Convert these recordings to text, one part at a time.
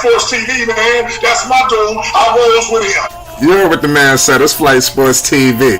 Sports TV, man. That's my dude. I rolls with him. You heard what the man said. It's Flight Sports TV.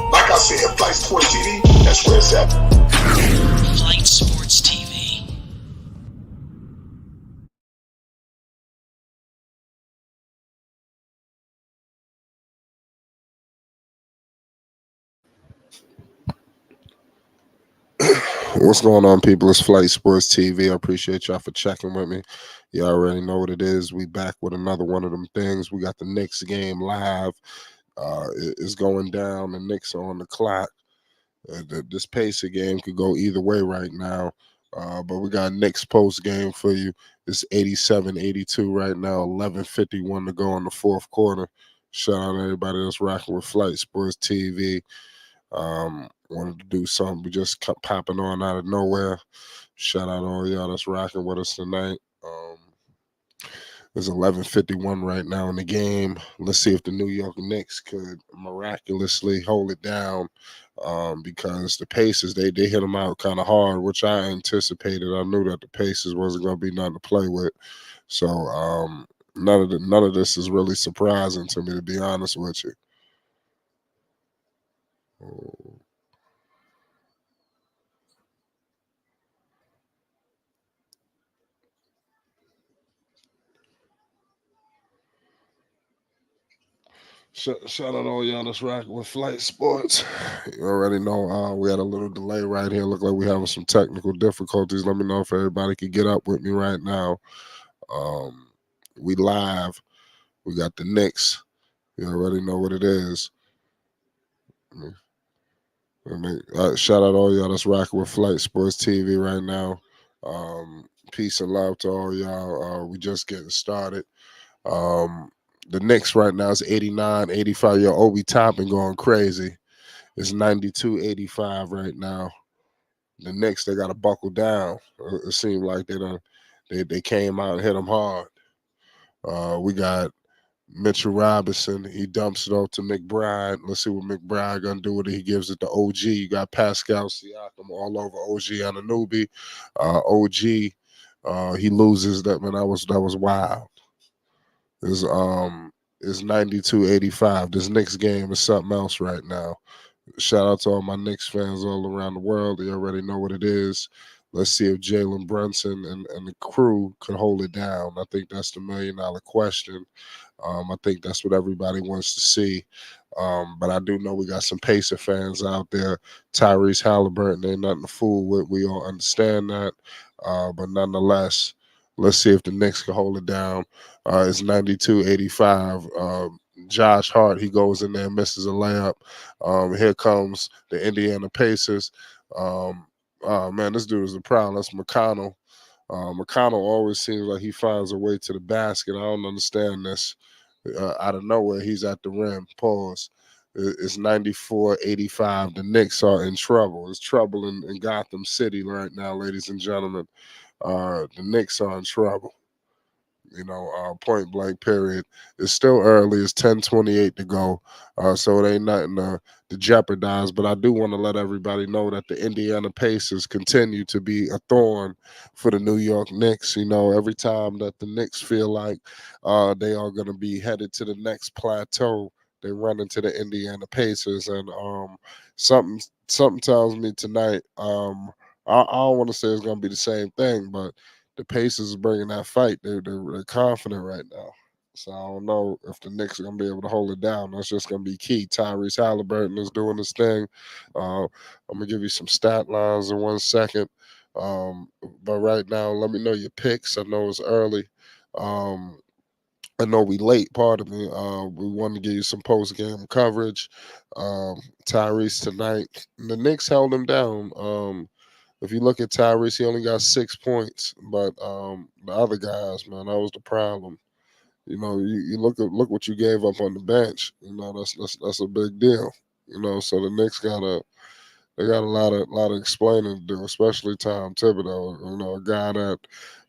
Like I said, Flight Sports TV, that's where it's at. Flight Sports TV. What's going on, people? It's Flight Sports TV. I appreciate y'all for checking with me. You already know what it is. We back with another one of them things. We got the Knicks game live. It's going down. The Knicks are on the clock. This Pacer game could go either way right now. But we got Knicks post game for you. It's 87-82 right now. 11:51 to go in the fourth quarter. Shout out to everybody that's rocking with Flight Sports TV. Wanted to do something. We just kept popping on out of nowhere. Shout out to all y'all that's rocking with us tonight. It's 11:51 right now in the game. Let's see if the New York Knicks could miraculously hold it down, because the Pacers, they hit them out kind of hard, which I anticipated. I knew that the Pacers wasn't going to be nothing to play with. So none of this is really surprising to me, to be honest with you. Shout out to all y'all that's rocking with Flight Sports. You already know we had a little delay right here. Look like we're having some technical difficulties. Let me know if everybody could get up with me right now. We live. We got the Knicks. You already know what it is. Shout out to all y'all that's rocking with Flight Sports TV right now. Peace and love to all y'all. We just getting started. The Knicks right now is 89-85. Yo, Obi Toppin going crazy. It's 92-85 right now. The Knicks, they got to buckle down. It seemed like they came out and hit them hard. We got Mitchell Robinson. He dumps it off to McBride. Let's see what McBride gonna do with it. He gives it to OG. You got Pascal Siakam all over OG Anunoby. OG, he loses that. Man, that was wild. It's 92-85. This Knicks game is something else right now. Shout out to all my Knicks fans all around the world. They already know what it is. Let's see if Jalen Brunson and the crew can hold it down. I think that's the $1 million question. I think that's what everybody wants to see. But I do know we got some Pacer fans out there. Tyrese Halliburton ain't nothing to fool with. We all understand that. But nonetheless, let's see if the Knicks can hold it down. It's 92-85. Josh Hart, he goes in there and misses a layup. Here comes the Indiana Pacers. Man, this dude is a problem. That's McConnell. McConnell always seems like he finds a way to the basket. I don't understand this. Out of nowhere, he's at the rim. Pause. It's 94-85. The Knicks are in trouble. It's trouble in Gotham City right now, ladies and gentlemen. The Knicks are in trouble. Point blank period. It's still early. It's 10:28 to go. So it ain't nothing to jeopardize. But I do want to let everybody know that the Indiana Pacers continue to be a thorn for the New York Knicks. Every time that the Knicks feel like they are going to be headed to the next plateau, they run into the Indiana Pacers. And something tells me tonight, I don't want to say it's going to be the same thing, but the Pacers are bringing that fight. They're confident right now. So I don't know if the Knicks are going to be able to hold it down. That's just going to be key. Tyrese Halliburton is doing his thing. I'm going to give you some stat lines in 1 second. But right now, let me know your picks. I know it's early. I know we late, pardon me. We wanted to give you some post game coverage. Um, Tyrese tonight. The Knicks held him down. If you look at Tyrese, he only got 6 points, but the other guys, man, that was the problem. You look what you gave up on the bench. That's a big deal. So the Knicks got a lot of explaining to do, especially Tom Thibodeau. A guy that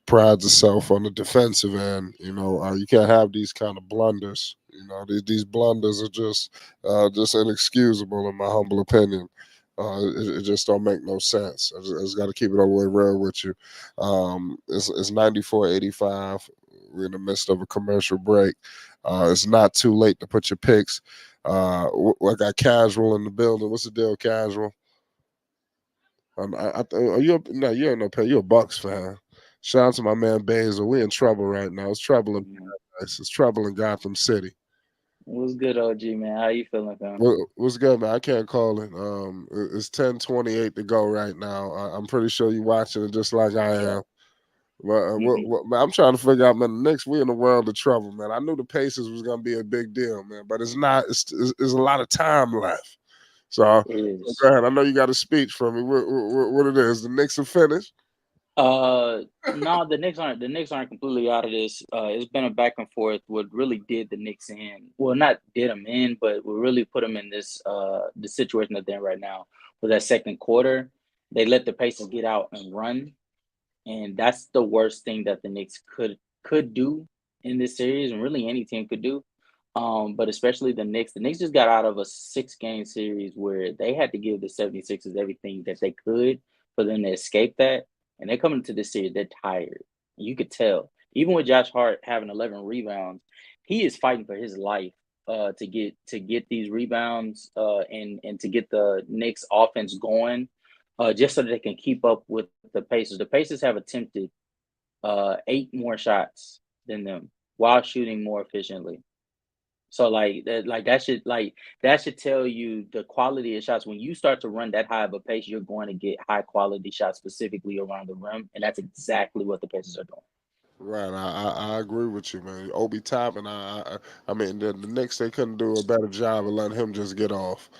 prides himself on the defensive end. You can't have these kind of blunders. These blunders are just inexcusable in my humble opinion. It just don't make no sense. I just got to keep it all the way real with you. It's 94-85. We're in the midst of a commercial break. It's not too late to put your picks. I got Casual in the building. What's the deal, Casual? Are you no, you ain't no pay. You're a Bucks fan. Shout out to my man Basil. We in trouble right now. It's trouble in Mhm. paradise. It's trouble in Gotham City. What's good, OG man? How you feeling, fam? What's good, man? I can't call it. It's 10:28 to go right now. I'm pretty sure you watching it just like I Yeah. am. But hmm man, I'm trying to figure out, man. The Knicks, we in the world of trouble, man. I knew the Pacers was gonna be a big deal, man, but it's not. It's a lot of time left. It So go is. ahead. I know you got a speech for me. What it is? The Knicks are finished. No, the Knicks aren't completely out of this. It's been a back and forth. What really did the Knicks in? Well, not did them in, but what really put them in this the situation that they're in right now. For that second quarter, they let the Pacers get out and run, and that's the worst thing that the Knicks could do in this series, and really any team could do. But especially the Knicks. The Knicks just got out of a 6 game series where they had to give the 76ers everything that they could for them to escape that. And they're coming into this series, they're tired. You could tell. Even with Josh Hart having 11 rebounds, he is fighting for his life to get these rebounds and to get the Knicks offense going just so that they can keep up with the Pacers. The Pacers have attempted 8 more shots than them while shooting more efficiently. So that should tell you the quality of shots. When you start to run that high of a pace, you're going to get high quality shots specifically around the rim, and that's exactly what the Pacers are doing. Right, I agree with you, man. Obi Toppin, I mean the Knicks they couldn't do a better job of letting him just get off.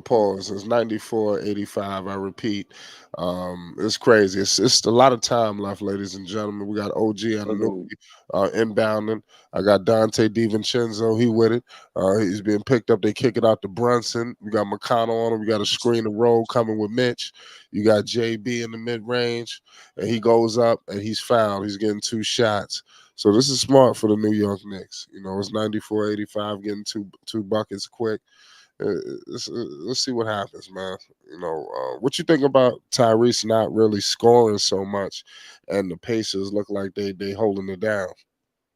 Pause. It's 94-85. I repeat, it's crazy. It's a lot of time left, ladies and gentlemen. We got OG and Agreed. inbounding. I got Dante DiVincenzo. He with it. He's being picked up. They kick it out to Brunson. We got McConnell on him. We got a screen and roll coming with Mitch. You got JB in the mid range, and he goes up and he's fouled. He's getting 2 shots. So this is smart for the New York Knicks. It's 94-85, getting two buckets quick. Let's see what happens, man. What you think about Tyrese not really scoring so much, and the Pacers look like they holding it down.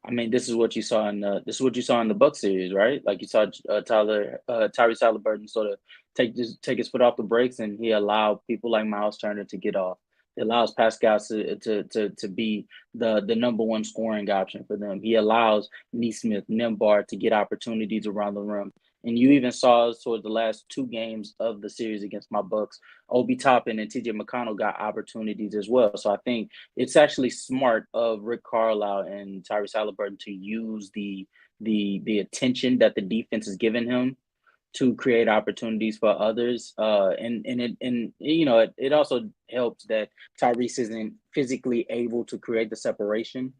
I mean, this is what you saw in the Buck series, right? Like you saw Tyrese Halliburton sort of take his foot off the brakes, and he allowed people like Miles Turner to get off. It allows Pascal to be the number one scoring option for them. He allows Neesmith, Nimbar to get opportunities around the rim. And you even saw towards the last 2 games of the series against my Bucks, Obi Toppin and TJ McConnell got opportunities as well. So I think it's actually smart of Rick Carlisle and Tyrese Halliburton to use the attention that the defense is giving him to create opportunities for others. And it also helps that Tyrese isn't physically able to create the separation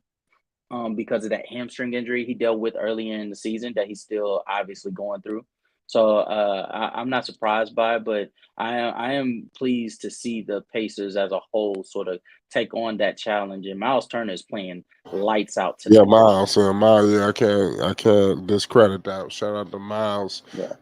because of that hamstring injury he dealt with earlier in the season that he's still obviously going through. So I'm not surprised by it, but I am pleased to see the Pacers as a whole sort of take on that challenge. And Miles Turner is playing lights out Yeah, tonight. Miles. Yeah, I can't discredit that. Shout out to Miles. Yeah.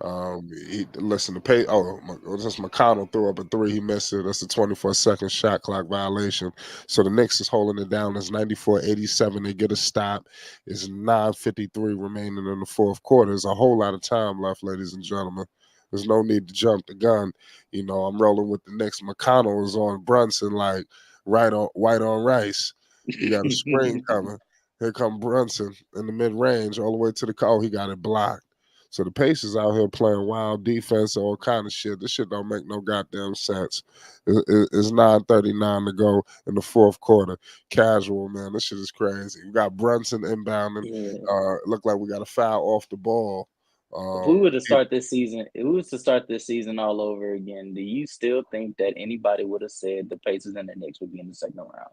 Listen to pay. Oh, this McConnell threw up a three. He missed it. That's a 24-second shot clock violation. So the Knicks is holding it down. It's 94-87. They get a stop. It's 9:53 remaining in the fourth quarter. There's a whole lot of time left, ladies and gentlemen. There's no need to jump the gun. I'm rolling with the Knicks. McConnell is on Brunson like right on white on rice. He got a screen coming. Here come Brunson in the mid range, all the way to the oh, he got it blocked. So the Pacers out here playing wild defense, all kind of shit. This shit don't make no goddamn sense. It's 9:39 to go in the fourth quarter. Casual, man. This shit is crazy. We got Brunson inbounding. Yeah. Look like we got a foul off the ball. If we were to start this season, if we was to start this season all over again, do you still think that anybody would have said the Pacers and the Knicks would be in the second round?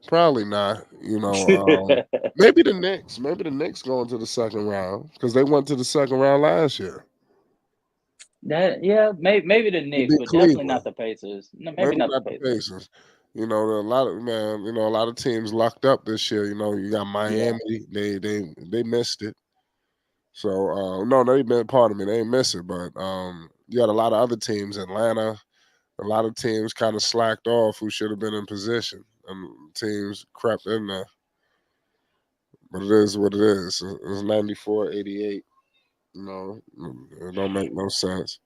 Probably not. Maybe the Knicks. Maybe the Knicks going to the second round because they went to the second round last year. Maybe the They Knicks, beat but definitely Cleveland. not the Pacers. No, maybe Maybe not the not the Pacers. Pacers. A lot of a lot of teams locked up this year. You got Yeah. Miami. They missed it. So no, they been part of me. They ain't miss it, but you got a lot of other teams. Atlanta. A lot of teams kind of slacked off who should have been in position, and teams crept in there. But it is what it is. It's 94-88. It don't make no sense.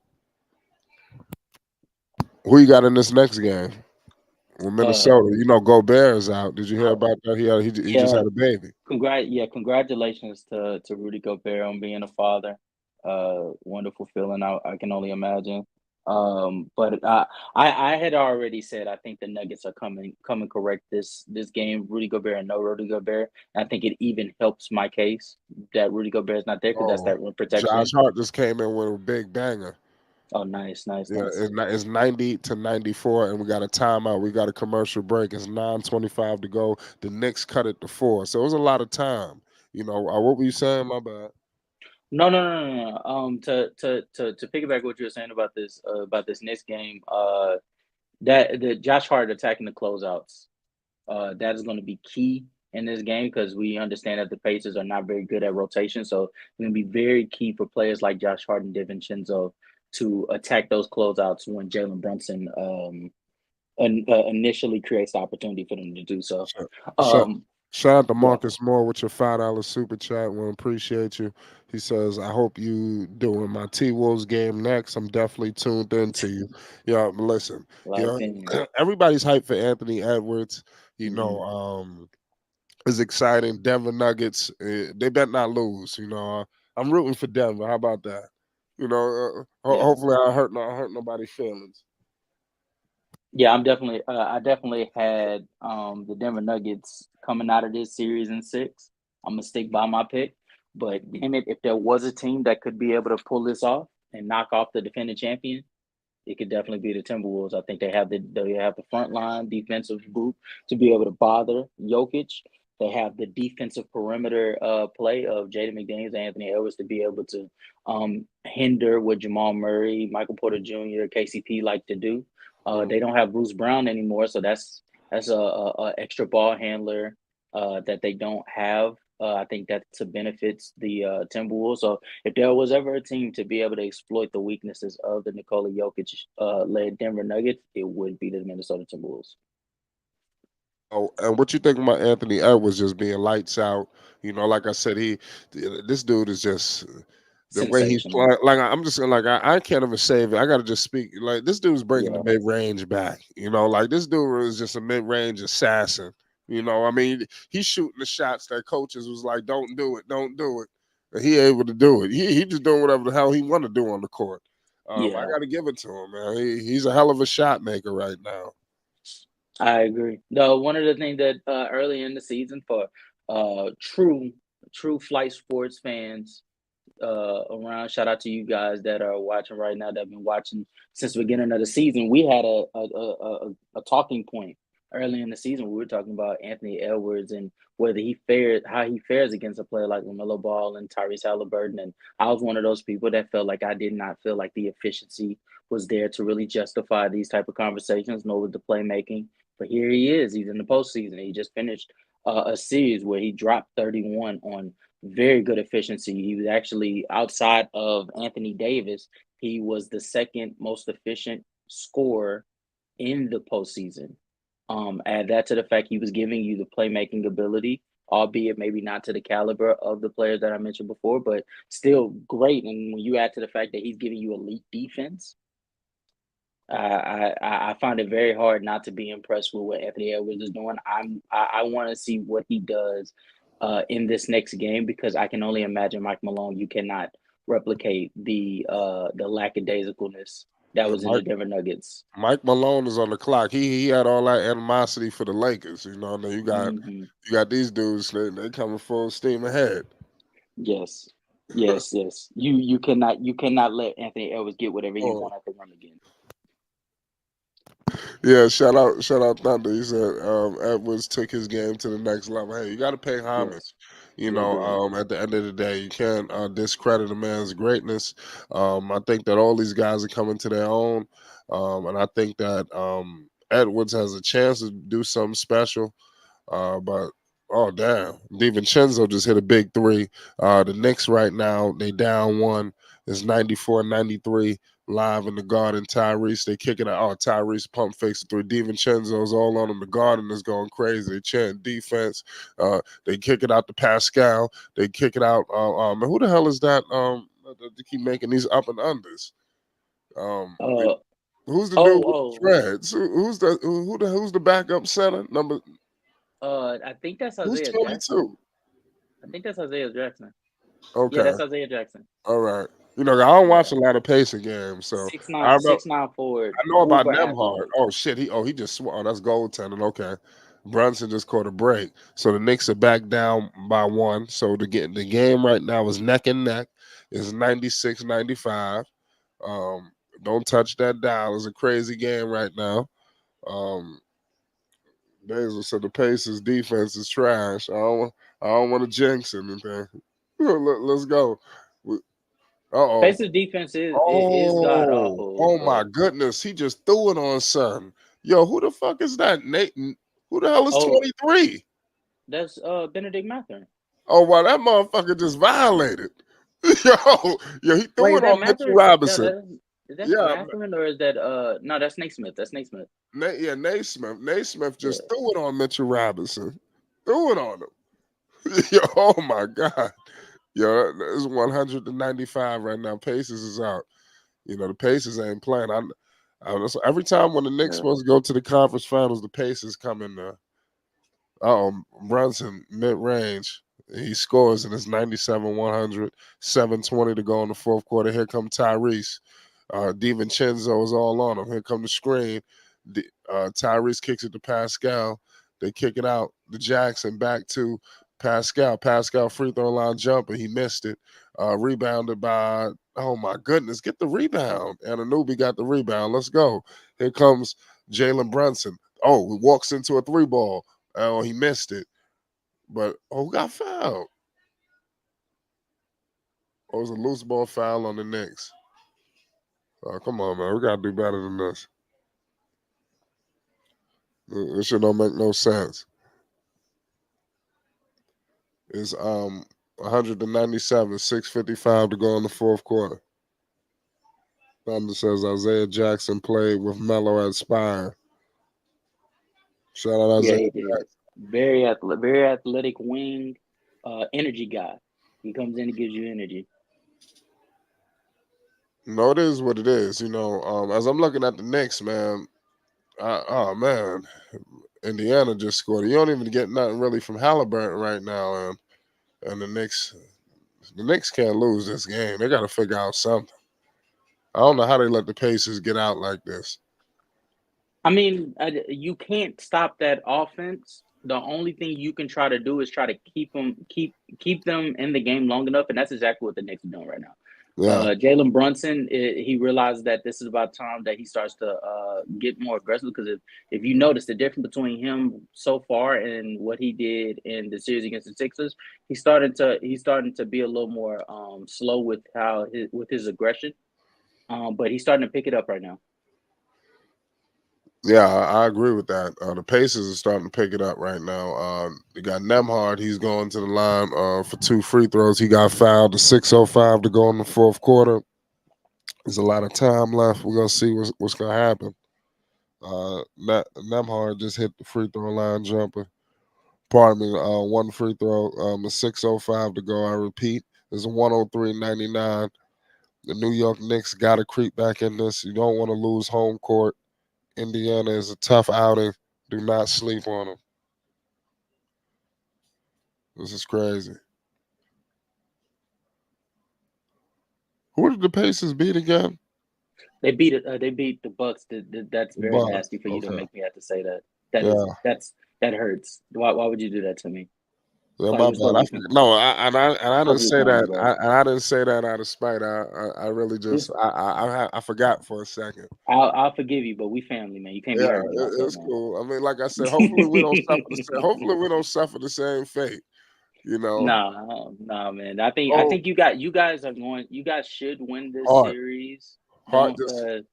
Who you got in this next game? With Uh, Minnesota, Gobert is out. Did you hear about that? He just yeah. had a baby. Congratulations to Rudy Gobert on being a father. Wonderful feeling. I can only imagine. But I had already said I think the Nuggets are coming correct this game. Rudy Gobert and no Rudy Gobert. And I think it even helps my case that Rudy Gobert is not there because that's Oh, that rim Josh protection. Hart just came in with a big banger. Oh, nice. Yeah, it's 90-94, and we got a timeout. We got a commercial break. It's 9:25 to go. The Knicks cut it to 4, so it was a lot of time. What were you saying? My bad. No. To piggyback what you were saying about this Knicks game, that the Josh Hart attacking the closeouts. That is going to be key in this game because we understand that the Pacers are not very good at rotation. So it's going to be very key for players like Josh Hart and DiVincenzo to attack those closeouts when Jalen Brunson initially creates the opportunity for them to do so. Shout, Um, shout out to yeah, Marcus Moore with your $5 super chat. We appreciate you. He says, "I hope you doing my T-Wolves game next. I'm definitely tuned into you." Yeah, listen, locked in. everybody's hyped for Anthony Edwards. Mhm. It's exciting. Denver Nuggets, they better not lose. I'm rooting for Denver. How about that? Yeah. Hopefully I hurt nobody's feelings. Yeah, I definitely had the Denver Nuggets coming out of this series in 6. I'm gonna stick by my pick, but damn it, if there was a team that could be able to pull this off and knock off the defending champion, it could definitely be the Timberwolves. I think they have the front line defensive group to be able to bother Jokic. They have the defensive perimeter play of Jaden McDaniels and Anthony Edwards to be able to hinder what Jamal Murray, Michael Porter Jr., KCP like to do. They don't have Bruce Brown anymore, so that's a extra ball handler that they don't have. I think that's a benefits the Timberwolves. So if there was ever a team to be able to exploit the weaknesses of the Nikola Jokic led Denver Nuggets, it would be the Minnesota Timberwolves. Oh, and what you think about Anthony Edwards just being lights out? Like I said, this dude is just the way he's Sensational. playing. Like I'm just like I can't even save it. I got to just speak. Like this dude's bringing the Yeah. mid range back. Like this dude is just a mid range assassin. I mean, he's shooting the shots that coaches was like, don't do it, don't do it. And he able to do it. He just doing whatever the hell he want to do on the court. I Yeah, got to give it to him, man. He's a hell of a shot maker right now. I agree. Though one of the things that early in the season for true flight sports fans around. Shout out to you guys that are watching right now that have been watching since the beginning of the season. We had a talking point early in the season. We were talking about Anthony Edwards and whether how he fares against a player like LaMelo Ball and Tyrese Halliburton. And I was one of those people that felt like I did not feel like the efficiency was there to really justify these type of conversations, nor with the playmaking. But here he is. He's in the postseason. He just finished a series where he dropped 31 on very good efficiency. He was actually outside of Anthony Davis. He was the second most efficient scorer in the postseason. Add that to the fact he was giving you the playmaking ability, albeit maybe not to the caliber of the players that I mentioned before, but still great. And when you add to the fact that he's giving you elite defense, I find it very hard not to be impressed with what Anthony Edwards is doing. I want to see what he does in this next game because I can only imagine Mike Malone. You cannot replicate the lackadaisicalness that Yeah, was in the Denver Nuggets. Mike Malone is on the clock. He had all that animosity for the Lakers. You know, and then Hmm. you got these dudes. They coming full steam ahead. Yes, yes. You cannot let Anthony Edwards get whatever he Oh, want at the rim again. yeah, shout out Thunder. He said Edwards took his game to the next level. Hey, you got to pay Yes, homage. You yeah, know, definitely. at the end of the day, you can't discredit a man's greatness. I think that all these guys are coming to their own, and I think that Edwards has a chance to do something special. But oh damn, DiVincenzo just hit a big three. The Knicks right now they down one. It's 94-93 live in the Garden. Tyrese they kick it out. Oh, Tyrese pump fakes a three. DiVincenzo's all on him. The Garden is going crazy. They chant defense. They kick it out to Pascal. They kick it out. Who the hell is that? They keep making these up and unders. Um, Uh who's the dude with the oh dreads? Who's the backup center? Number I think that's who's Isaiah Jackson. 22? I think that's Isaiah Jackson. Yeah, Okay. that's Isaiah Jackson. All right. You know, I don't watch Yeah, a lot of pacing games, so six I nine, remember, 6'9" forward, I know about uber Nemhard. athletic. Oh shit, he just oh that's goaltending. Okay. Brunson just caught a break. So the Knicks are back down by one. So the game right now is neck and neck. It's 96-95. Um, don't touch that dial. It's a crazy game right now. Um, Basil said the Pacers defense is trash. I don't want to jinx anything. Let's go. Uh-oh. Pacers defense is god awful. Oh my But goodness. He just threw it on son. Yo, who the fuck is that? Nathan? Who the hell is oh, 23? that's Benedict Mathurin. Oh wow, that motherfucker just violated. Yo, he Wait, threw is it that on Mitchell Mathurin? Robinson. Is that Yeah, Mathurin or is that no? That's Naismith. That's Naismith. Naismith. Naismith Yeah. just threw it on Mitchell Robinson. Threw it on him. Yo, oh my God. Yo, it's 195 right now. Pacers is out. You know, the Pacers ain't playing. Every time when the Knicks Yeah. supposed to go to the conference finals, the Pacers come in there. Brunson, mid range. He scores and it's 97-100, 7:20 to go in the fourth quarter. Here come Tyrese. DiVincenzo is all on him. Here come the screen. Tyrese kicks it to Pascal. They kick it out to Jackson, back to Pascal. Pascal free throw line jumper. He missed it. Rebounded by, oh my goodness, get the rebound. And Anunoby got the rebound. Let's go. Here comes Jalen Brunson. Oh, he walks into a three ball. Oh, he missed it. But who got fouled? Oh, it was a loose ball foul on the Knicks. Oh, come on, man. We gotta do better than this. This shit don't make no sense. It's 197, 6:55 to go in the fourth quarter. Thunder says Isaiah Jackson played with Melo at Spire. Shout out Yeah, Isaiah he did. Jackson. Very athletic wing, energy guy. He comes in and gives you energy. No, it is what it is. You know, as I'm looking at the Knicks, man, oh man, Indiana just scored. You don't even get nothing really from Halliburton right now, and the Knicks can't lose this game. They got to figure out something. I don't know how they let the Pacers get out like this. I mean, you can't stop that offense. The only thing you can try to do is try to keep them in the game long enough, and that's exactly what the Knicks are doing right now. Yeah, Jalen Brunson, he realizes that this is about time that he starts to get more aggressive. Because if you notice the difference between him so far and what he did in the series against the Sixers, he's starting to be a little more slow with with his aggression. But he's starting to pick it up right now. yeah, I agree with that. The Pacers are starting to pick it up right now. They got Nemhard. He's going to the line for 2 free throws. He got fouled to 6:05 to go in the fourth quarter. There's a lot of time left. We're gonna see what's gonna happen. Nemhard just hit the free throw line jumper. Pardon me, 1 free throw. A 6:05 to go. I repeat, it's a 103-99. The New York Knicks got to creep back in this. You don't want to lose home court. Indiana is a tough outing. Do not sleep on them. This is crazy. Who did the Pacers beat again? They beat it. They beat the Bucks. That's The very Bucks. nasty for you to Okay. make me have to say that. Yeah. That hurts. Why would you do that to me? Yeah, Like, my we're supposed bad. to be No, I supposed didn't to be say family, that. bro. I didn't say that out of spite. I really just We, I forgot for a second. I'll forgive you, but we family, man. You can't be Yeah, hurting me like that, it's man. cool. I mean, like I said, hopefully we don't suffer the same. Hopefully we don't suffer the same fate. You know. Nah, man. I Oh, think you guys are going. You guys should win this Hart. series. Hart Don't. just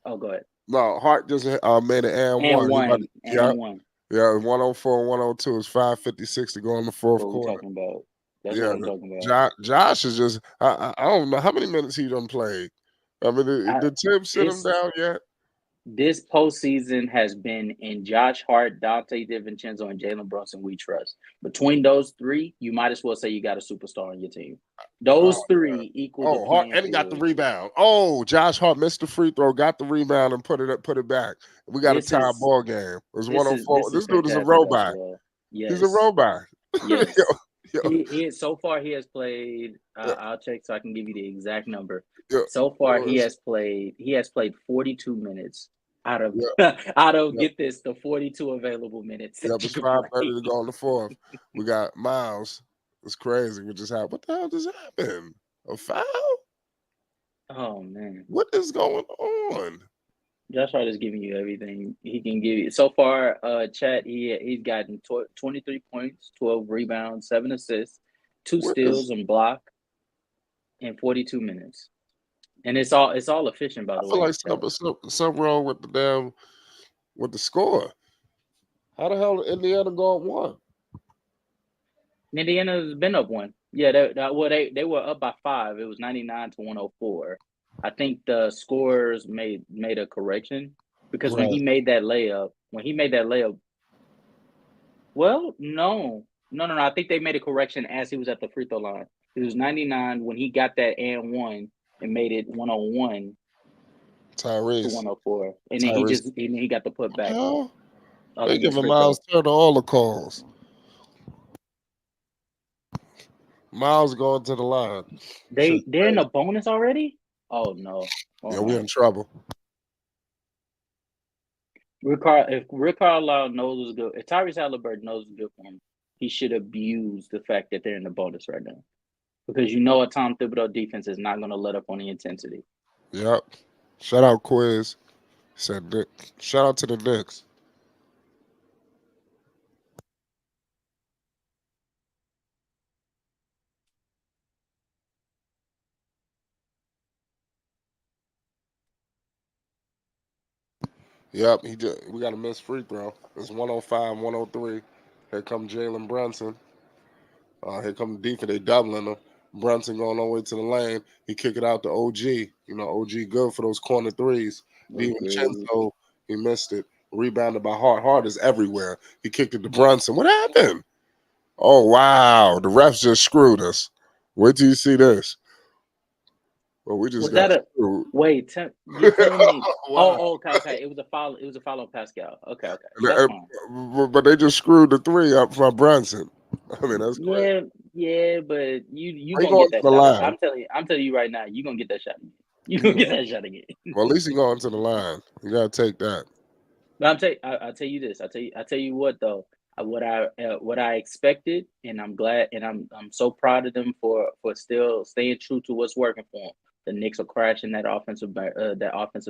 Oh, go ahead. no. Hart just made an and And one. He about to, one, yeah, and one. yeah. 104 and 102 is 5:56 to go in the That's fourth what we're quarter. talking about. That's what Yeah, I'm talking about. Josh is just. I don't know how many minutes he done played. I mean, I, did Tim sit him this down yet? this postseason has been in Josh Hart, Dante DiVincenzo, and Jalen Brunson. We trust between those three, you might as well say you got a superstar on your team. Oh, Those three equal the oh, Hart, playing and he got the field. rebound. Oh, Josh Hart missed the free throw, got the rebound, and put it back. We got a This tie is ball game. It was this is 104. this is This dude is a fantastic robot. basketball. He's a Yes, robot. yo, yes. yo, He so far he has played. yo, I'll check so I can give you the exact number. yo, So far yo, it's- he has played 42 minutes out of yo, out of yo, get this the 42 available minutes yo, that you it's can 5:30 play. to go in the fourth. We got Miles. It's crazy. We just happened. What the hell just happened? A foul? Oh man, What is going on? Josh Hart is giving you everything he can give you. So far, Chat he's gotten 23 points, 12 rebounds, 7 assists, two What steals is? and block in 42 minutes. And it's all efficient, by I the feel way, like Chat. something wrong with the damn with the score. How the hell did Indiana go up one? Indiana's been up one. Yeah, they were up by 5. It was 99 to 104. I think the scorers made a correction because Right. when he made that layup, well, no. I think they made a correction as he was at the free throw line. It was 99 when he got that and one and made it 101 to Tyrese. 104, and then Tyrese. he got the put What the back hell? They alternate giving free Miles throw. Turner all the calls. Miles going to the line. Shit They're in crazy. the bonus already. Oh no. Oh Yeah, we no. in trouble. If Rick Carlisle knows what's good, if Tyrese Halliburton knows what's good for him, he should abuse the fact that they're in the bonus right now. Because you know a Tom Thibodeau defense is not going to let up on the intensity. Yep. Shout out Quiz. Said Nick. Shout out to the Knicks. Yep, we got a missed free throw. It's 105, 103. Here come Jalen Brunson. Here come the defense. They doubling him. Brunson going all the way to the lane. He kick it out to OG. You know, OG good for those corner threes. Okay. DiVincenzo, he missed it. Rebounded by Hart. Hart is everywhere. He kicked it to Brunson. What happened? Oh, wow. The refs just screwed us. Wait till you see this. Well, we just Was got that a screwed. wait? You're telling me? Wow. Okay. It was a foul. It was a foul on Pascal. Okay. That's And- fine. but they just screwed the three up from Brunson. I mean, that's crazy. Yeah, but you He gonna going get to that the shot. line. I'm telling you right now, you gonna get that shot again. You He gonna go- get that shot again. well, at least he going to the line. You got to take that. But I'll tell you this. I tell you what though. What I expected, and I'm glad, and I'm so proud of them for still staying true to what's working for them. The Knicks are crashing that offensive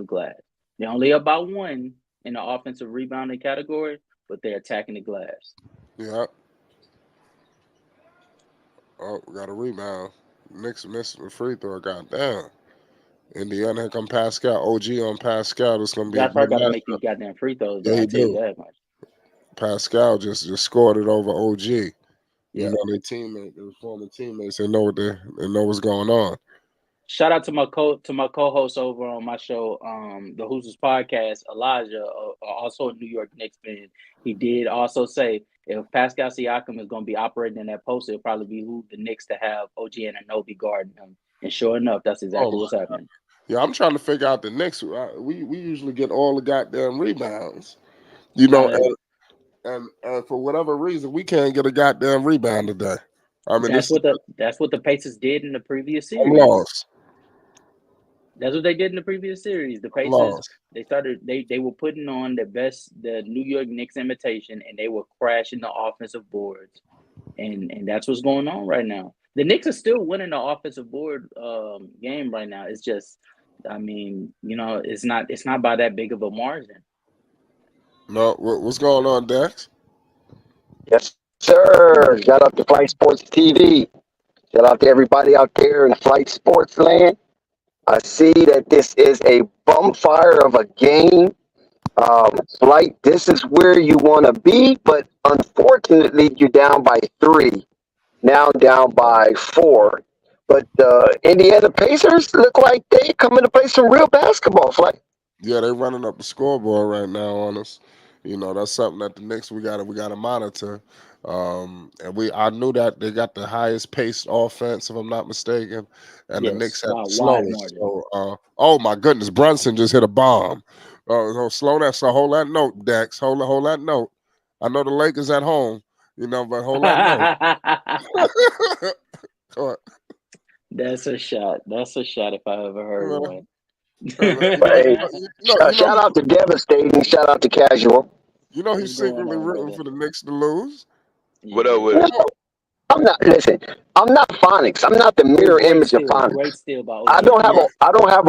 glass. They're only about one in the offensive rebounding category, but they're attacking the glass. Yep. Oh, we got a rebound. Knicks missed the free throw. Goddamn. Indiana, here come Pascal. OG on Pascal. This going to be a Josh Hart good got to make matchup. these goddamn free throws, Yeah, though. he I tell you do. that much. Pascal just scored it over OG. You Yeah. know, their former teammates, they know what's going on. Shout out to my co-host over on my show, the Hoosiers podcast, Elijah, also a New York Knicks fan. He did also say if Pascal Siakam is going to be operating in that post, it'll probably be who the Knicks to have OG and Anunoby guarding him. And sure enough, that's Oh exactly my what's happening. Yeah, I'm trying to figure out the Knicks. We usually get all the goddamn rebounds, you know, Now and for whatever reason we can't get a goddamn rebound today. I mean, this is that's what the Pacers did in the previous one series. loss. That's what they did in the previous series. The Pacers, Lost. they were putting on the New York Knicks imitation, and they were crashing the offensive boards, and that's what's going on right now. The Knicks are still winning the offensive board game right now. It's just, I mean, it's not by that big of a margin. No, what's going on, Dex? Yes, sir. Shout out to Flight Sports TV. Shout out to everybody out there in Flight Sports land. I see that this is a bum fire of a game. Flight, this is where you want to be, but unfortunately, you're down by 3. Now down by 4. But Indiana Pacers look like they coming to play some real basketball, Flight. Yeah, they running up the scoreboard right now on us. That's something that the Knicks we gotta monitor. And I knew that they got the highest paced offense, if I'm not mistaken, and the Yes, Knicks had the wide slowest. margin. So, oh my goodness, Brunson just hit a bomb. Slow that. So hold that note, Dex. Hold that note. I know the Lakers at home, but hold that note. Go ahead. That's a shot. That's a shot if I ever heard Uh, one. Hey, shout out to Devastating. Shout out to Casual. He's What's going secretly on, rooting brother? for the Knicks to lose. What up with it? No, I'm not. Listen, I'm not Phonics. I'm not the mirror image of Phonics. Great steal by I OG. don't have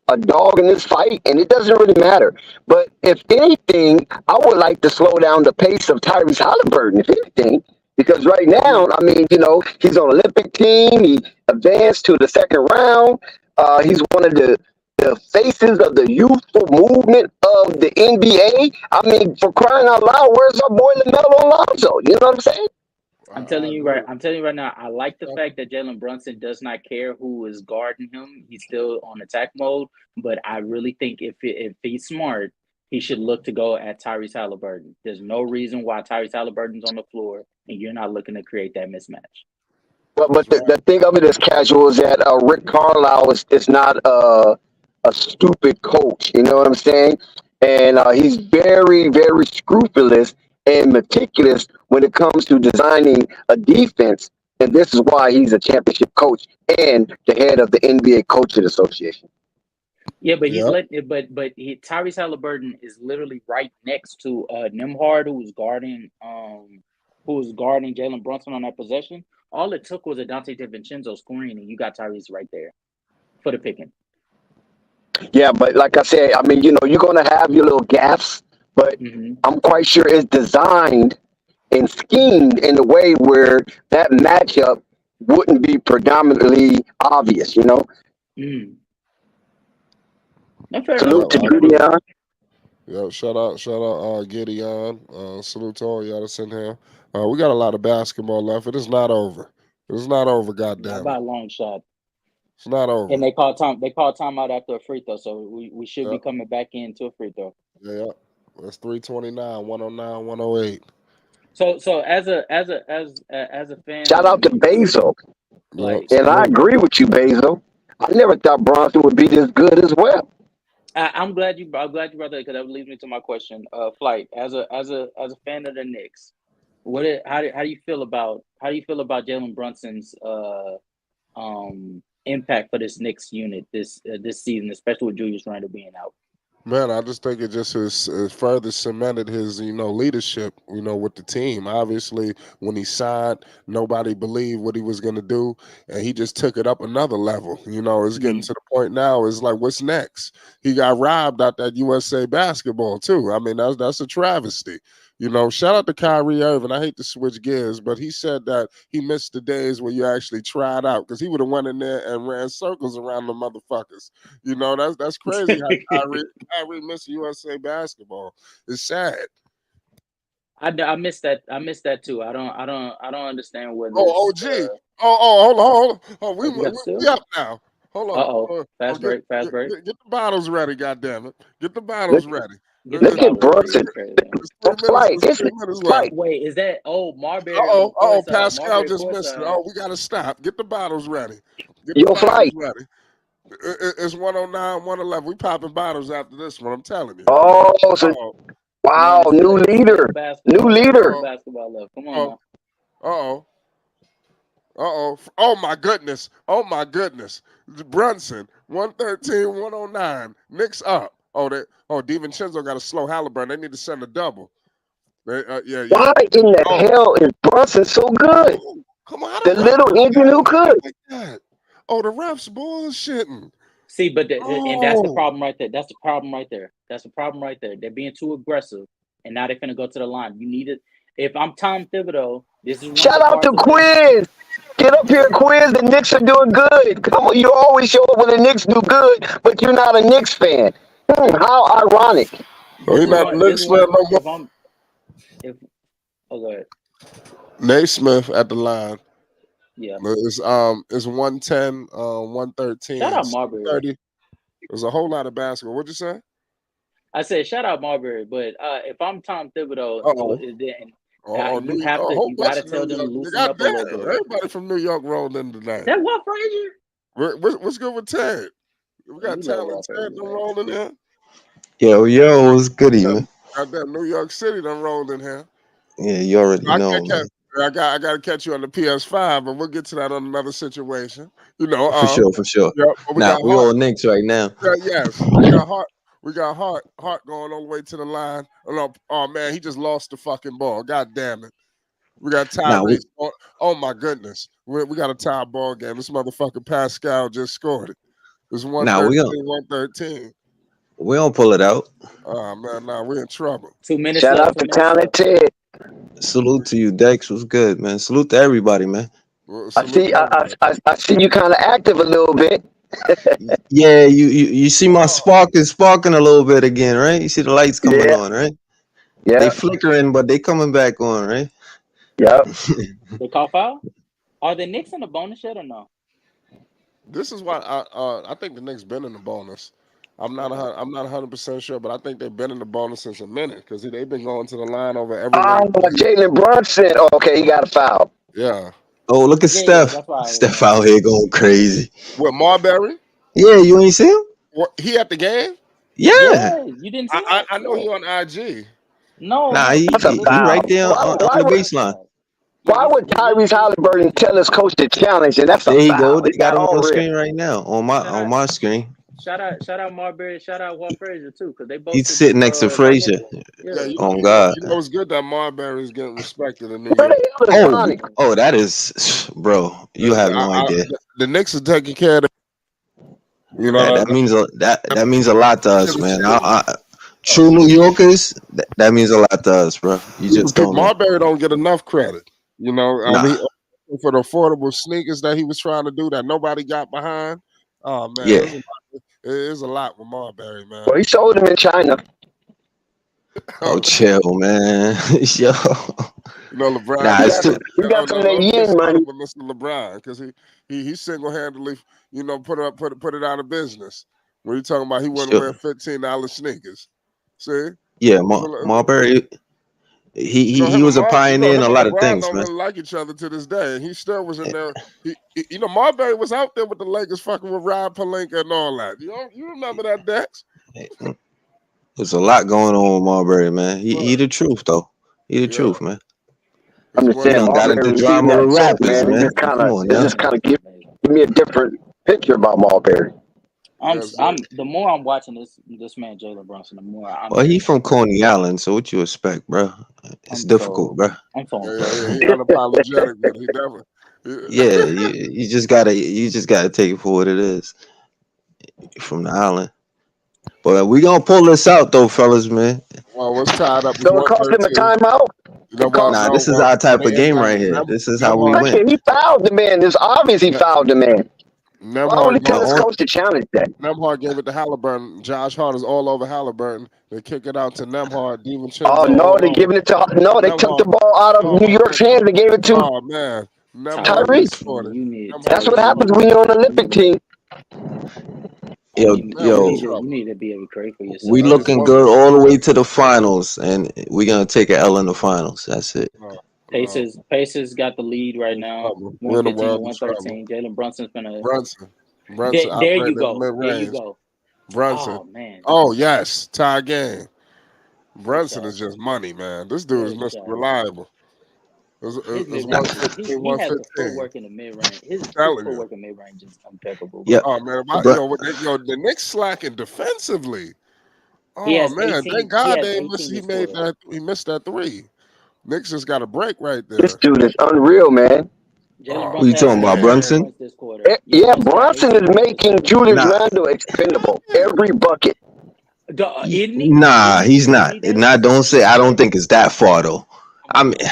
a dog in this fight, and it doesn't really matter. But if anything, I would like to slow down the pace of Tyrese Halliburton, if anything, because right now, I mean, he's on Olympic team. He advanced to the second round. He's one of the faces of the youthful movement of the NBA. I mean, for crying out loud, where's our boy LaMelo Alonso? You know what I'm saying? I'm telling you right now. I like the fact that Jalen Brunson does not care who is guarding him. He's still on attack mode. But I really think if he's smart, he should look to go at Tyrese Halliburton. There's no reason why Tyrese Halliburton's on the floor and you're not looking to create that mismatch. But the thing of it is, Casual, is that Rick Carlisle is not a stupid coach. You know what I'm saying? And he's very, very scrupulous and meticulous when it comes to designing a defense. And this is why he's a championship coach and the head of the NBA Coaches Association. Yeah, but Tyrese Halliburton is literally right next to Nembhard, who was guarding Jalen Brunson on that possession. All it took was a Dante DiVincenzo screen, and you got Tyrese right there for the picking. Yeah, but like I said, I mean, you're going to have your little gaps, but I'm quite sure it's designed and schemed in a way where that matchup wouldn't be predominantly obvious, Mm. Salute to Gideon. Yeah, shout out Gideon. Salute to all y'all that's in here. We got a lot of basketball left. It is not over. It is not over, Not goddamn by it. a long shot. It's not over. And they called timeout after a free throw, so we should be coming back into a free throw. Yeah. It's 329, 109, 108. So as a fan, Shout out to Basil. Like, And I agree with you, Basil. I never thought Bronson would be this good as well. I'm glad you brought that because that leads me to my question. Flight, as a fan of the Knicks, how do you feel about Jalen Brunson's impact for this Knicks unit this season, especially with Julius Randle being out? Man, I just think it just has further cemented his, leadership, with the team. Obviously, when he signed, nobody believed what he was going to do, and he just took it up another level. It's getting to the point now. It's like, what's next? He got robbed out that USA basketball too. I mean, that's a travesty. Shout out to Kyrie Irving. I hate to switch gears, but he said that he missed the days where you actually tried out because he would have went in there and ran circles around the motherfuckers. That's crazy how Kyrie missed USA basketball. It's sad. I missed that. I missed that too. I don't understand what. OG. Hold on. We up now. Hold on. Fast break. Get the bottles ready, goddammit. Get the bottles ready. Look at Brunson. Wait, is that Marbury? Pascal just missed it. We gotta stop. Get the bottles ready. Flight. Ready. It's 109, 111. We popping bottles after this one. I'm telling you. Wow, new leader. Basketball left. Come on. Uh-oh. Oh, my goodness. Oh, my goodness. Brunson, 113, 109. Knicks up. DiVincenzo got a slow Halliburton. They need to send a double. Yeah. Why in the Oh, hell is Brunson so good? come on. How The the refs little engine who could. like that? Oh, the refs bullshitting. See, but and that's the Oh. problem right there. That's the problem right there. That's the problem right there. They're being too aggressive, and now they're gonna go to the line. You need it. If I'm Tom Thibodeau, this is one Shout of the out parts to of the Quiz. Get up here, Quiz. The Knicks are doing good. Come on, you always show up when the Knicks do good, but you're not a Knicks fan. How ironic. Oh, he's This is not one. the This is Knicks one. fan no more. If I'm, if go ahead. Naismith at the line. Yeah. It's 110, 113, Shout out Marbury. 30. There's a whole lot of basketball. What'd you say? I said shout out Marbury, but if I'm Tom Thibodeau, Uh-oh. then New, you have a to whole you bunch got to of tell New them to York. loosen God up a damn, little bit. everybody from New York rolled in tonight. That what Frazier? What's good with Ted? We got You love Talent Walt Ted Frazier, done man. rolled in here. Yo, what's goody, man? Goddamn New York City done rolled in here. Yeah, you already I know, can't man. catch. I got to catch you on the PS5, but we'll get to that on another situation. You know, For sure. yeah, but we Now got we Hart. all Knicks right now. Yes, we got Hart. We got Hart going all the way to the line. Oh man, he just lost the fucking ball. God damn it. We got Now we Tyrese. Oh my goodness. We got a tie ball game. This motherfucker Pascal just scored it. It's now 113, we don't 113. we don't pull it out. Oh man, nah, we're in trouble. 2 minutes Shout left. out to Talent Ted. Salute to you, Dex. What's good, man? Salute to everybody, man. Well, I salute see. to everybody. I see you kind of active a little bit. Yeah, you see my spark is sparking a little bit again, right? You see the lights coming Yeah. on, right? Yeah. They flickering, but they coming back on, right? Yep. They call foul. Are the Knicks in the bonus yet or no? This is why I think the Knicks been in the bonus. I'm not 100% sure, but I think they've been in the bonus since a minute because they've been going to the line over every Oh, one. Jalen Brunson. Oh, okay, he got a foul. Yeah. Oh, look at Yeah, Steph. that's why I was Steph wondering. out here going crazy. What, Marbury? Yeah, you ain't see him? What, he at the game? Yeah. Yeah, you didn't see that? I know he on IG. No, Nah, no. he That's a he, he foul. right there on the baseline. Why would Tyrese Halliburton tell his coach to challenge? And that's a There you foul. go. They It's got not him on on the red. screen right now on my screen. Shout out Marbury. Shout out Walt Frazier too, because they both. He's sitting next to Frazier. Yeah, you Oh know, God. you know it's good that Marbury is getting respected in New Where York. the hell is Sonic? Oh, that is, bro. You have no idea. The Knicks are taking care of it. You know That means a lot to us, man. True New Yorkers, that means a lot to us, bro. You just don't know. Marbury don't get enough credit. You know, Nah. for the affordable sneakers that he was trying to do that nobody got behind. Oh man, Yeah. it is a lot with Marbury, man. Well, he sold him in China. Oh, chill, man. Yo. You know, LeBron. Nah, it's too. He got some of that yen money. With Mr. LeBron, because he single handedly, you know, put it out of business. When you talking about he wouldn't wear $15 sneakers. See? Yeah, Marbury. He was a pioneer in a lot of things, don't man. really like each other to this day, and he still was in there. You know, Marbury was out there with the Lakers, fucking with Rob Pelinka and all that. You remember that, Dex? There's a lot going on with Marbury, man. He the truth, though. He the truth, man. I'm just saying, got into drama with rappers, man. It just kind of give me a different picture about Marbury. The more I'm watching this man Jalen Brunson, the more I'm. Well, he from Coney Island, so what you expect, bro? It's difficult, bro. I'm so he unapologetic, but he never. Yeah, you just gotta take it for what it is. From the island. But we gonna pull this out though, fellas, man. Well, what's tied up? So it cost him a timeout. Nah, this is our type of game right here. This is how we win. He fouled the man. It's obvious he fouled the man. Why would he tell his coach to challenge that? Nemhard gave it to Halliburton. Josh Hart is all over Halliburton. They kick it out to Nemhard. DiVincenzo. Oh no, they're giving it to they took the ball out of New York's hands and gave it to Tyrese. That's what happens when you're on an Olympic team. Yo, you need to be able to create for yourself. We looking good all the way to the finals, and we're gonna take an L in the finals. That's it. Pacers got the lead right now. 115-113. Jalen Brunson's gonna. Brunson. There you go. Brunson. Oh man. Oh yes, tie game. Brunson is just money, man. This dude is Mr. Reliable. His mid It's range, 115, he has the 115. footwork in the mid range. His Telling you. footwork in mid range is impeccable, Yeah, bro. Oh man, bro. the Knicks slacking defensively. He Oh has man, thank 18. He God has they 18 he this made quarter. that he missed that three. Knicks just got a break right This there. dude is unreal, man. Jalen Oh Who you Brunson has talking about, 18 man. Brunson? points this quarter. Yeah, Yeah, Brunson got Bronson 18 is points this making quarter. Julius Nah, Randle expendable every bucket. Isn't he? nah, he's Isn't not. he, And I Dallas? don't say I don't think it's that far though. Come I on mean, now.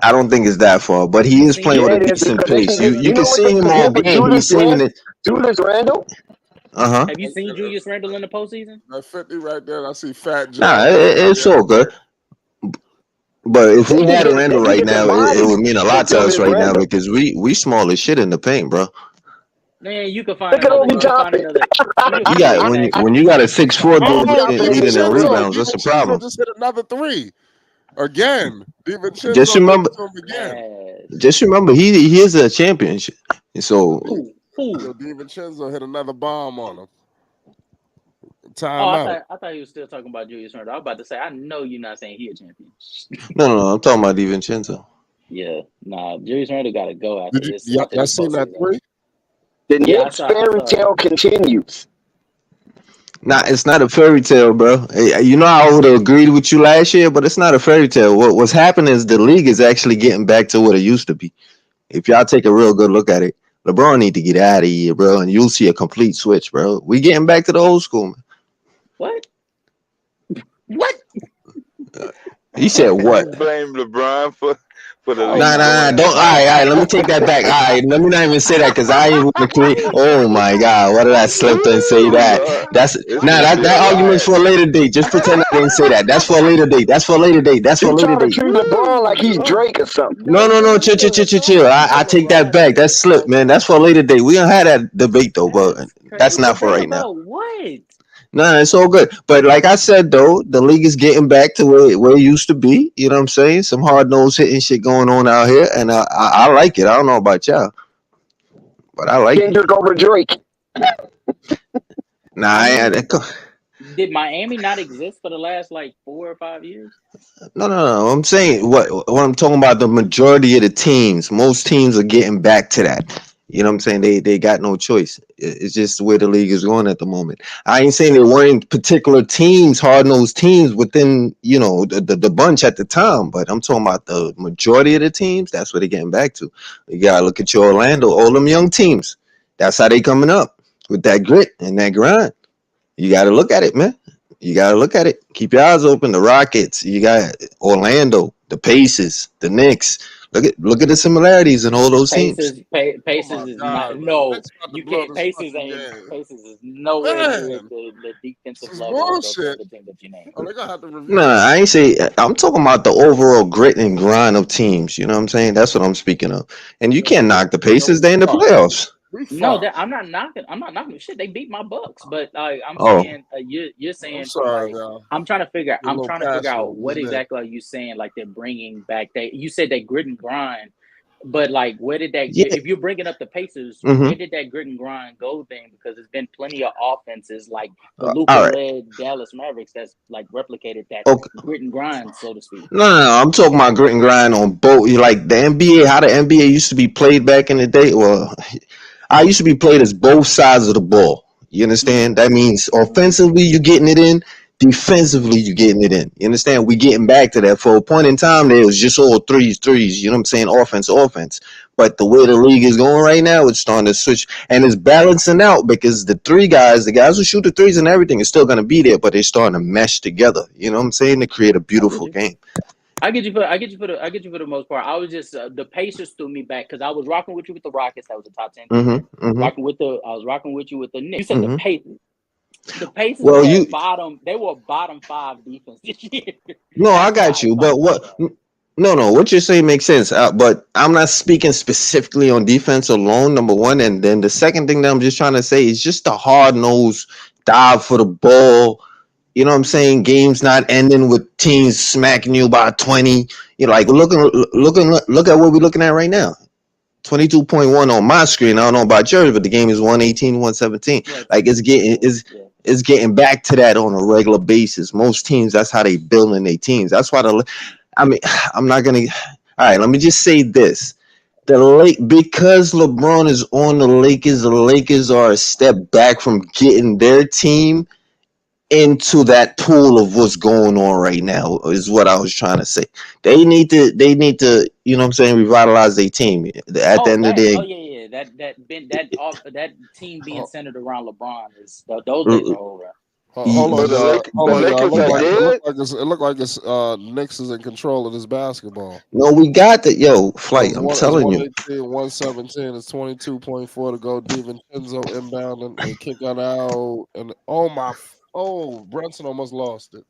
I don't think it's that far, but he You is seen playing him with Yeah, a it is decent because they pace. can You get. you You can know what see they him can all get with game. He's saying it. Julius Randle. Have you seen Julius Randle in the postseason? That 50 right there. I see Fat Nah, Joe. it's all good. But if They we can had get. They Randall can right get the now, it bodies would mean a for lot to us Julius right now Randle. because we small as shit in the paint, bro. Man, you could find Look at another. Obi You could find Toppin. another. You could You find got another Zach. when you got a 6'4" Obi dude Oh, Toppin ain't leading in shit, bro. rebounds, that's a DiVincenzo problem. just hit another three. Again. Just DiVincenzo did remember, it to him again. just remember, he is a champion. So Who? Yo, DiVincenzo hit another bomb on him. Oh, I Timeout. thought I thought he was still talking about Julius Randle. I was about to say, I know you're not saying he a champion. no, I'm talking about DiVincenzo. Yeah, nah, Julius Randle got to go after Did this y'all seen that postseason. three? The Yeah, Knicks fairy I saw it. tale continues. Nah, it's not a fairy tale, bro. You know I would have agreed with you last year, but it's not a fairy tale. What's happening is the league is actually getting back to what it used to be. If y'all take a real good look at it, LeBron need to get out of here, bro, and you'll see a complete switch, bro. We getting back to the old school, man. What? What? He said what? You blame LeBron for the Oh Nah, league my nah, nah. going Don't. in All the God! right, tank. all right. Let me take that back. All right, let me not even say that because I ain't want to create. Oh my God, what did I slip and say Woo, that? Lord. That's It's nah. gonna That be a argument's riot. for a later date. Just pretend I didn't say that. That's for a later date. That's for a later date. That's for He a later trying to date. treat LeBron like he's Woo! Drake or something. No, No, no, no. for Chill, chill, chill, real. chill, Don't chill. treat I take that LeBron back. like That's that, slip, man. dog. That's for a later date. We gonna have that debate though, but That's that's crazy. not for Debate right now. about what? Nah, it's all good. But like I said though, the league is getting back to where it used to be. You know what I'm saying? Some hard nose hitting shit going on out here, and I like it. I don't know about y'all, but I like it. Kendrick over Drake. Nah, I I, mean, did Miami not exist for the last like 4 or 5 years? no. I'm saying what I'm talking about. The majority of the teams, most teams are getting back to that. You know what I'm saying? They got no choice. It's just the way the league is going at the moment. I ain't saying there weren't particular teams, hard nosed teams within the bunch at the time, but I'm talking about the majority of the teams. That's what they're getting back to. You gotta look at your Orlando, all them young teams. That's how they coming up with that grit and that grind. You got to look at it, man. You got to look at it. Keep your eyes open. The Rockets. You got Orlando, the Pacers, the Knicks. Look at the similarities in all those teams. Oh my Pacers is not. God, man. The No, Knicks about to you blow can't. this Pacers fucking ain't. game. Pacers is nowhere near Man, the this defensive is level of those bullshit. other teams that you named. Oh, they're gonna have to No, review this. I ain't say. I'm talking about the overall grit and grind of teams. You know what I'm saying? That's what I'm speaking of. And you Yeah, can't knock the Pacers. They in the fucked. playoffs. We No, fucked. I'm not knocking. I'm not knocking shit. They beat my Bucks, but I'm Oh, saying you're I'm saying from sorry, like y'all. I'm trying to figure. Get a I'm little trying to figure passionate. out what exactly are you saying? Like they're bringing back. You said that grit and grind, but like where did that? yeah. If you're bringing up the Pacers, Mm-hmm. where did that grit and grind go then? Because there's been plenty of offenses like the All Luka right. led Dallas Mavericks that's like replicated that Okay. grit and grind, so to speak. No. I'm talking about grit and grind on both. Like the NBA, how the NBA used to be played back in the day. Well, I used to be played as both sides of the ball. You Mm-hmm. understand? That means offensively you're getting it in, defensively you're getting it in. You understand? We getting back to that. For a point in time, there was just all threes. You know what I'm saying? Offense. But the way the league is going right now, it's starting to switch and it's balancing out because the guys who shoot the threes and everything is still going to be there, but they're starting to mesh together. You know what I'm saying? To create a I get beautiful you. game. I get you for the most part. I was just the Pacers threw me back because I was rocking with you with the Rockets. That was a top 10 team. Mm-hmm. I was rocking with you with the Knicks. You said the Mm-hmm. Pacers. The Pacers Well, were you bottom. They were bottom 5 defense this year. no, I That's why got I was you. talking But about what? that. No. What you're saying makes sense. But I'm not speaking specifically on defense alone. Number one, and then the second thing that I'm just trying to say is just the hard nose dive for the ball. You know what I'm saying? Games not ending with teams smacking you by 20. You know, like look at what we're looking at right now. 22.1 on my screen. I don't know about yours, but the game is 118, 117. Yeah, Like it's getting yeah, yeah. it's getting back to that on a regular basis. Most teams, that's how they building their teams. That's why I mean, I'm not gonna All right, let me just say this. Because LeBron is on the Lakers are a step back from getting their team into that pool of what's going on right now is what I was trying to say. They need to, you know what I'm saying, revitalize their team. At the end of the day, Yeah. That team being centered around LeBron is those days are over. Hold So on, y'all. the Hold on, y'all. Lakers are dead. It look like it's Knicks is in control of this basketball. no, we got the flight. I'm It's telling you. 118, 117. It's 22.4 to go. DiVincenzo inbound and they kick on out. And Brunson almost lost it.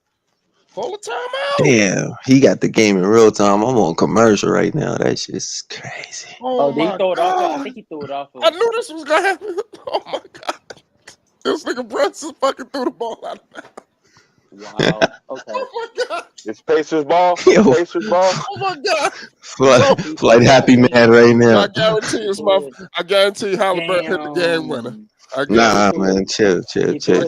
Call a timeout. Damn, he got the game in real time. I'm on commercial right now. That shit's crazy. Oh Did he my throw it off? I god! think he threw it off. I knew this was gonna happen. Oh my god! This nigga Brunson fucking threw the ball out of bounds. Wow. Okay. Oh my god! It's Pacers ball. Yo. It's Pacers ball. Oh my god! Flight happy man right now. I guarantee Halliburton hit the game winner. I Nah, guarantee. man, chill. They taking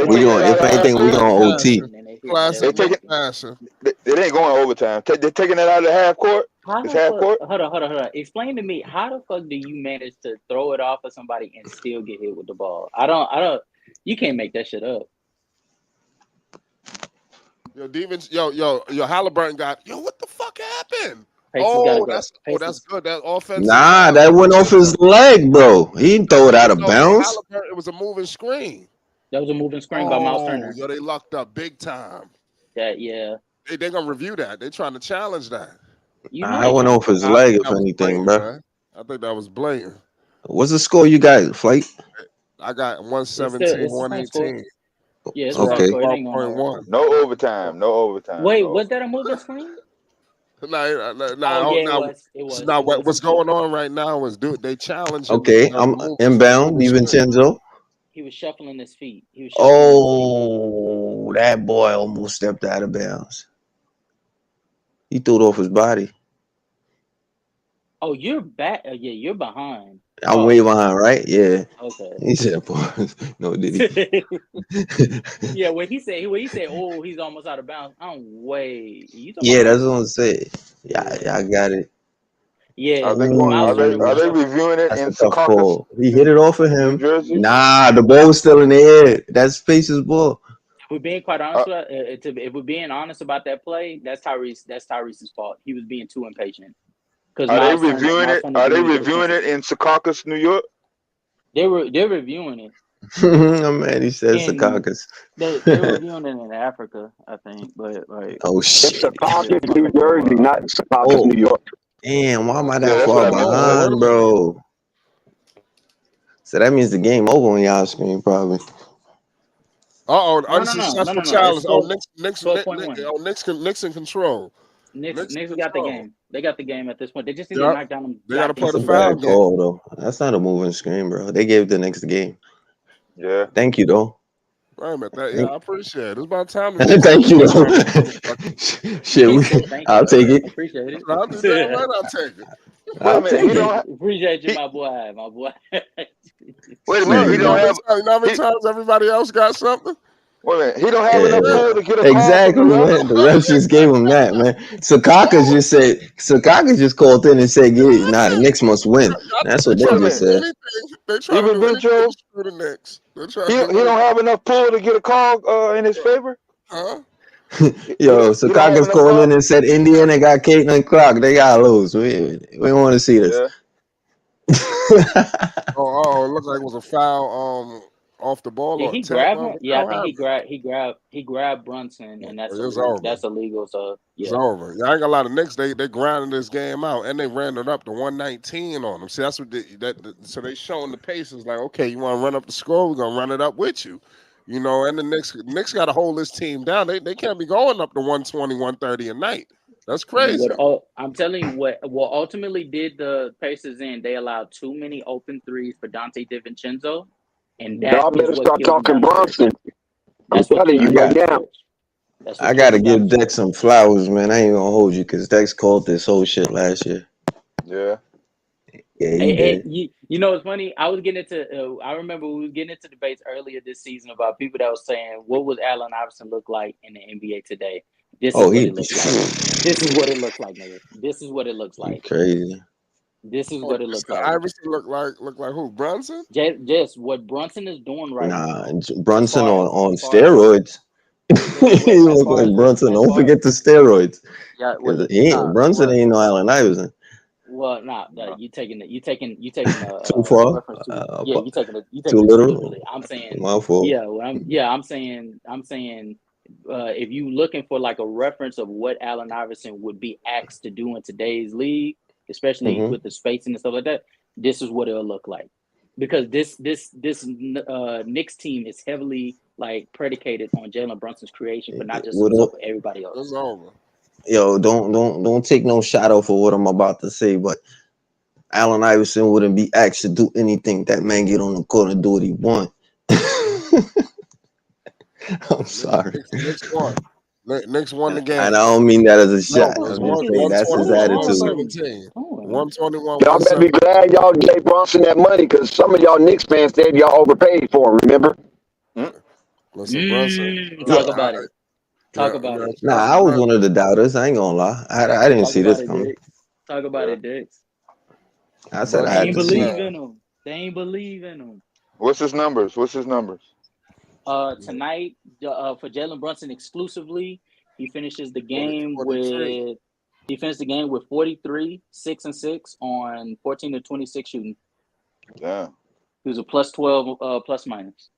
We it gonna, out if of anything, we half gonna court. OT. Classic They take it- fashion. It ain't going overtime. They're taking it out of the half court. It's half court. Hold on. Explain to me, how the fuck do you manage to throw it off of somebody and still get hit with the ball? I don't. You can't make that shit up. Yo, Halliburton got. Yo, what the fuck happened? Pacers That's good. That offensive. Nah, that went off his leg, bro. He didn't throw it out of bounds. Halliburton, it was a moving screen. That was a moving screen by Miles Turner. Yo, they locked up big time. Yeah. They're gonna review that. They're trying to challenge that. I went off his leg, if anything, bro. Man. I think that was blatant. What's the score you got, Flight? I got 117, 118. Yeah, it's okay. 12.1. No overtime. Wait, was that a moving screen? It was. Now, what's going on right now is they challenge him. Okay, I'm inbound. DiVincenzo. He was shuffling his feet. That boy almost stepped out of bounds. He threw it off his body. Oh, you're back. Yeah, you're behind. I'm way behind, right? Yeah. Okay. He said, "No, did he?" Yeah, when he said, "Oh, he's almost out of bounds." I'm way. Yeah, that's what I'm saying. Yeah, I got it. Yeah. Are they reviewing it in Secaucus? He hit it off of him. New Jersey? Nah, the ball was still in the air. That's Pacers ball. If we're being quite honest, if we're being honest about that play, that's Tyrese's fault. He was being too impatient. Are they reviewing it? Are they reviewing it in Secaucus, New York? They're reviewing it. I'm mad. He said Secaucus. They're reviewing it in Africa, I think. But like, oh shit, It's Secaucus, New Jersey, not Secaucus, New York. Damn, why am I that far behind, bro? So that means the game over on y'all screen, probably. Unsuccessful challenge. Knicks in control. Knicks got the game. They got the game at this point. They just need to knock down them. They got to play the foul game. Call, though. That's not a moving screen, bro. They gave the Knicks the game. Yeah. Thank you, though. I appreciate it. It's about time. Thank you, though. Shit, I'll take it. Appreciate it. I'll take it. Appreciate you, my boy. Wait a minute. He don't have. You know how many times everybody else got something? Wait a minute. He don't have enough time to get a call. Exactly, man. The refs just gave him that, man. Secaucus just called in and said, the Knicks must win. That's what they just said. They try to do screw the Knicks. He don't have enough pull to get a call in his favor? Huh? Yo, Secaucus called in and said Indiana got Caitlin Clark. They gotta lose. We don't want to see this. Yeah. It looked like it was a foul off the ball. Yeah, he grabbed him. Yeah, I think he grabbed Brunson, and that's illegal. So yeah, it's over. Yeah, I ain't got a lot of Knicks. They grinded this game out, and they ran it up to 119 on them. See, that's what so they showing the Pacers like, okay, you want to run up the score? We're gonna run it up with you. You know, and the Knicks got to hold this team down. They can't be going up to 120, 130 a night. That's crazy. I'm telling you what ultimately did the Pacers in. They allowed too many open threes for Dante DiVincenzo, and that y'all better start talking Bronson. I'm telling you right now. I gotta give Dex some flowers, man. I ain't gonna hold you because Dex called this whole shit last year. Yeah. Yeah, he did. You know, it's funny. I remember we were getting into debates earlier this season about people that was saying, what would Allen Iverson look like in the NBA today? This is Oh, what he it looks like. This is what it looks like, nigga. This is what it looks like. crazy. This is what it looks like. Iverson look like who? Brunson? Just what Brunson is doing right Nah, now. Brunson far on as far as steroids. He as look far like as Brunson. as Don't far forget the steroids. yeah, 'Cause well, he nah, ain't, Brunson well, ain't no Allen Iverson. well, nah, you taking Too the far. reference too. Yeah, you Too taking it too literally. little. I'm saying, My fault. I'm saying, if you looking for like a reference of what Allen Iverson would be asked to do in today's league, especially Hmm. with the spacing and stuff like that, this is what it'll look like. Because this Knicks team is heavily like predicated on Jalen Brunson's creation, but not just himself, but everybody else. It's over. Yo, don't take no shot off of what I'm about to say, but Allen Iverson wouldn't be asked to do anything. That man get on the court and do what he want. I'm sorry. Knicks won. Knicks won the game. And I don't mean that as a No, shot. it was I'm just saying that's his 121, attitude. 117. Oh, 121, Y'all better be 117. glad y'all gave Bronson that money because some of y'all Knicks fans said y'all overpaid for him, remember? Listen, Brunson. talk about it. Talk Yeah, about it. Nah, I was one of the doubters. I ain't gonna lie. I didn't Talk see about this it, coming. Dix. Talk about it, Dix. I said I They Brunson had ain't to is see believe it. in him. They ain't believe in him. What's his numbers? Tonight, for Jalen Brunson exclusively, he finishes the 40, game 43. with 43, 6 and 6 on 14 to 26 shooting. Yeah. He was a plus 12 plus minus.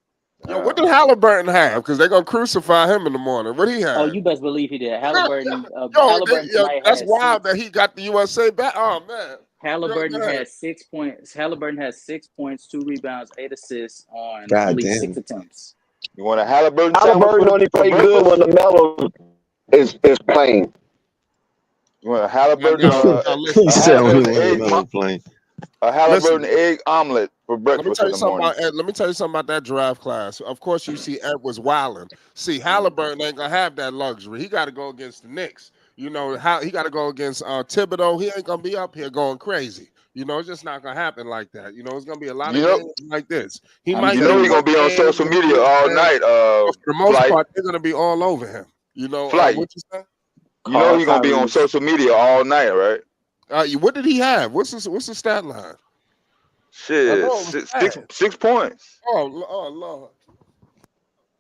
Yo, what did Halliburton have? Because they're gonna crucify him in the morning. What he Oh, had? you best believe he did. Halliburton Yo, tonight that's had wild 6. that he got the USA back. Oh man. Halliburton Go ahead. had 6 points. Halliburton has 6 points, 2 rebounds, 8 assists on God only damn. 6 attempts. You want a Halliburton sandwich Halliburton only for play good when breakfast? LaMelo is playing. You want a Halliburton Now He listen, a said only Halliburton when egg LaMelo playing. a Halliburton listen. egg omelet for Let me breakfast tell in you the something morning. about Ed. Let me tell you something about that draft class. Of course, you see Ed was wilding. See, Halliburton ain't gonna have that luxury. He got to go against the Knicks. You know how he got to go against Thibodeau. He ain't gonna be up here going crazy. You know, it's just not gonna happen like that. You know, it's gonna be a lot You of know games like this. He I'm might you get know telling he's one gonna you. be on game, social maybe media two all games, night, but for the most flight. part, they're gonna be all over him. You know, Flight. what you say? You know he's gonna be on Tyrese. social media all night, right? What did he have? What's the stat line? I Shit. know it was bad. 6 points. Oh Lord.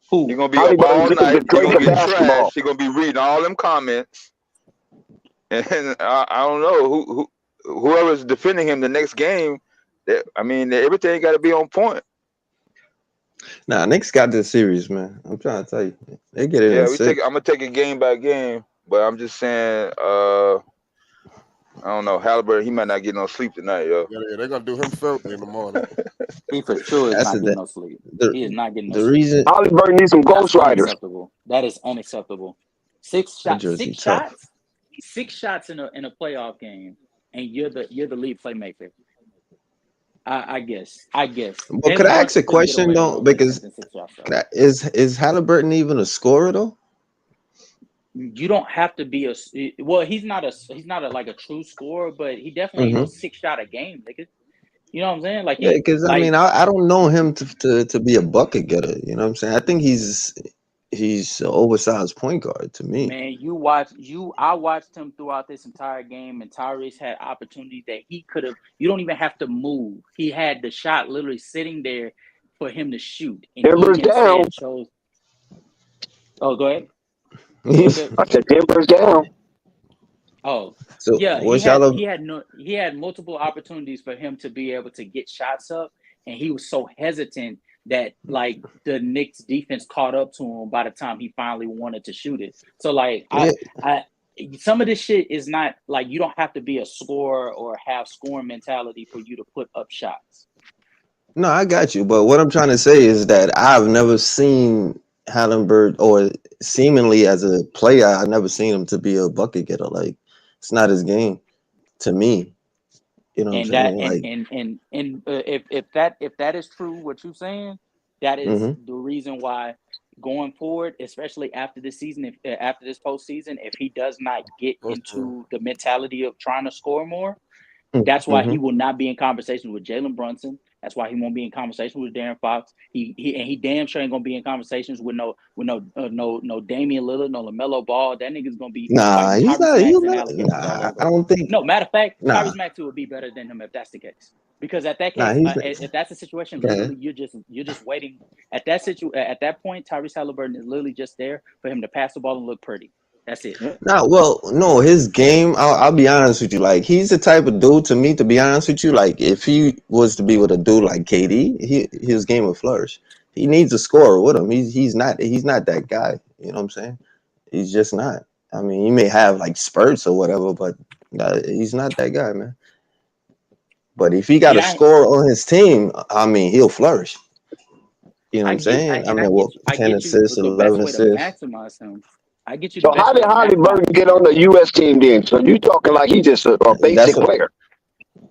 He's Who? gonna be up Halliburton all just night. He's destroyed gonna the get basketball. trashed. He's gonna be reading all them comments. And I don't know whoever's defending him the next game. Everything got to be on point. Nah, Knicks got this series, man. I'm trying to tell you. They get it in Yeah, I'm 6. gonna take it game by game, but I'm just saying. I don't know. Halliburton, he might not get no sleep tonight, yo. Yeah, they're gonna do him filthy in the morning. He for sure is That's not the getting no sleep. the He is not getting no the sleep. reason Halliburton needs some That's ghostwriters. unacceptable. That is unacceptable. that Six jersey tough. shots, 6 shots in a playoff game, and you're the lead playmaker. I guess. But could Jalen I ask Brunson a couldn't get question away with though? no less Because than 6 shots. Though. is Halliburton even a scorer though? You don't have to be he's not like a true scorer, but he definitely ain't no Mm-hmm. 6 shot a game, nigga. You know what I'm saying? Like Yeah, because I mean, I don't know him to be a bucket getter. You know what I'm saying? I think he's an oversized point guard to me. man, I watched him throughout this entire game, and Tyrese had opportunities that he could have. You don't even have to move. He had the shot literally sitting there for him to shoot, and he Denver's down. instead chose. Oh, go ahead. I said Denver's down. Oh, So yeah, what's y'all? he had multiple opportunities for him to be able to get shots up, and he was so hesitant that like the Knicks defense caught up to him by the time he finally wanted to shoot it. So like Yeah, I some of this shit is not like you don't have to be a scorer or have scoring mentality for you to put up shots. no, I got you. But what I'm trying to say is that I've never seen Hallenberg, or seemingly as a player, I've never seen him to be a bucket getter. Like it's not his game to me. You know what I'm And that saying? Like, if that is true, what you're saying, that is mm-hmm, the reason why going forward, especially after this season, if after this postseason, if he does not get into the mentality of trying to score more, that's why mm-hmm. he will not be in conversation with Jalen Brunson, That's why he won't be in conversation with Darren Fox. He damn sure ain't gonna be in conversations with no Damian Lillard, no LaMelo Ball. That nigga's gonna be Nah, fighting he's Tyrese not. He's Maxey and not. allegations all Nah, over I again. don't think. No, matter of fact, Nah, Tyrese Maxey would be better than him if that's the case. Because at that nah, case, he's. if that's the situation, Okay. literally you're just waiting. At that point, Tyrese Halliburton is literally just there for him to pass the ball and look pretty. That's it. Nah, well, no, his game. I'll be honest with you. Like, he's the type of dude to me. To be honest with you, like, if he was to be with a dude like KD, his game would flourish. He needs a scorer with him. He's not that guy. You know what I'm saying? He's just not. I mean, he may have like spurts or whatever, but he's not that guy, man. But if he got a scorer on his team, I mean, he'll flourish. You know what I'm saying? I mean, well, 10 assists, The best 11 way to assists. maximize him. I get you. So how did Halliburton get on the U.S. team then? So you talking like he's just a basic player?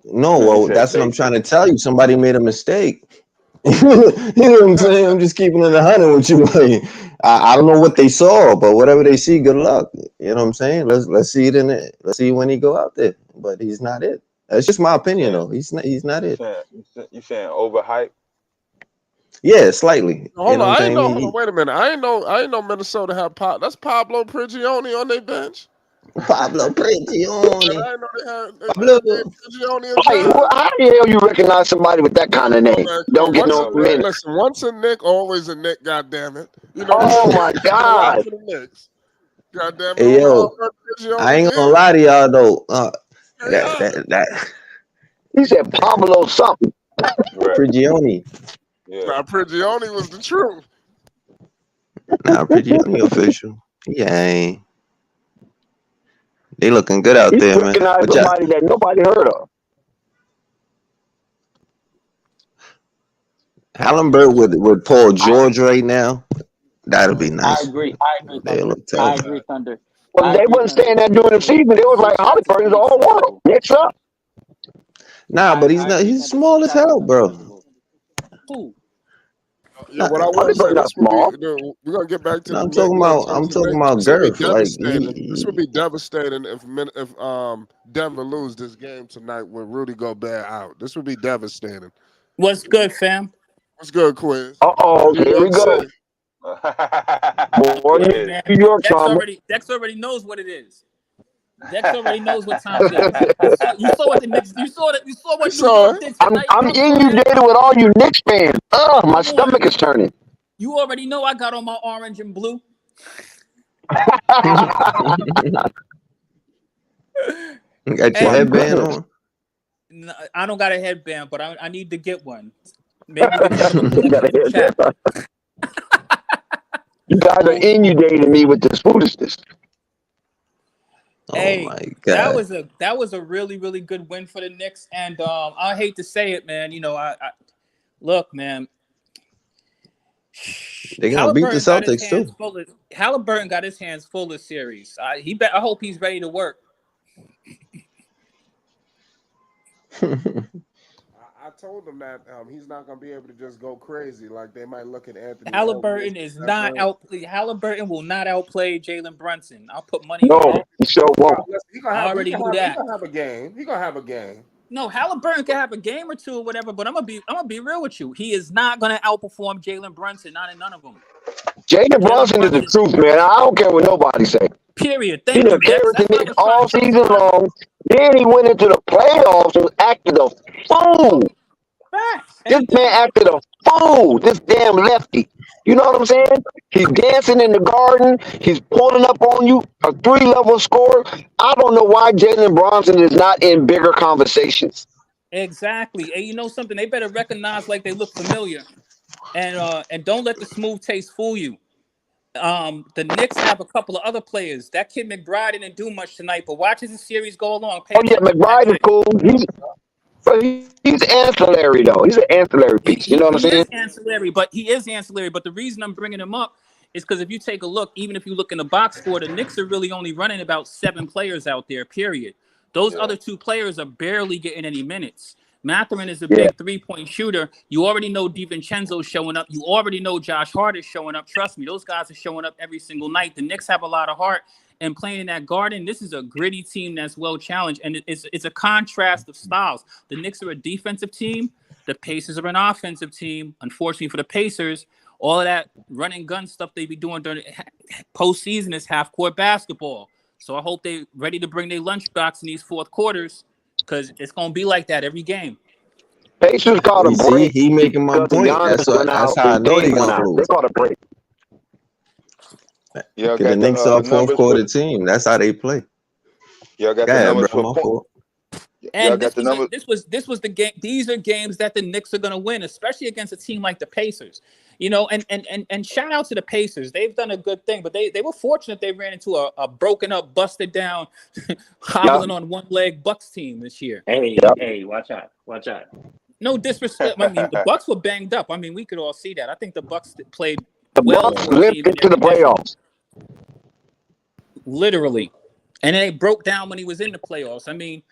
No, well, that's what I'm trying to tell you. Somebody made a mistake. You know what I'm saying? I'm just keeping it 100 with you. Like, I don't know what they saw, but whatever they see, good luck. You know what I'm saying? Let's see it in it. Let's see when he go out there. But he's not it. That's just my opinion, though. He's not it. You saying overhyped? Yeah, slightly. Hold on, wait a minute. I ain't know Minnesota have that's Pablo Prigioni on their bench. Pablo Prigioni. I didn't know they had Pablo Prigioni. How the hell you recognize somebody with that kind of name? Don't get no minute. Listen, once a Nick, always a Nick. God damn it! You know. Oh my God! God damn it! Hey, yo, I ain't gonna lie to y'all though. That he said Pablo something. Prigioni. Yeah. Nah, Prigioni was the truth. Nah, Prigioni official. Yeah, they looking good out there, man. Recognize somebody that nobody heard of. Halliburton with Paul George right now, that'll be nice. I agree. They look tough. I agree, Thunder. Well, they wasn't saying that during the season. They was like Halliburton's all world. Next up. Nah, but he's not. He's small as hell, bro. Who? Yeah, what I will say, we're gonna get back to. I'm talking about girth. Like this would be devastating if Denver lose this game tonight with Rudy Gobert out. This would be devastating. What's good, fam? What's good, Quiz? Here we go. New York Dex already knows what it is. Dex already knows what time it is. You saw what the Knicks. You saw what New York did tonight. I'm inundated with all you Knicks fans. My stomach is turning. You already know I got on my orange and blue. You got your headband on? No, I don't got a headband, but I need to get one. Maybe the chat. You guys are inundating me with this foolishness. Hey, oh my God. that was a really, really good win for the Knicks, and I hate to say it, man. You know, I look, man. They're gonna beat the Celtics too. Halliburton got his hands full this series. I hope he's ready to work. I told him that he's not going to be able to just go crazy. Like they might look at Anthony. Halliburton Halliburton will not outplay Jalen Brunson. I'll put money on it. He sure won't. I already knew that. He's gonna have a game. He's gonna have a game. No, Halliburton can have a game or two or whatever, but I'm gonna be real with you. He is not gonna outperform Jalen Brunson. Not in none of them. Jalen Brunson is the truth, man. I don't care what nobody say. Period. He done carried the Knicks all season long. Then he went into the playoffs and acted a fool. This man acted a fool. This damn lefty. You know what I'm saying? He's dancing in the garden. He's pulling up on you, a 3-level score. I don't know why Jalen Brunson is not in bigger conversations. Exactly. And you know something? They better recognize like they look familiar. And don't let the smooth taste fool you. The Knicks have a couple of other players. That kid McBride didn't do much tonight, but watch as the series go along. McBride is cool. He's ancillary though. He's an ancillary piece. You know what I'm saying? He is ancillary. But the reason I'm bringing him up is because if you take a look, even if you look in the box score, the Knicks are really only running about 7 players out there. Period. Those other 2 players are barely getting any minutes. Mathurin is a big 3-point shooter. You already know DiVincenzo's showing up. You already know Josh Hart is showing up. Trust me, those guys are showing up every single night. The Knicks have a lot of heart. And playing in that Garden, this is a gritty team that's well challenged. And it's a contrast of styles. The Knicks are a defensive team. the Pacers are an offensive team. Unfortunately for the Pacers, all of that run and gun stuff they be doing during postseason is half court basketball. So I hope they ready to bring their lunchbox in these fourth quarters because it's gonna be like that every game. Pacers caught a You see, break he making my because point. Giannis went That's out how I and know they Dame went gonna out. They lose. caught a break. Y'all Cause the got Knicks are the a fourth numbers quarter for team. That's how they play. y'all got Go the ahead, numbers bro. for My point. fault. Y'all And got the numbers. this was the game. These are games that the Knicks are going to win, especially against a team like the Pacers. You know, and shout out to the Pacers. They've done a good thing, but they were fortunate they ran into a broken up, busted down, hobbling on one leg Bucks team this year. Hey, watch out. No disrespect. I mean, the Bucks were banged up. I mean, we could all see that. I think the Bucks played The well Bucks for a team limped in into the every measure, playoffs. literally. And they broke down when he was in the playoffs. I mean,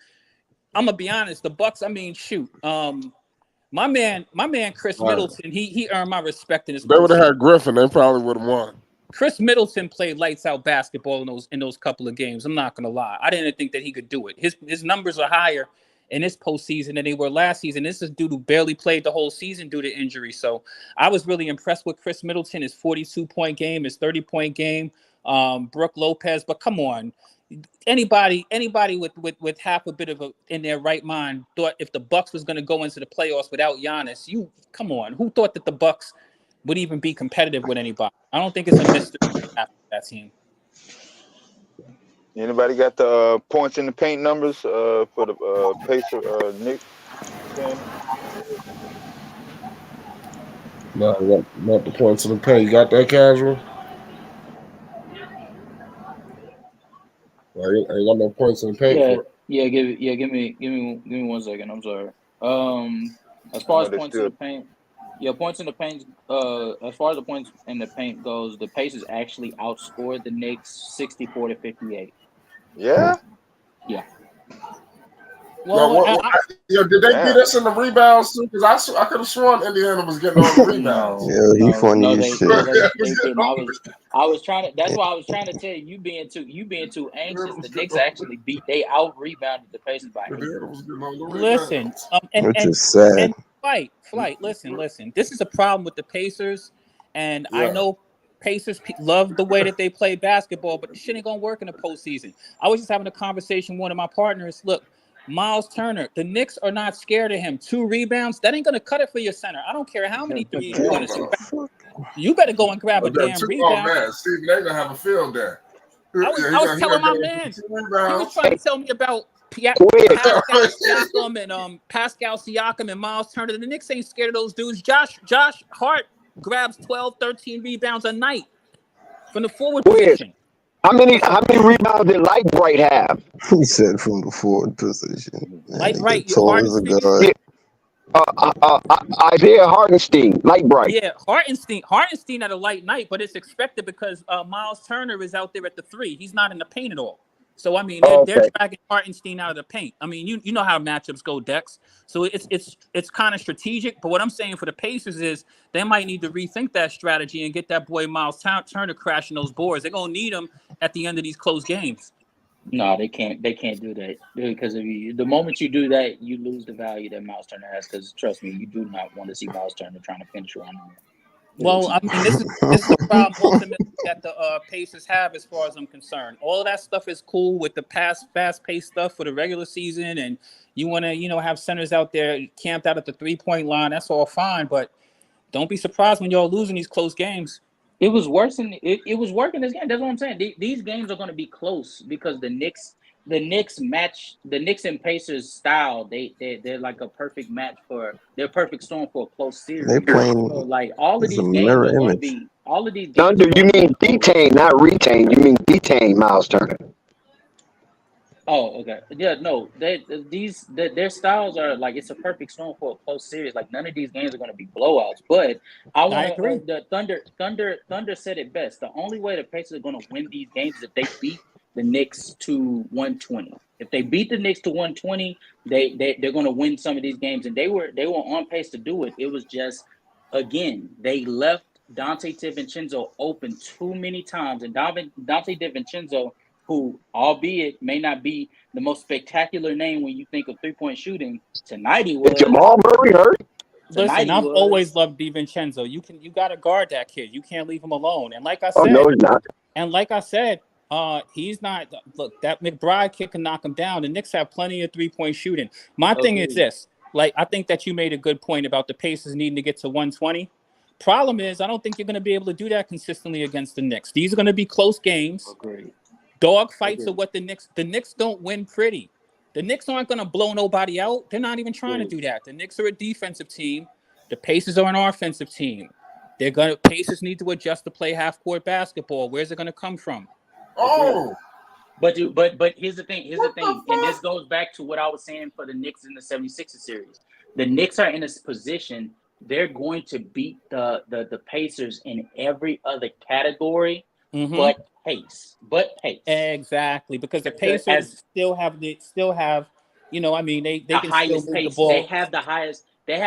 I'm gonna be honest. The Bucks. I mean, shoot. My man, Chris Right. Middleton. He earned my respect in his They would have postseason. had Griffin. They probably would have won. Chris Middleton played lights out basketball in those couple of games. I'm not gonna lie. I didn't think that he could do it. His numbers are higher in this postseason than they were last season. This is dude who barely played the whole season due to injury. So I was really impressed with Chris Middleton. His 42-point game, his 30-point game. Brooke Lopez, but come on. Anybody with half a bit of in their right mind thought if the Bucks was going to go into the playoffs without Giannis, come on. Who thought that the Bucks would even be competitive with anybody? I don't think it's a mystery after that team. Anybody got the points in the paint numbers for the Pacer Knicks game? No, not the points in the paint. You got that, Casual? I ain't got no points in the paint for it. Give me 1 second. I'm sorry. As far as points in the paint, points in the paint. As far as the points in the paint goes, the Pacers actually outscored the Knicks 64-58. Yeah. Yeah. Well, Did they beat us in the rebounds too? Because I could have sworn Indiana was getting all the rebounds. He funny as shit. They didn't. I was trying to. That's why I was trying to tell you. You being too anxious. The Knicks actually they out rebounded the Pacers by 8. Listen, Which is sad. And flight. Listen. This is a problem with the Pacers, and I know Pacers love the way that they play basketball, but the shit ain't gonna work in the postseason. I was just having a conversation with one of my partners. Look, Miles Turner, the Knicks are not scared of him. 2 rebounds, that ain't gonna cut it for your center. I don't care how many threes you're gonna shoot. You better go and grab a damn rebound. Oh man, Steve, they gonna have a field there. I was telling my man, he was trying to tell me about Pascal Siakam and Miles Turner. The Knicks ain't scared of those dudes. Josh Hart grabs 12, 13 rebounds a night from the forward position. How many rebounds did Light Bright have? He said from the forward position. Light Bright, Isaiah Hartenstein, Light Bright. Yeah, Hartenstein had a light night, but it's expected because Miles Turner is out there at the 3. He's not in the paint at all. So I mean, they're dragging Hartenstein out of the paint. I mean, you know how matchups go, Dex. So it's kind of strategic. But what I'm saying for the Pacers is they might need to rethink that strategy and get that boy Miles Turner crashing those boards. They're gonna need him at the end of these close games. No, they can't. They can't do that because the moment you do that, you lose the value that Miles Turner has. Because trust me, you do not want to see Miles Turner trying to finish around him. Well, I mean, this is the problem ultimately that the Pacers have, as far as I'm concerned. All of that stuff is cool with the fast-paced stuff for the regular season, and you want to, have centers out there camped out at the 3-point line. That's all fine, but don't be surprised when y'all losing these close games. It was worse than it was working this game. That's what I'm saying. These games are going to be close because the Knicks and Pacers style. They're like a perfect match they're perfect storm for a close series. They're playing. So like all of these games are going to be Thunder, you mean detain, not retain. You mean detain Miles Turner. Oh, okay. Yeah, no. Their styles are like it's a perfect storm for a close series. Like none of these games are going to be blowouts. But I want the Thunder said it best. The only way the Pacers are going to win these games is if they beat the Knicks to 120. If they beat the Knicks to 120, they're going to win some of these games. And they were on pace to do it. It was just again they left Dante DiVincenzo open too many times, and Dante DiVincenzo, who, albeit may not be the most spectacular name when you think of 3-point shooting, tonight he was. Is Jamal Murray hurt? Listen, Tonight he I've always was. loved DiVincenzo. You got to guard that kid. You can't leave him alone. And like I Oh said, no, he's not. he's not. Look, that McBride kid can knock him down. The Knicks have plenty of 3-point shooting. My thing is Agreed. this: like, I think that you made a good point about the Pacers needing to get to 120. Problem is, I don't think you're going to be able to do that consistently against the Knicks. These are going to be close games. Agreed. Dog fights are Agreed. what the Knicks don't win pretty. The Knicks aren't going to blow nobody out. They're not even trying to do that. The Knicks are a defensive team. The Pacers are an offensive team. Pacers need to adjust to play half court basketball. Where's it going to come from? Oh, But here's the thing. And this goes back to what I was saying for the Knicks in the 76ers series. The Knicks are in a position they're going to beat the Pacers in every other category, but pace. Exactly, because the Pacers As still have, they the can still highest move the pace. ball. They have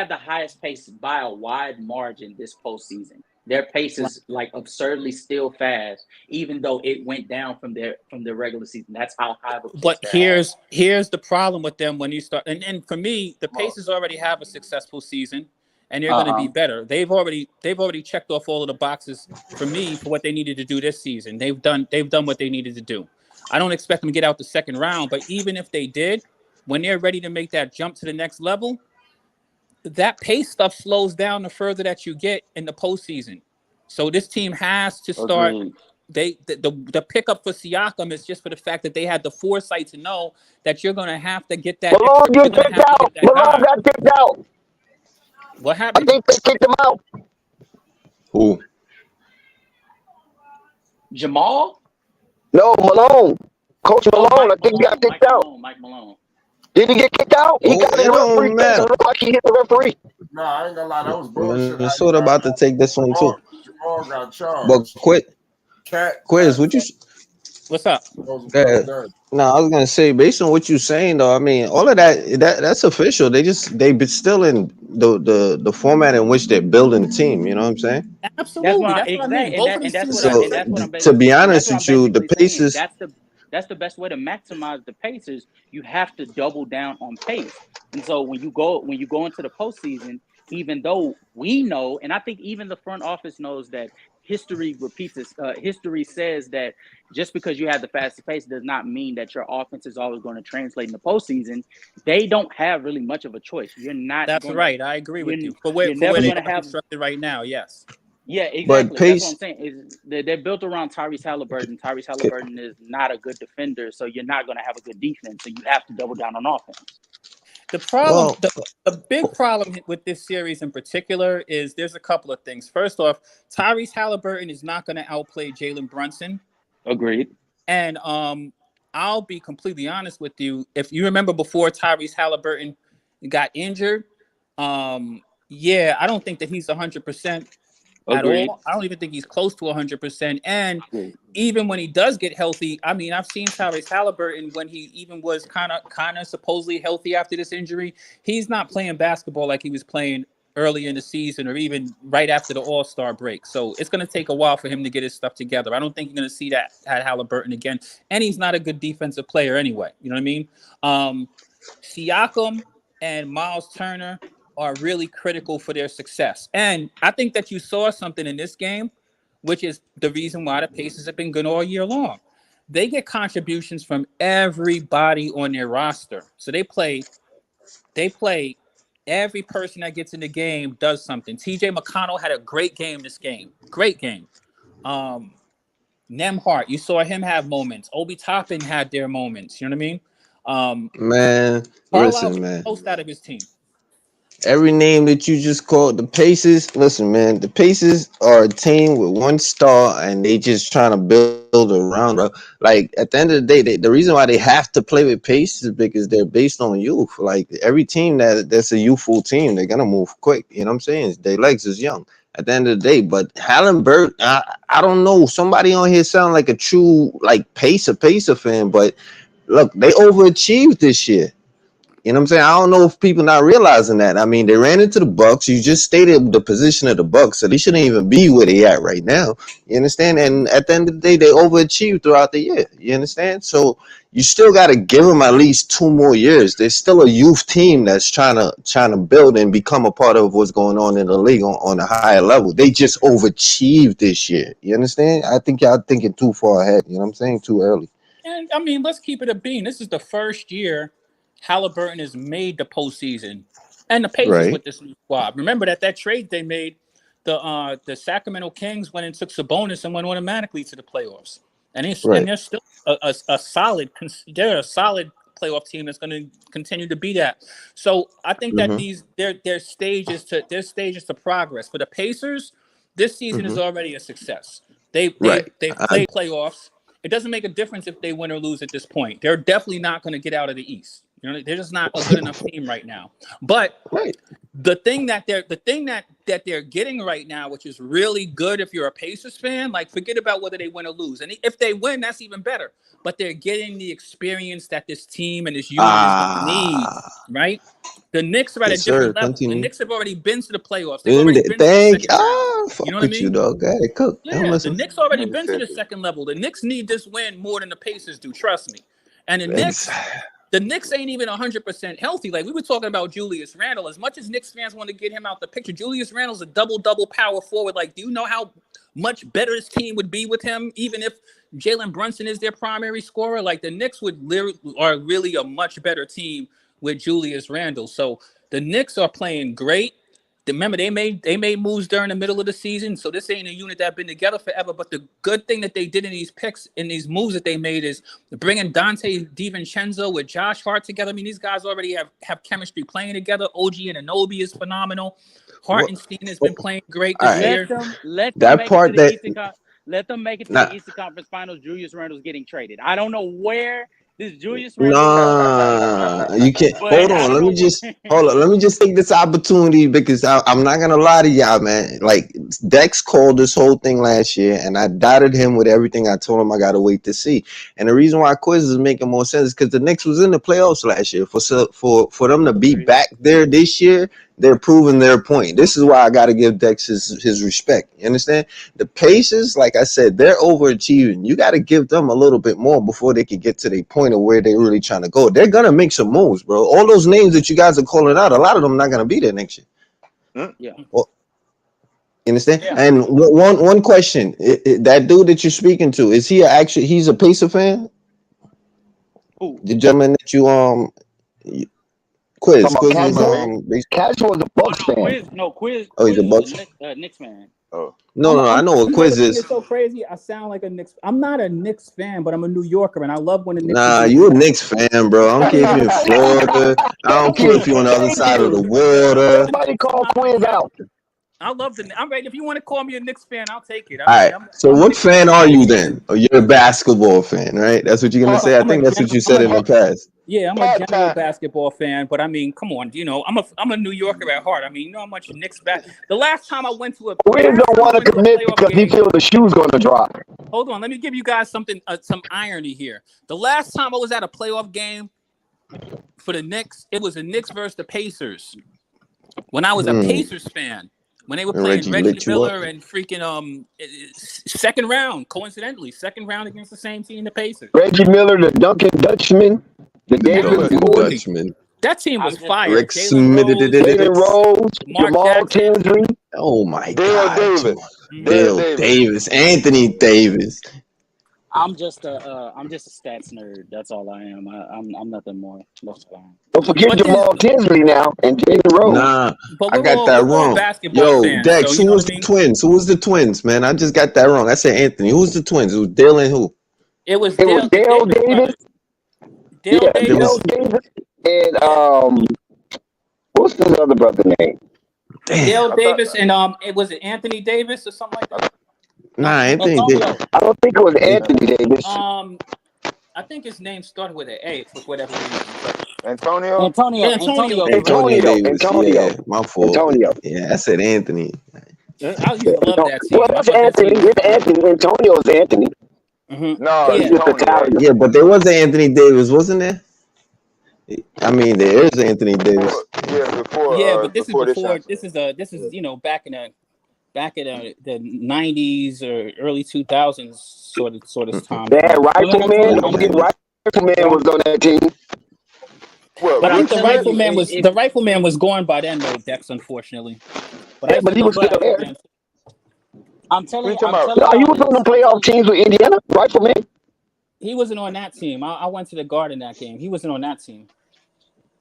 the highest pace by a wide margin this postseason. Their pace is like absurdly still fast, even though it went down from their regular season. That's how high of a pace But they're at. here's the problem with them when you start, and for me, the Pacers already have a successful season, and they're going to be better. They've already checked off all of the boxes for me for what they needed to do this season. They've done what they needed to do. I don't expect them to get out the second round, but even if they did, when they're ready to make that jump to the next level, that pace stuff slows down the further that you get in the postseason. So this team has to start. Agreed. The pickup for Siakam is just for the fact that they had the foresight to know that you're going to have to get that. Malone You're get going to kicked have to out. get that Malone guy. got kicked out. What I happened? think they kicked him out. Who? Jamal? No, Malone. Coach Malone, I think he got kicked out. Mike Malone. Did he get kicked out? He Oh, got it in the referee don't face. It matter. looked like he hit the referee. no, I ain't gonna lie. That was bullshit. Minnesota about to take this one too. Jamal got charged. But Quiz, Cat what you? What's up? was Yeah. done. No, I was gonna say, based on what you're saying, though, I mean, all of that's official. They be still in the format in which they're building the team. You know what I'm saying? Absolutely. That's what I mean. Both of these teams. To be honest with you, the Pacers. That's the best way to maximize the Pacers. You have to double down on pace. And so when you go into the postseason, even though we know, and I think even the front office knows that history repeats this. History says that just because you have the fastest pace does not mean that your offense is always going to translate in the postseason. They don't have really much of a choice. You're not. That's right. I agree with you. You're never going to have constructed right now. Yes. Yeah, exactly. But That's what I'm saying. Is they're built around Tyrese Halliburton. Tyrese Halliburton is not a good defender, so you're not going to have a good defense. So you have to double down on offense. The problem, the big problem with this series in particular is there's a couple of things. First off, Tyrese Halliburton is not going to outplay Jalen Brunson. Agreed. And I'll be completely honest with you. If you remember before Tyrese Halliburton got injured, I don't think that he's 100%. At all. I don't even think he's close to 100%. And even when he does get healthy, I mean, I've seen Tyrese Halliburton when he even was kind of supposedly healthy after this injury. He's not playing basketball like he was playing early in the season or even right after the All-Star break. So it's going to take a while for him to get his stuff together. I don't think you're going to see that at Halliburton again. And he's not a good defensive player anyway. You know what I mean? Siakam and Miles Turner are really critical for their success. And I think that you saw something in this game, which is the reason why the Pacers have been good all year long. They get contributions from everybody on their roster. So they play every person that gets in the game does something. TJ McConnell had a great game this game. Great game. Nemhart, you saw him have moments. Obi Toppin had their moments. You know what I mean? Man, listen, man. Most out of his team. Every name that you just called, the Pacers. Listen, man, the Pacers are a team with one star, and they just trying to build around, bro. Like at the end of the day, the reason why they have to play with pace is because they're based on youth. Like every team that's a youthful team, they're gonna move quick. You know what I'm saying? Their legs is young. At the end of the day, but Halliburton, I don't know. Somebody on here sound like a true like pacer fan, but look, they overachieved this year. You know what I'm saying? I don't know if people not realizing that. I mean, they ran into the Bucks. You just stated the position of the Bucks, so they shouldn't even be where they at right now. You understand? And at the end of the day, they overachieved throughout the year. You understand? So you still got to give them at least 2 more years. There's still a youth team that's trying to build and become a part of what's going on in the league on a higher level. They just overachieved this year. You understand? I think y'all thinking too far ahead. You know what I'm saying? Too early. And I mean, let's keep it a bean. This is the first year Halliburton has made the postseason, and the Pacers Right. with this new squad. Remember that trade they made, the Sacramento Kings went and took Sabonis and went automatically to the playoffs, and Right. they're still a solid. They're a solid playoff team that's going to continue to be that. So I think that their stages to progress for the Pacers this season is already a success. They've played playoffs. It doesn't make a difference if they win or lose at this point. They're definitely not going to get out of the East. You know, they're just not a good enough team right now. But the thing that they're getting right now, which is really good if you're a Pacers fan, like forget about whether they win or lose. And if they win, that's even better. But they're getting the experience that this team and this unit is going to need, right? The Knicks are at a different level. Continue. The Knicks have already been to the playoffs. They've already been to the second round. Fuck You know what I with mean? you, dog. Go ahead, cook. Yeah, the Knicks already been to the second level. The Knicks need this win more than the Pacers do. Trust me. And the Knicks ain't even 100% healthy. Like we were talking about Julius Randle. As much as Knicks fans want to get him out the picture, Julius Randle's a double power forward. Like, do you know how much better this team would be with him, even if Jalen Brunson is their primary scorer? Like the Knicks are really a much better team with Julius Randle. So the Knicks are playing great. Remember, they made moves during the middle of the season, so this ain't a unit that's been together forever. But the good thing that they did in these picks, in these moves that they made, is bringing Dante DiVincenzo with Josh Hart together. I mean, these guys already have chemistry playing together. OG Anunoby is phenomenal. Hartenstein has been playing great this year. Let them make it to the Eastern Conference Finals. Julius Randle's getting traded. I don't know where this Julius Randle. Nah, you can't. Hold on. Let me just take this opportunity because I'm not gonna lie to y'all, man. Like Dex called this whole thing last year, and I dotted him with everything. I told him I gotta wait to see. And the reason why Quiz is making more sense is because the Knicks was in the playoffs last year. For them to be back there this year, they're proving their point. This is why I got to give Dex his respect. You understand? The Pacers, like I said, they're overachieving. You got to give them a little bit more before they can get to the point of where they're really trying to go. They're going to make some moves, bro. All those names that you guys are calling out, a lot of them not going to be there next year. Yeah. Well, you understand? Yeah. And one question. That dude that you're speaking to, is he he's a Pacer fan? Who? The gentleman that you Quiz was Cash was a Bucks fan. Quiz. Oh, he's a Bucks Knicks fan. Oh. No, I know what Quiz is. It's so crazy. I sound like a Knicks. I'm not a Knicks fan, but I'm a New Yorker, and I love when the Knicks. Nah, you a Knicks fan, bro. I don't care if you're in Florida. I don't care if you're on the other side of the water. Somebody call Quiz out. I love the. I'm ready. If you want to call me a Knicks fan, I'll take it. All right. So what fan are you then? Oh, you're a basketball fan, right? That's what you're gonna say. I think that's what you said in the past. Yeah, I'm a general basketball fan, but I mean, come on, you know, I'm a New Yorker at heart. I mean, you know how much Knicks back. The last time I went to a, Quiz don't want to commit because he feels the shoe's going to drop. Hold on, let me give you guys something, some irony here. The last time I was at a playoff game for the Knicks, it was the Knicks versus the Pacers. When I was a Pacers fan. When they were playing Reggie Miller and freaking second round, coincidentally, second round against the same team, the Pacers. Reggie Miller, the Duncan Dutchman, the David Dutchman. That team was fire. Rick Jalen Rose, Jamal Tinsley. Oh my God. Bill Davis, Anthony Davis. I'm just a stats nerd. That's all I am. I'm nothing more. Don't forget Jamal Tinsley now and Jalen Rose. Nah, I got that wrong. Yo, Dex, who was the Twins? Who was the Twins, man? I just got that wrong. I said Anthony. Who was the Twins? It was Dale and who? It was Dale Davis. Dale Davis. And what's his other brother's name? Dale Davis and it was it Anthony Davis or something like that. Nah, Anthony Davis. I don't think it was Anthony Davis. I think his name started with an A for whatever reason. Antonio. Yeah, my fault. Antonio. Yeah, I said Anthony. I used to love that team. Well, that's Anthony. It's Anthony. Antonio's Anthony. No, yeah, but there was an Anthony Davis, wasn't there? I mean, there is Anthony Davis. Yeah, but this is before before. this This is back in the 90s or early 2000s sort of time They had frame. Rifleman. Don't forget Rifleman was on that team. Well, But I I'm think the telling you, rifleman was gone by then though, Dex, unfortunately. But I Yeah, used but to he know was the still there. rifleman. I'm telling talking about? No, he y'all was on them this. playoff teams with Indiana. Rifleman. He wasn't on that team. I went to the Garden that game. He wasn't on that team.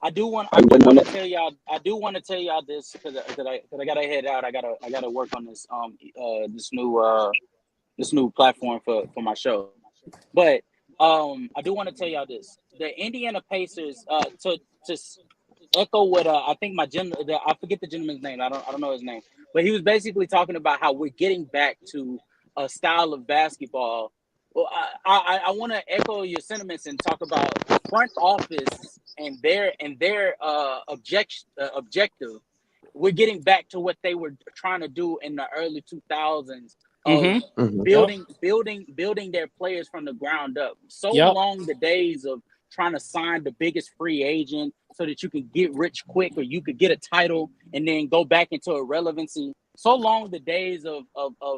I do want He wasn't on to that. tell y'all. I do want to tell y'all this because I gotta head out. I gotta work on this this new platform for my show. But I do want to tell y'all this: the Indiana Pacers. To echo what I think I forget the gentleman's name. I don't know his name, but he was basically talking about how we're getting back to a style of basketball. Well, I want to echo your sentiments and talk about the front office and their objective. We're getting back to what they were trying to do in the early 2000s of Mm-hmm. building their players from the ground up. So long the days of trying to sign the biggest free agent so that you can get rich quick or you could get a title and then go back into irrelevancy. So long the days of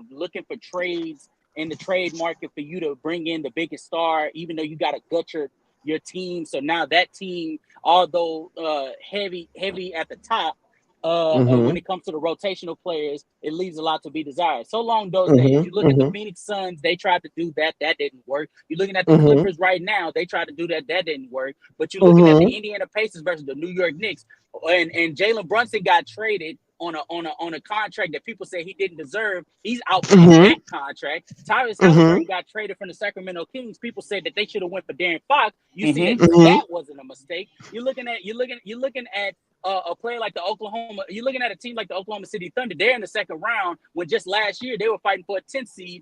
looking for trades in the trade market for you to bring in the biggest star, even though you got to gut your team. So now that team, although heavy at the top, when it comes to the rotational players, it leaves a lot to be desired. So long those days. You look at the Phoenix Suns, they tried to do that didn't work. You're looking at the Clippers right now, they tried to do that didn't work. But you're looking at the Indiana Pacers versus the New York Knicks, and Jalen Brunson got traded on a contract that people say he didn't deserve. He's outplaying that contract. Tyrese Halliburton got traded from the Sacramento Kings. People said that they should have went for Darren Fox. You see that wasn't a mistake. You're looking at a player like the Oklahoma. You're looking at a team like the Oklahoma City Thunder. They're in the second round when just last year they were fighting for a 10th seed.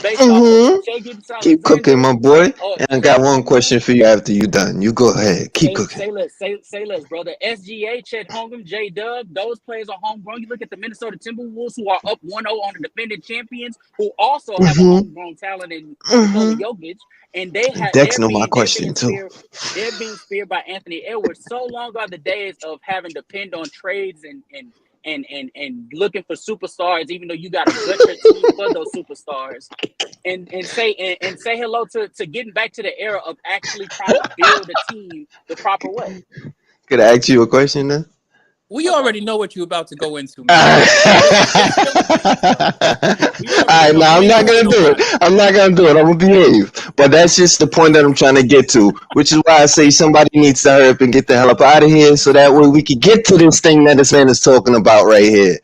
Based off of Shea Keep cooking, my boy. And I got one Shea, question for you after you're done. You go ahead. Keep cooking. Say less, brother. SGA, Chet Holmgren, J Dub, those players are homegrown. You look at the Minnesota Timberwolves, who are up 1-0 on the defending champions, who also have a homegrown talent in Nikola Jokic, and Dex know my question too. They're being speared by Anthony Edwards. So long are the days of having to depend on trades and looking for superstars, even though you got to gut your team for those superstars. And say hello to getting back to the era of actually trying to build a team the proper way. Could I ask you a question then? We already know what you're about to go into, All man. right, now I'm not gonna do it. I'm gonna behave. But that's just the point that I'm trying to get to, which is why I say somebody needs to hurry up and get the hell up out of here, so that way we can get to this thing that this man is talking about right here.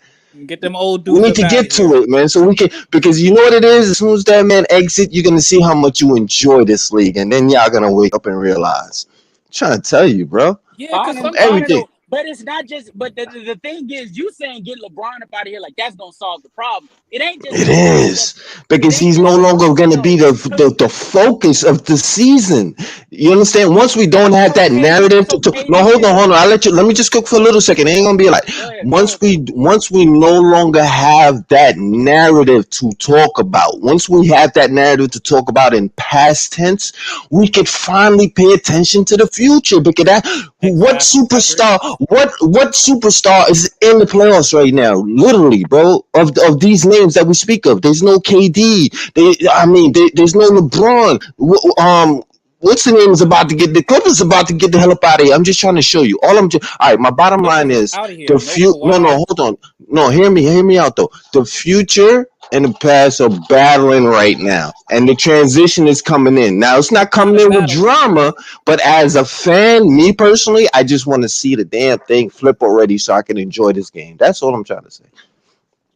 Get them old dudes. We need to get to it, man. So we can, because you know what it is. As soon as that man exit, you're gonna see how much you enjoy this league, and then y'all gonna wake up and realize. I'm trying to tell you, bro. Yeah, because everything. But it's not just. But the thing is, you saying get LeBron up out of here like that's gonna solve the problem. It ain't just. It is because he's no longer going to be the focus of the season. You understand? Once we don't have that narrative no, hold on. Let me just cook for a little second. It ain't gonna be like once we no longer have that narrative to talk about. Once we have that narrative to talk about in past tense, we could finally pay attention to the future. Because what superstar is in the playoffs right now? Literally, bro. Of these names that we speak of, there's no KD. There's no LeBron. What's the name is about to get the Clippers about to get the hell up out of here. I'm just trying to show you. All right. My bottom line is the future. No, hold on. No, hear me out though. The future and the past are battling right now, and the transition is coming in. Now it's not coming in with drama, but as a fan, me personally, I just want to see the damn thing flip already so I can enjoy this game. That's all I'm trying to say.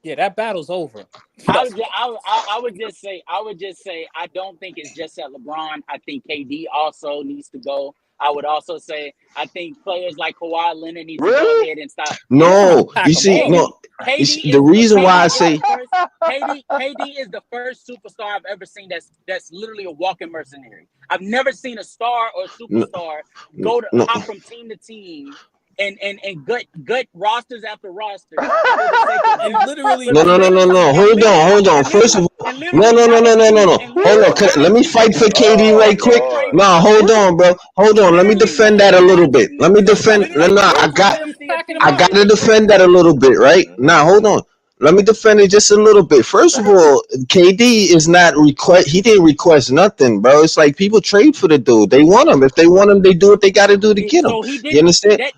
Yeah, that battle's over. I would just say I don't think it's just at LeBron. I think KD also needs to go. I would also say I think players like Kawhi Leonard need to go ahead and stop. No, you see, no. The reason why I say KD is the first superstar I've ever seen that's literally a walking mercenary. I've never seen a star or superstar go to hop from team to team and gut rosters after roster. And literally no. Hold on. First of all, no. Hold on. Let me fight for KD right quick. No, hold on, bro. Hold on. Let me Literally, defend bro. that a They're little not bit. getting Let me minutes. They're defend. No, literally no, not I getting got. minutes to a team I that got can't to get defend traded. that a little bit, right? Now, hold on. Let me defend it just a little bit. First of all, KD is not request. He didn't request nothing, bro. It's like people trade for the dude. They want him. If they want him, they do what they got to do to get him. So he You didn't understand? that.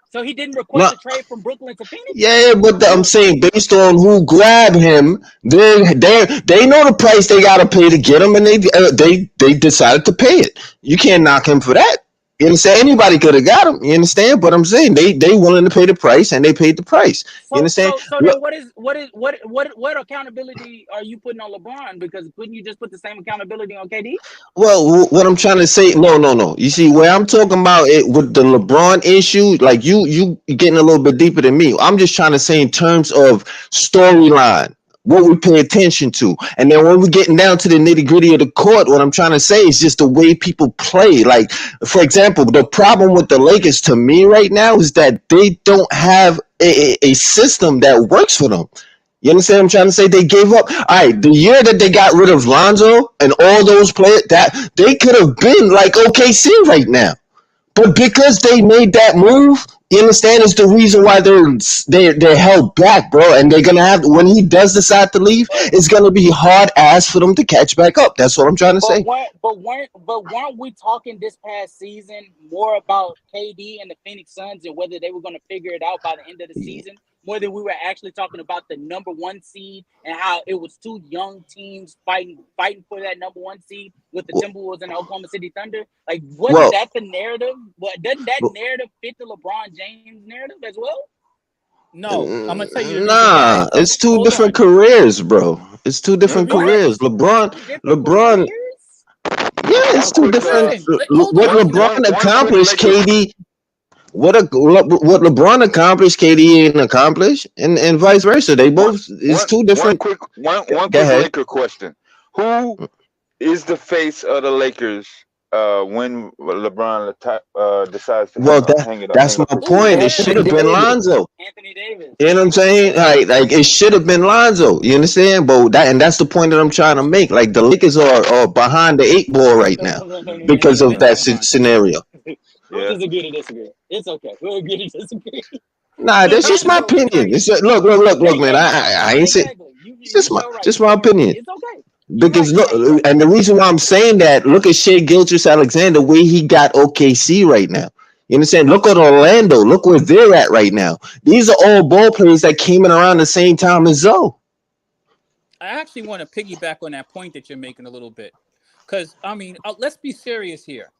So he didn't request No, a trade from Brooklyn to Phoenix. yeah, but I'm saying based on who grabbed him, they know the price they got to pay to get him, and they decided to pay it. You can't knock him for that. You understand? Anybody could have got him. You understand? But I'm saying they willing to pay the price, and they paid the price. You understand? So then what accountability are you putting on LeBron? Because couldn't you just put the same accountability on KD? Well, what I'm trying to say, no. You see, where I'm talking about it with the LeBron issue, like you getting a little bit deeper than me. I'm just trying to say in terms of storyline, what we pay attention to, and then when we're getting down to the nitty gritty of the court, what I'm trying to say is just the way people play. Like, for example, the problem with the Lakers to me right now is that they don't have a system that works for them. You understand what I'm trying to say? They gave up. All right, the year that they got rid of Lonzo and all those players, that they could have been like OKC right now. But because they made that move, you understand, is the reason why they're held back, bro. And they're gonna have, when he does decide to leave, it's gonna be hard ass for them to catch back up. That's what I'm trying to say. Weren't we talking this past season more about KD and the Phoenix Suns and whether they were going to figure it out by the end of the season, more than we were actually talking about the number one seed and how it was two young teams fighting for that number one seed with the Timberwolves and the Oklahoma City Thunder? Like, wasn't that the narrative? Doesn't that narrative fit the LeBron James narrative as well? No, I'm gonna tell you the reason Nah, why. it's two Hold different on. careers, bro. It's two different What? careers. LeBron. Yeah, it's two different. Listen, hold What on. LeBron one quick accomplished, Lakers. KD. What LeBron accomplished, KD ain't accomplished, and vice versa. They both it's two different. One Go quick ahead. Laker question: Who is the face of the Lakers when LeBron decides to Well, hang it up? that's my point. It should have been Lonzo. Anthony Davis. You know what I'm saying? Like it should have been Lonzo. You understand? But that's the point that I'm trying to make. Like the Lakers are behind the 8 ball right now because of that scenario. We'll disagree to disagree. It's okay. We'll agree to disagree. Nah, that's just my opinion. It's just, look, man. I ain't saying it's just my opinion. It's okay. Because look, and the reason why I'm saying that, look at Shea Gilgeous-Alexander, where he got OKC right now. You understand? Look at Orlando. Look where they're at right now. These are all ball players that came in around the same time as Zoe. I actually want to piggyback on that point that you're making a little bit, because I mean, let's be serious here.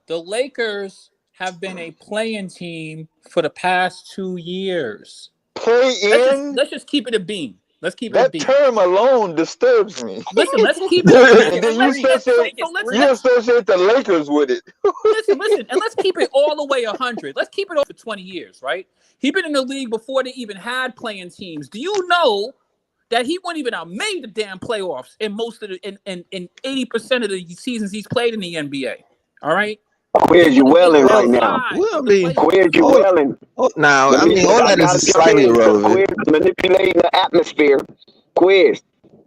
The Lakers have been a play-in team for the past 2 years. Play-in? Let's just keep it a beam. Let's keep it a beam. That term alone disturbs me. Listen, let's keep it a beam. And then you associate the Lakers with it. Listen, and let's keep it all the way 100. Let's keep it over 20 years, right? He's been in the league before they even had play-in teams. Do you know that he wouldn't even have made the damn playoffs in most of the in 80% of the seasons he's played in the NBA? All right. Where's you welling right now? Well, I mean, where's you welling? Now, I mean, all that is slightly irrelevant. Quiz manipulating the atmosphere. Quiz,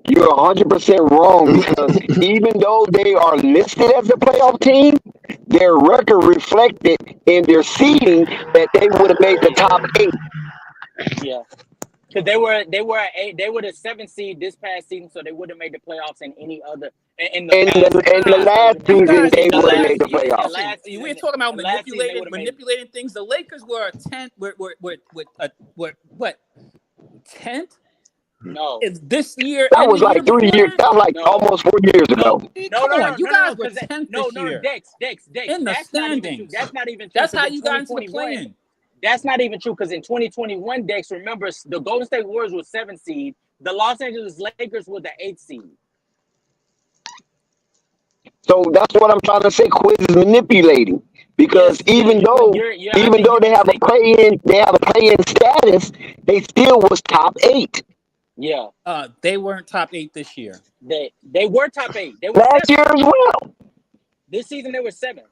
you're 100% wrong because even though they are listed as a playoff team, their record reflected in their seeding that they would have made the top 8. Yeah. Because they were the 7th seed this past season, so they would have made the playoffs in any other in the last season they would have made the playoffs. We're talking about manipulating things. The Lakers were what 10th? No, this year. That was like 3 years. That was like almost 4 years ago. No, you guys were 10th this year. Dex. In the standings. That's not even true. That's how you got into the play-in. That's not even true because in 2021, Dex, remember the Golden State Warriors was 7th seed. The Los Angeles Lakers were the 8th seed. So that's what I'm trying to say. Quiz is manipulating because even though they have a play-in status, they still was top 8. Yeah. They weren't top 8 this year. They were top 8. They were last year as well. This season they were 7th.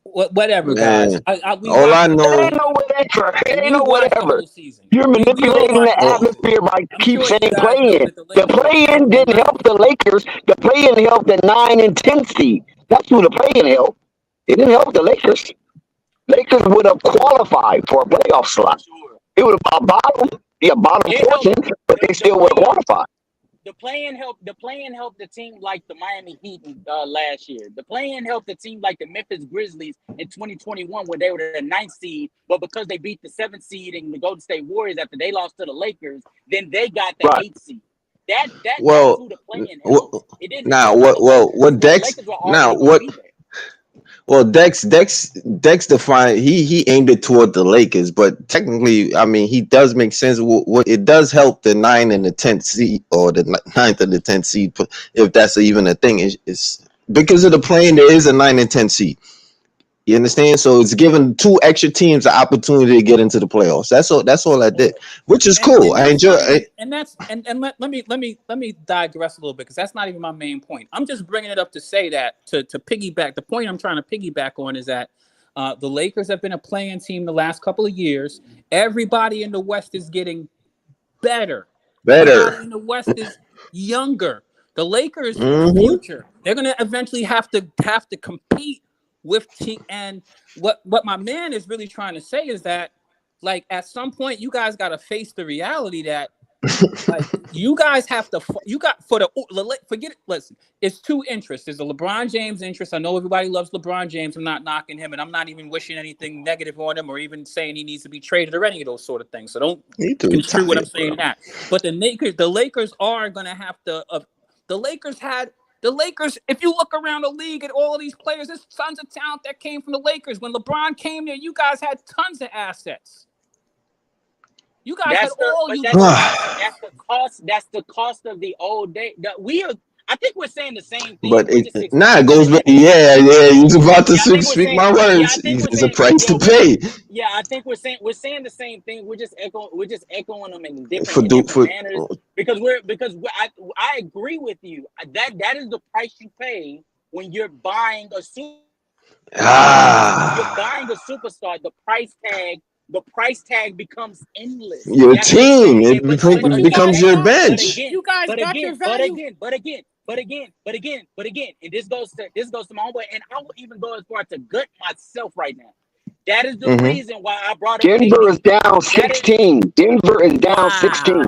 Whatever, guys. All I know, it ain't no whatever. You're manipulating the atmosphere by keep saying play-in. The play-in didn't help the Lakers. The play-in helped the 9 and 10 seed. That's who the play-in helped. It didn't help the Lakers. Lakers would have qualified for a playoff slot. It would have bottom It helped. 14, but they still would have qualified. The play-in helped the team like the Miami Heat last year. The play-in helped the team like the Memphis Grizzlies in 2021 when they were the 9th seed, but because they beat the 7th seed and the Golden State Warriors after they lost to the Lakers, then they got the 8th seed. That's who the play-in helped. It didn't. Now what Dex now what well Dex defined he aimed it toward the Lakers, but technically I mean he does make sense. What it does help the 9th and the 10th seed, or the 9th and the 10th seed, if that's even a thing. Is because of the play-in, there is a 9 and 10 seed. You understand? So it's giving 2 extra teams the opportunity to get into the playoffs. That's all I did, which is cool. I enjoy it. And let me digress a little bit, because that's not even my main point. I'm just bringing it up to say that to piggyback. The point I'm trying to piggyback on is that the Lakers have been a play-in team the last couple of years. Everybody in the West is getting better. Everybody in the West is younger. The Lakers' future, they're going to eventually have to compete with team. And what my man is really trying to say is that, like, at some point you guys got to face the reality that like you guys have to forget it. Listen, it's 2 interests. There's a LeBron James interest. I know everybody loves LeBron James. I'm not knocking him, and I'm not even wishing anything negative on him or even saying he needs to be traded or any of those sort of things. So don't construe what I'm saying that. But the Lakers are going to have to the Lakers, if you look around the league at all of these players, there's tons of talent that came from the Lakers. When LeBron came there, you guys had tons of assets. You guys had all you. That's the cost. That's the cost of the old day. I think we're saying the same thing. But it goes back. Yeah. You're about to speak my words. It's a price to pay. Yeah, I think we're saying the same thing. We're just echoing them in different manners. Because I agree with you. That is the price you pay when you're buying a superstar. You're buying a superstar. The price tag becomes endless. Your team, it becomes your bench. You guys got your value. But again, and this goes to my homeboy, and I will even go as far to gut myself right now. That is the reason why I brought up Denver is down 16. Denver is down 16.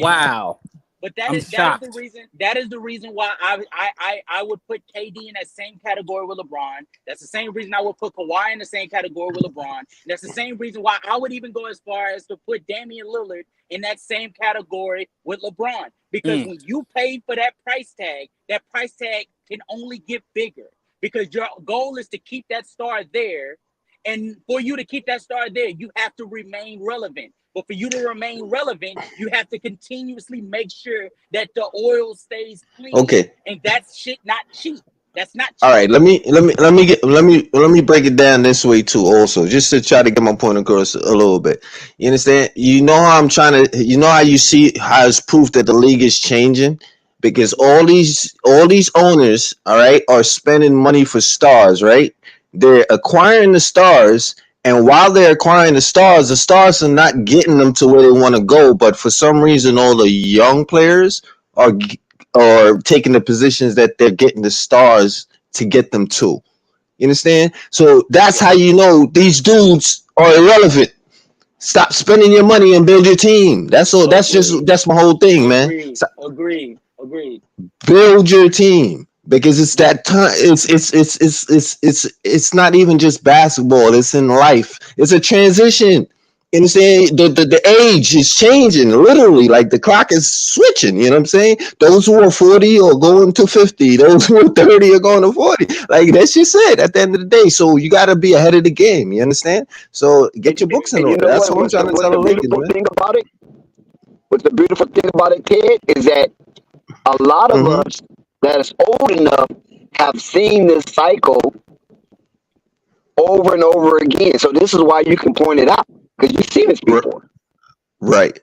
Wow. But that is the reason. That is the reason why I would put KD in that same category with LeBron. That's the same reason I would put Kawhi in the same category with LeBron. That's the same reason why I would even go as far as to put Damian Lillard in that same category with LeBron. Because when you pay for that price tag can only get bigger. Because your goal is to keep that star there. And for you to keep that star there, you have to remain relevant. But for you to remain relevant, you have to continuously make sure that the oil stays clean. Okay. And that's shit not cheap. That's not cheap. All right, let me break it down this way too, also, just to try to get my point across a little bit. You understand? You know how how you see how it's proof that the league is changing? Because all these owners, all right, are spending money for stars, right? They're acquiring the stars. And while they're acquiring the stars are not getting them to where they want to go. But for some reason, all the young players are taking the positions that they're getting the stars to get them to. You understand? So that's how you know these dudes are irrelevant. Stop spending your money and build your team. That's all. That's my whole thing, man. Agreed. Build your team. Because it's that time. It's not even just basketball. It's in life. It's a transition. You know what I'm saying? The age is changing, literally. Like the clock is switching. You know what I'm saying? Those who are 40 are going to 50. Those who are 30 are going to 40. Like that's just it at the end of the day. So you got to be ahead of the game. You understand? So get your books in order. That's what I'm trying to tell the Lakers, man. What's the beautiful thing about it, Ted, is that a lot of us that is old enough have seen this cycle over and over again. So this is why you can point it out, because you've seen this before. Right.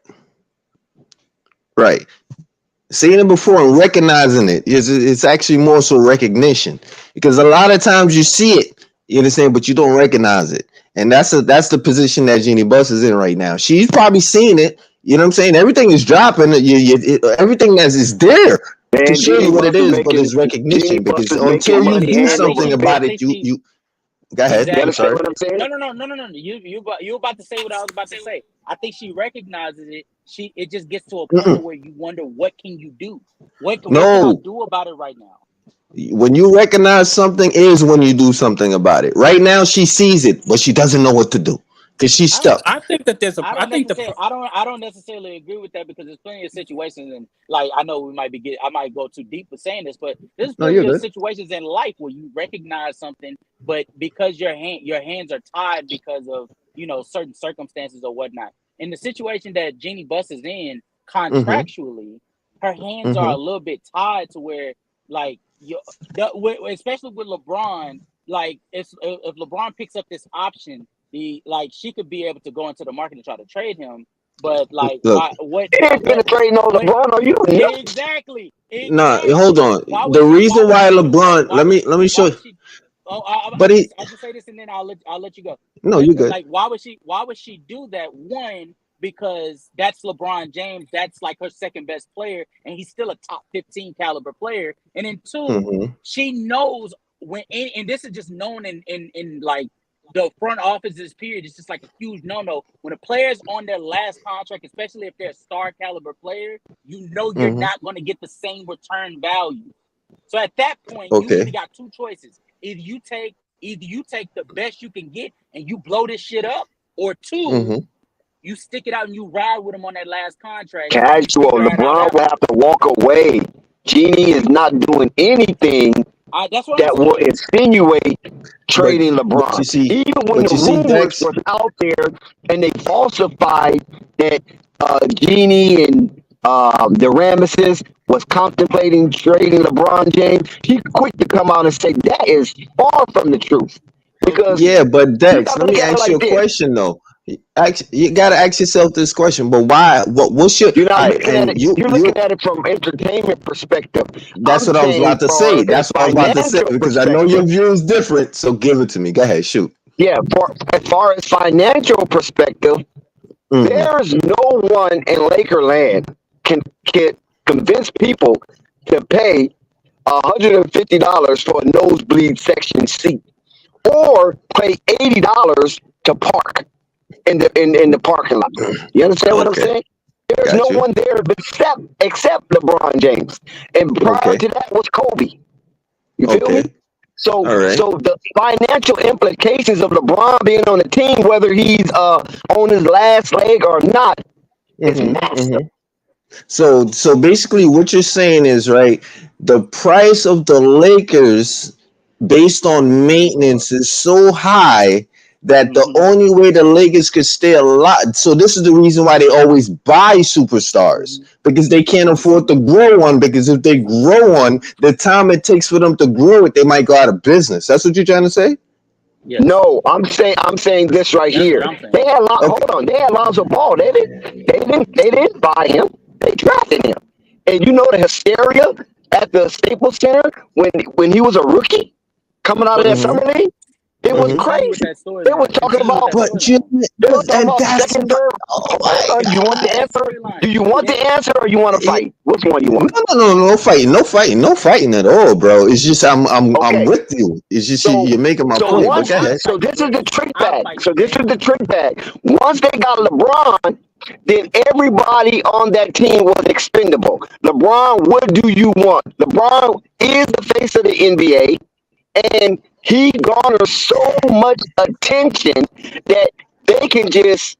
Seeing it before and recognizing it it's actually more so recognition, because a lot of times you see it, you understand, but you don't recognize it. And that's the position that Jeannie Buss is in right now. She's probably seen it. You know what I'm saying? Everything is dropping. Everything that is there To Man, show Jeannie you what it Buss was is, but making it's recognition. Because making until you money do and something making about bank. it, you go ahead. You I'm Exactly. understand sorry. what I'm saying? No. You about to say what I was about to say. I think she recognizes it. It just gets to a point Mm-mm. to where you wonder what can you do? What can I No, do about it right now? when you recognize something is when you do something about it. Right now, she sees it, but she doesn't know what to do because she's I don't stuck. I think that there's a. I I don't think necessarily I don't necessarily agree with that because there's plenty of situations and like I know I might go too deep with saying this, but there's No, plenty you're of good. situations in life where you recognize something, but because your hands are tied because of certain circumstances or whatnot. In the situation that Jeannie Buss is in Mm-hmm. contractually, her hands are Mm-hmm. a little bit tied to where like especially with LeBron, like if LeBron picks up this option she could be able to go into the market and try to trade him, but like Look, He ain't what penetrating on what LeBron. Are you nuts? nah, hold exactly. on. The Why reason would why she do that? LeBron, let me show you. Why would she But he, I'll just say this and then I'll let you go. no, you're good. Like why would she do that? One, because that's LeBron James, that's like her second best player, and he's still a top 15 caliber player. And then two, Mm-hmm. she knows and this is just known in like the front office's period. It's just like a huge no-no. When a player's on their last contract, especially if they're a star caliber player, you're Mm-hmm. not going to get the same return value. So at that point, you either Okay. got two choices. Either you take the best you can get and you blow this shit up, or two, Mm-hmm. you stick it out and you ride with him on that last contract and you Casual. figure it out LeBron will after. have to walk away. Jeannie is not doing anything That's what I'm that will saying. insinuate But trading but LeBron. you see, Even when but the you see, rumors Dex. was out there and they falsified that Jeannie and the Ramesses was contemplating trading LeBron James, he quick to come out and say that is far from the truth. Because Yeah, but you Dex, got to let look me at it ask you like a this. question though. You gotta ask yourself this question. But why? What's your? You're not looking at And it. You're you. looking at it from entertainment perspective. That's I'm what I was saying about to from say. a That's what I was about to say financial because I know perspective. your view is different. So give it to me. Go ahead, shoot. Yeah, as far as financial perspective, Mm-hmm. there's no one in Lakerland can convince people to pay $150 for a nosebleed section seat, or pay $80 to park in the parking lot. You understand what I'm Okay, saying? There's no got you. one there except LeBron James, and prior Okay, to that was Kobe. You feel me? okay, So, all right. so the financial implications of LeBron being on the team, whether he's on his last leg or not, is Mm-hmm. massive. Mm-hmm. So basically, what you're saying is right. The price of the Lakers, based on maintenance, is so high that the Mm-hmm. only way the Lakers could stay alive. So this is the reason why they always buy superstars because they can't Mm-hmm. afford to grow one. Because if they grow one, the time it takes for them to grow it, they might go out of business. That's what you're trying to say? Yes, No, I'm saying this right that's what here. I'm saying. They had Okay. hold on, they had Lonzo Ball. They didn't buy him. They drafted him. And you know the hysteria at the Staples Center when he was a rookie coming out of But that Mm-hmm. summer league? It was Mm-hmm. continue with crazy. that They were storyline. talking Continue with about that But you, storyline. they were talking and about that's second, third. oh Hold on, you want Continue the with that answer? storyline. Do you want the answer or you want to my. fight? Which one you want? No fighting, no fighting, no fighting at all, bro. It's just I'm Okay. with you. It's just So you're making my so point. But once go ahead. so this is the trick I'll bag. fight So you, this man. is the trick bag. Once they got LeBron, then everybody on that team was expendable. LeBron, what do you want? LeBron is the face of the NBA, and he garners so much attention that they can just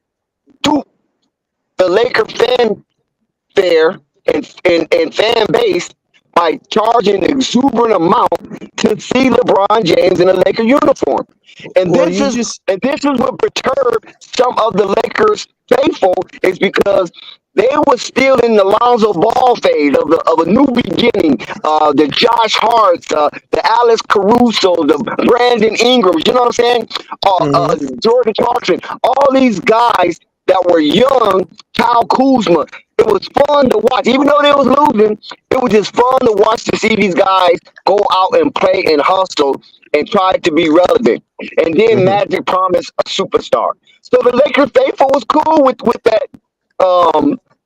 do the Laker fanfare and fan base by charging an exuberant amount to see LeBron James in a Laker uniform. And Well, this you is just and this is what perturbed some of the Lakers faithful is because they were still in the Lonzo Ball phase of a new beginning. The Josh Harts, the Alex Caruso, the Brandon Ingrams, you know what I'm saying? mm-hmm, Jordan Clarkson, all these guys that were young, Kyle Kuzma. It was fun to watch, even though they was losing. It was just fun to watch to see these guys go out and play and hustle and try to be relevant. And then mm-hmm. Magic promised a superstar. So the Lakers faithful was cool with that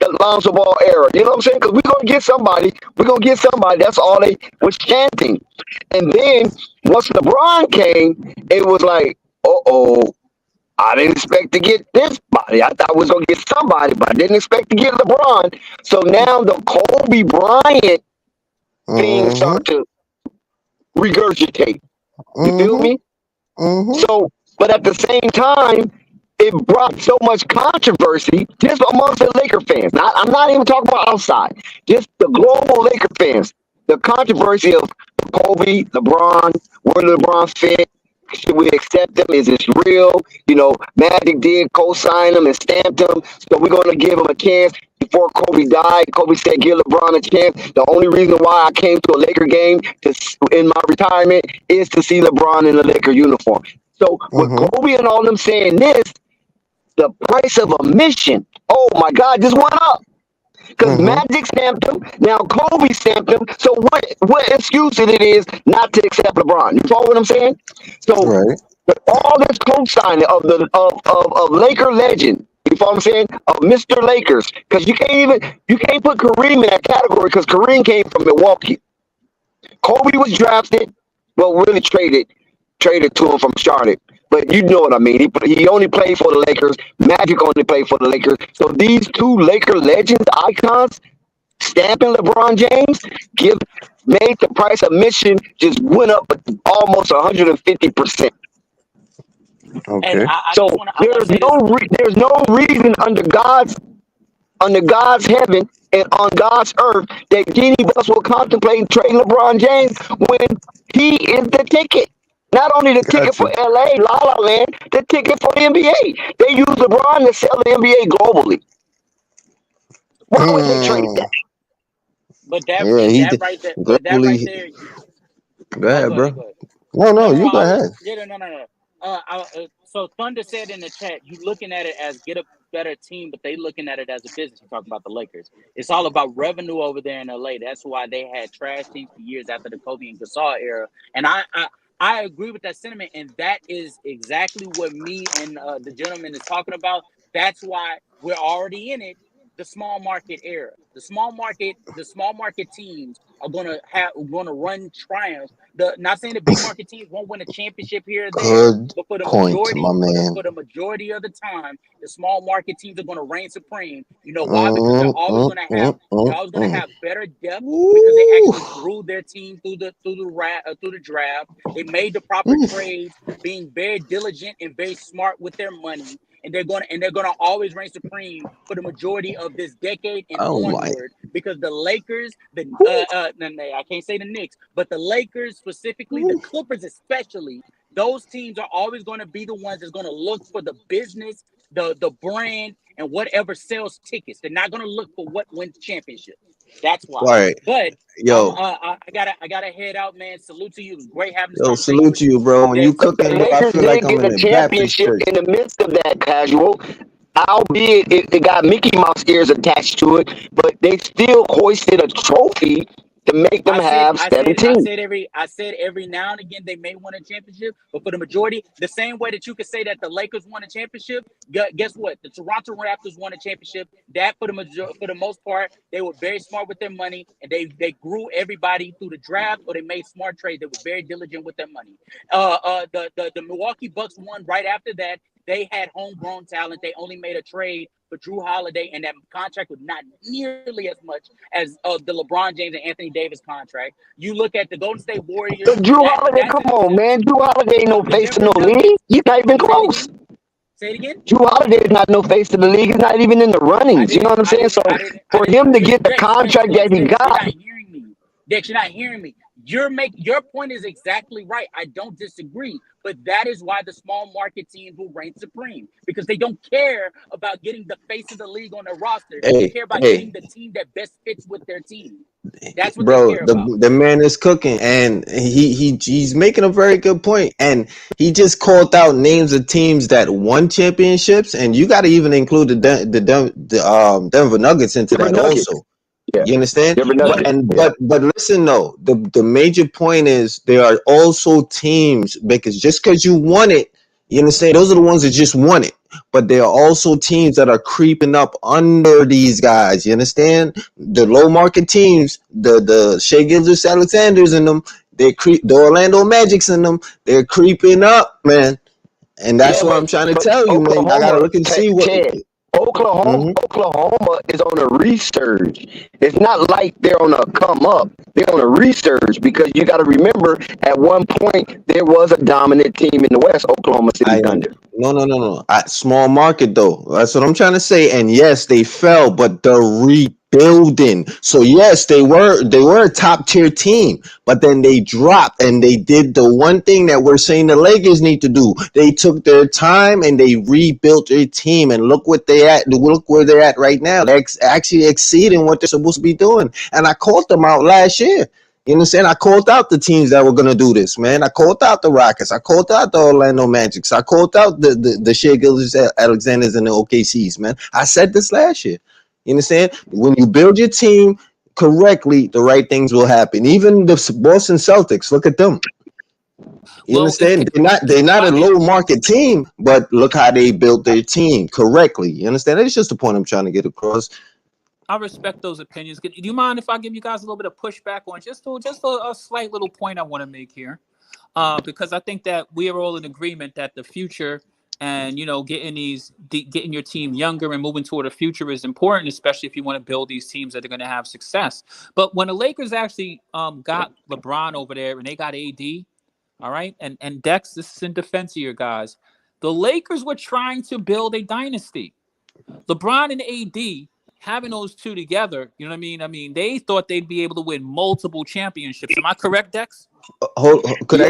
the Lonzo Ball era. You know what I'm saying? Because we're gonna get somebody. We're gonna get somebody. That's all they was chanting. And then once LeBron came, it was like, oh, I didn't expect to get this body. I thought I was gonna get somebody, but I didn't expect to get LeBron. So now the Kobe Bryant thing Mm-hmm. started to regurgitate. You feel Mm-hmm. me? Mm-hmm. So, but at the same time, it brought so much controversy just amongst the Laker fans. I'm not even talking about outside, just the global Laker fans. The controversy of Kobe, LeBron, where LeBron fit. Should we accept him? Is this real? You know, Magic did co-sign him and stamped him, so we're going to give him a chance. Before Kobe died, Kobe said, "Give LeBron a chance." The only reason why I came to a Laker game in my retirement is to see LeBron in a Laker uniform. So with Mm-hmm. Kobe and all them saying this, the price of admission, oh my God, just went up. Because Mm-hmm. Magic stamped him, now Kobe stamped him. So what excuse it is not to accept LeBron? You follow what I'm saying? So Right. all this co-signing of Laker legend. You follow what I'm saying? Of Mr. Lakers. Because you can't put Kareem in that category because Kareem came from Milwaukee. Kobe was drafted, well, really traded to him from Charlotte. But you know what I mean. He only played for the Lakers. Magic only played for the Lakers. So these two Laker legends, icons, stamping LeBron James, made the price of admission just went up almost 150%. And Okay. I So just want to say this. there's no reason under God's heaven and on God's earth that Jeannie Buss will contemplate trading LeBron James when he is the ticket. Not only the ticket for Gotcha. LA, La La Land, the ticket for the NBA. They use LeBron to sell the NBA globally. Why would they trade Hmm. that? But that Yeah, he that did. right there, but that right Globally. there. Go Oh, ahead, go ahead, bro. go ahead. No, No, no, no, no. you go ahead. No. So Thunder said in the chat, you looking at it as get a better team, but they looking at it as a business. You talk about the Lakers. It's all about revenue over there in LA. That's why they had trash teams for years after the Kobe and Gasol era. And I agree with that sentiment, and that is exactly what me and the gentleman is talking about. That's why we're already in it. The small market era. The small market teams are gonna run triumphs. Not saying the big market teams won't win a championship here or there, Good but for the point, my majority, man. for the majority of the time, the small market teams are going to reign supreme. You know why? Because Mm, mm, mm, they're mm, always going to mm. have better depth because they Woo. actually grew their team through the draft. They made the proper Oof. trades, being very diligent and very smart with their money. And they're gonna always reign supreme for the majority of this decade and Oh my. onward because the Lakers, I can't say the Knicks, but the Lakers specifically, the Clippers especially, those teams are always going to be the ones that's going to look for the business, the brand, and whatever sells tickets. They're not going to look for what wins championships. That's why. All right. But Yo, I gotta head out, man. Salute to you. It was great having this yo, conversation salute with to you. you, bro. When you There's The cooking, bro, I Lakers feel like did I'm get in a a Baptist championship church. in the midst of that, Casual. Albeit it got Mickey Mouse ears attached to it, but they still hoisted a trophy to make them have 17. I said every now and again they may win a championship, but for the majority, the same way that you could say that the Lakers won a championship, guess what? The Toronto Raptors won a championship. That for the most part, they were very smart with their money, and they grew everybody through the draft, or they made smart trades. They were very diligent with their money. The Milwaukee Bucks won right after that. They had homegrown talent. They only made a trade for Drew Holiday, and that contract was not nearly as much as the LeBron James and Anthony Davis contract. You look at the Golden State Warriors. Drew Holiday, That's come an on, example. man. Drew Holiday ain't no The face to Denver no league. Nuggets. He's not even Say it close. again. Say it again. Drew Holiday is not no face to the league. He's not even in the I runnings. You know didn't. what I'm I saying? didn't. So I didn't. I for didn't. him to get the contract that he Dex, you're got, not hearing me. Dex, you're not hearing me. Your point is exactly right. I don't disagree. But that is why the small market teams will reign supreme because they don't care about getting the face of the league on their roster. They Hey, care about getting hey, the team that best fits with their team. That's what they bro, care about. the man is cooking, and he's making a very good point. And he just called out names of teams that won championships, and you got to even include the Denver Nuggets into Denver that Nuggets. also. Yeah, You understand? Denver Nuggets. But listen though, the major point is there are also teams because just because you won it, you understand, those are the ones that just won it. but there are also teams that are creeping up under these guys. You understand? The low market teams, the Shea Gilgeous-Alexanders in them, the Orlando Magics in them, they're creeping up, man. And that's Yeah, what I'm trying to but tell you, man. I gotta Oklahoma, look and see what. Ted, Oklahoma is on a resurge. It's not like they're on a come up. They're on a resurge because you got to remember at one point there was a dominant team in the West, Oklahoma City Thunder. No. Small market though. That's what I'm trying to say. And yes, they fell, but they're rebuilding. So yes, they were a top tier team, but then they dropped and they did the one thing that we're saying the Lakers need to do. They took their time and they rebuilt their team. And look what they at. Look where they're at right now. They're actually exceeding what they're supposed to be doing. And I called them out last year. You know what I'm saying? I called out the teams that were going to do this, man. I called out the Rockets. I called out the Orlando Magics. I called out the Shea Gilgeous-Alexanders and the OKCs, man. I said this last year. You understand? When you build your team correctly, the right things will happen. Even the Boston Celtics, look at them. You understand? They're not a low market team, but look how they built their team correctly. You understand? That's just the point I'm trying to get across. I respect those opinions. Do you mind if I give you guys a little bit of pushback on just a slight little point I want to make here? Because I think that we are all in agreement that the future and, getting your team younger and moving toward a future is important, especially if you want to build these teams that are going to have success. But when the Lakers actually got LeBron over there and they got AD, all right, and Dex, this is in defense of your guys, the Lakers were trying to build a dynasty. LeBron and AD, having those two together, you know what I mean? I mean, they thought they'd be able to win multiple championships. Am I correct, Dex? Let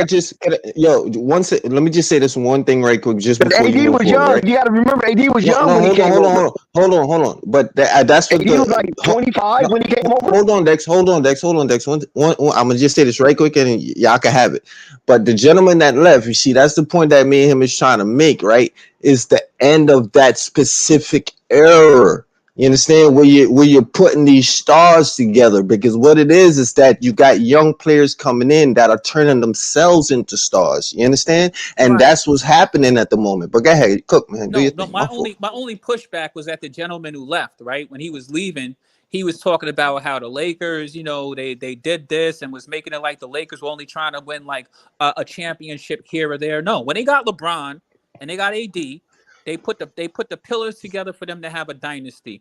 me just say this one thing right quick, just before AD you move was forward, young. right? You got to remember, AD was young when he came over. Hold on. But that's what AD was like 25 when he came over. Hold on, Dex. I'm gonna just say this right quick, and y'all can have it. But the gentleman that left, you see, that's the point that me and him is trying to make, right? Is the end of that specific era. You understand where you're putting these stars together, because what it is that you got young players coming in that are turning themselves into stars. You understand? And that's what's happening at the moment. But go ahead, Cook, man. My only pushback was at the gentleman who left, right? When he was leaving, he was talking about how the Lakers, they did this and was making it like the Lakers were only trying to win like a championship here or there. No, when they got LeBron and they got AD, they put the pillars together for them to have a dynasty.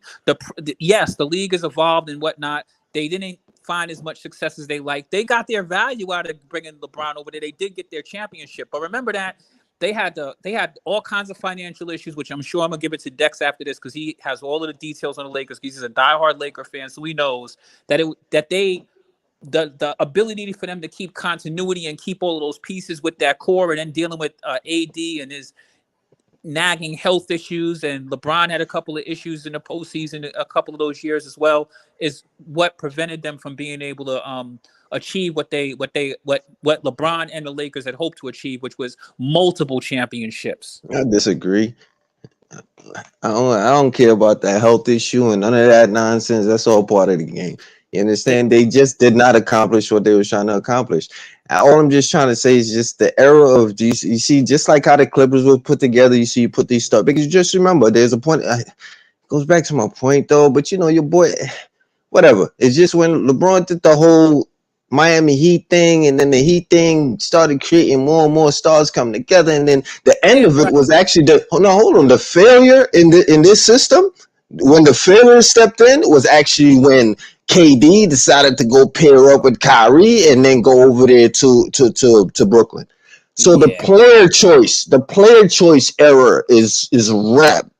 Yes, the league has evolved and whatnot. They didn't find as much success as they liked. They got their value out of bringing LeBron over there. They did get their championship, but remember that they had all kinds of financial issues, which I'm sure I'm gonna give it to Dex after this because he has all of the details on the Lakers. He's a diehard Laker fan, so he knows that the ability for them to keep continuity and keep all of those pieces with that core, and then dealing with AD and his nagging health issues, and LeBron had a couple of issues in the postseason a couple of those years as well, is what prevented them from being able to achieve what LeBron and the Lakers had hoped to achieve, which was multiple championships. I disagree. I don't care about that health issue and none of that nonsense. That's all part of the game. You understand? They just did not accomplish what they were trying to accomplish. All I'm just trying to say is just the era of you see, just like how the Clippers were put together, you put these stuff, because just remember, there's a point. It goes back to my point though, but your boy, whatever. It's just when LeBron did the whole Miami Heat thing, and then the Heat thing started creating more and more stars coming together, and then the end of it was actually the failure in this system. When the failure stepped in was actually when KD decided to go pair up with Kyrie and then go over there to Brooklyn. So the player choice error is rap.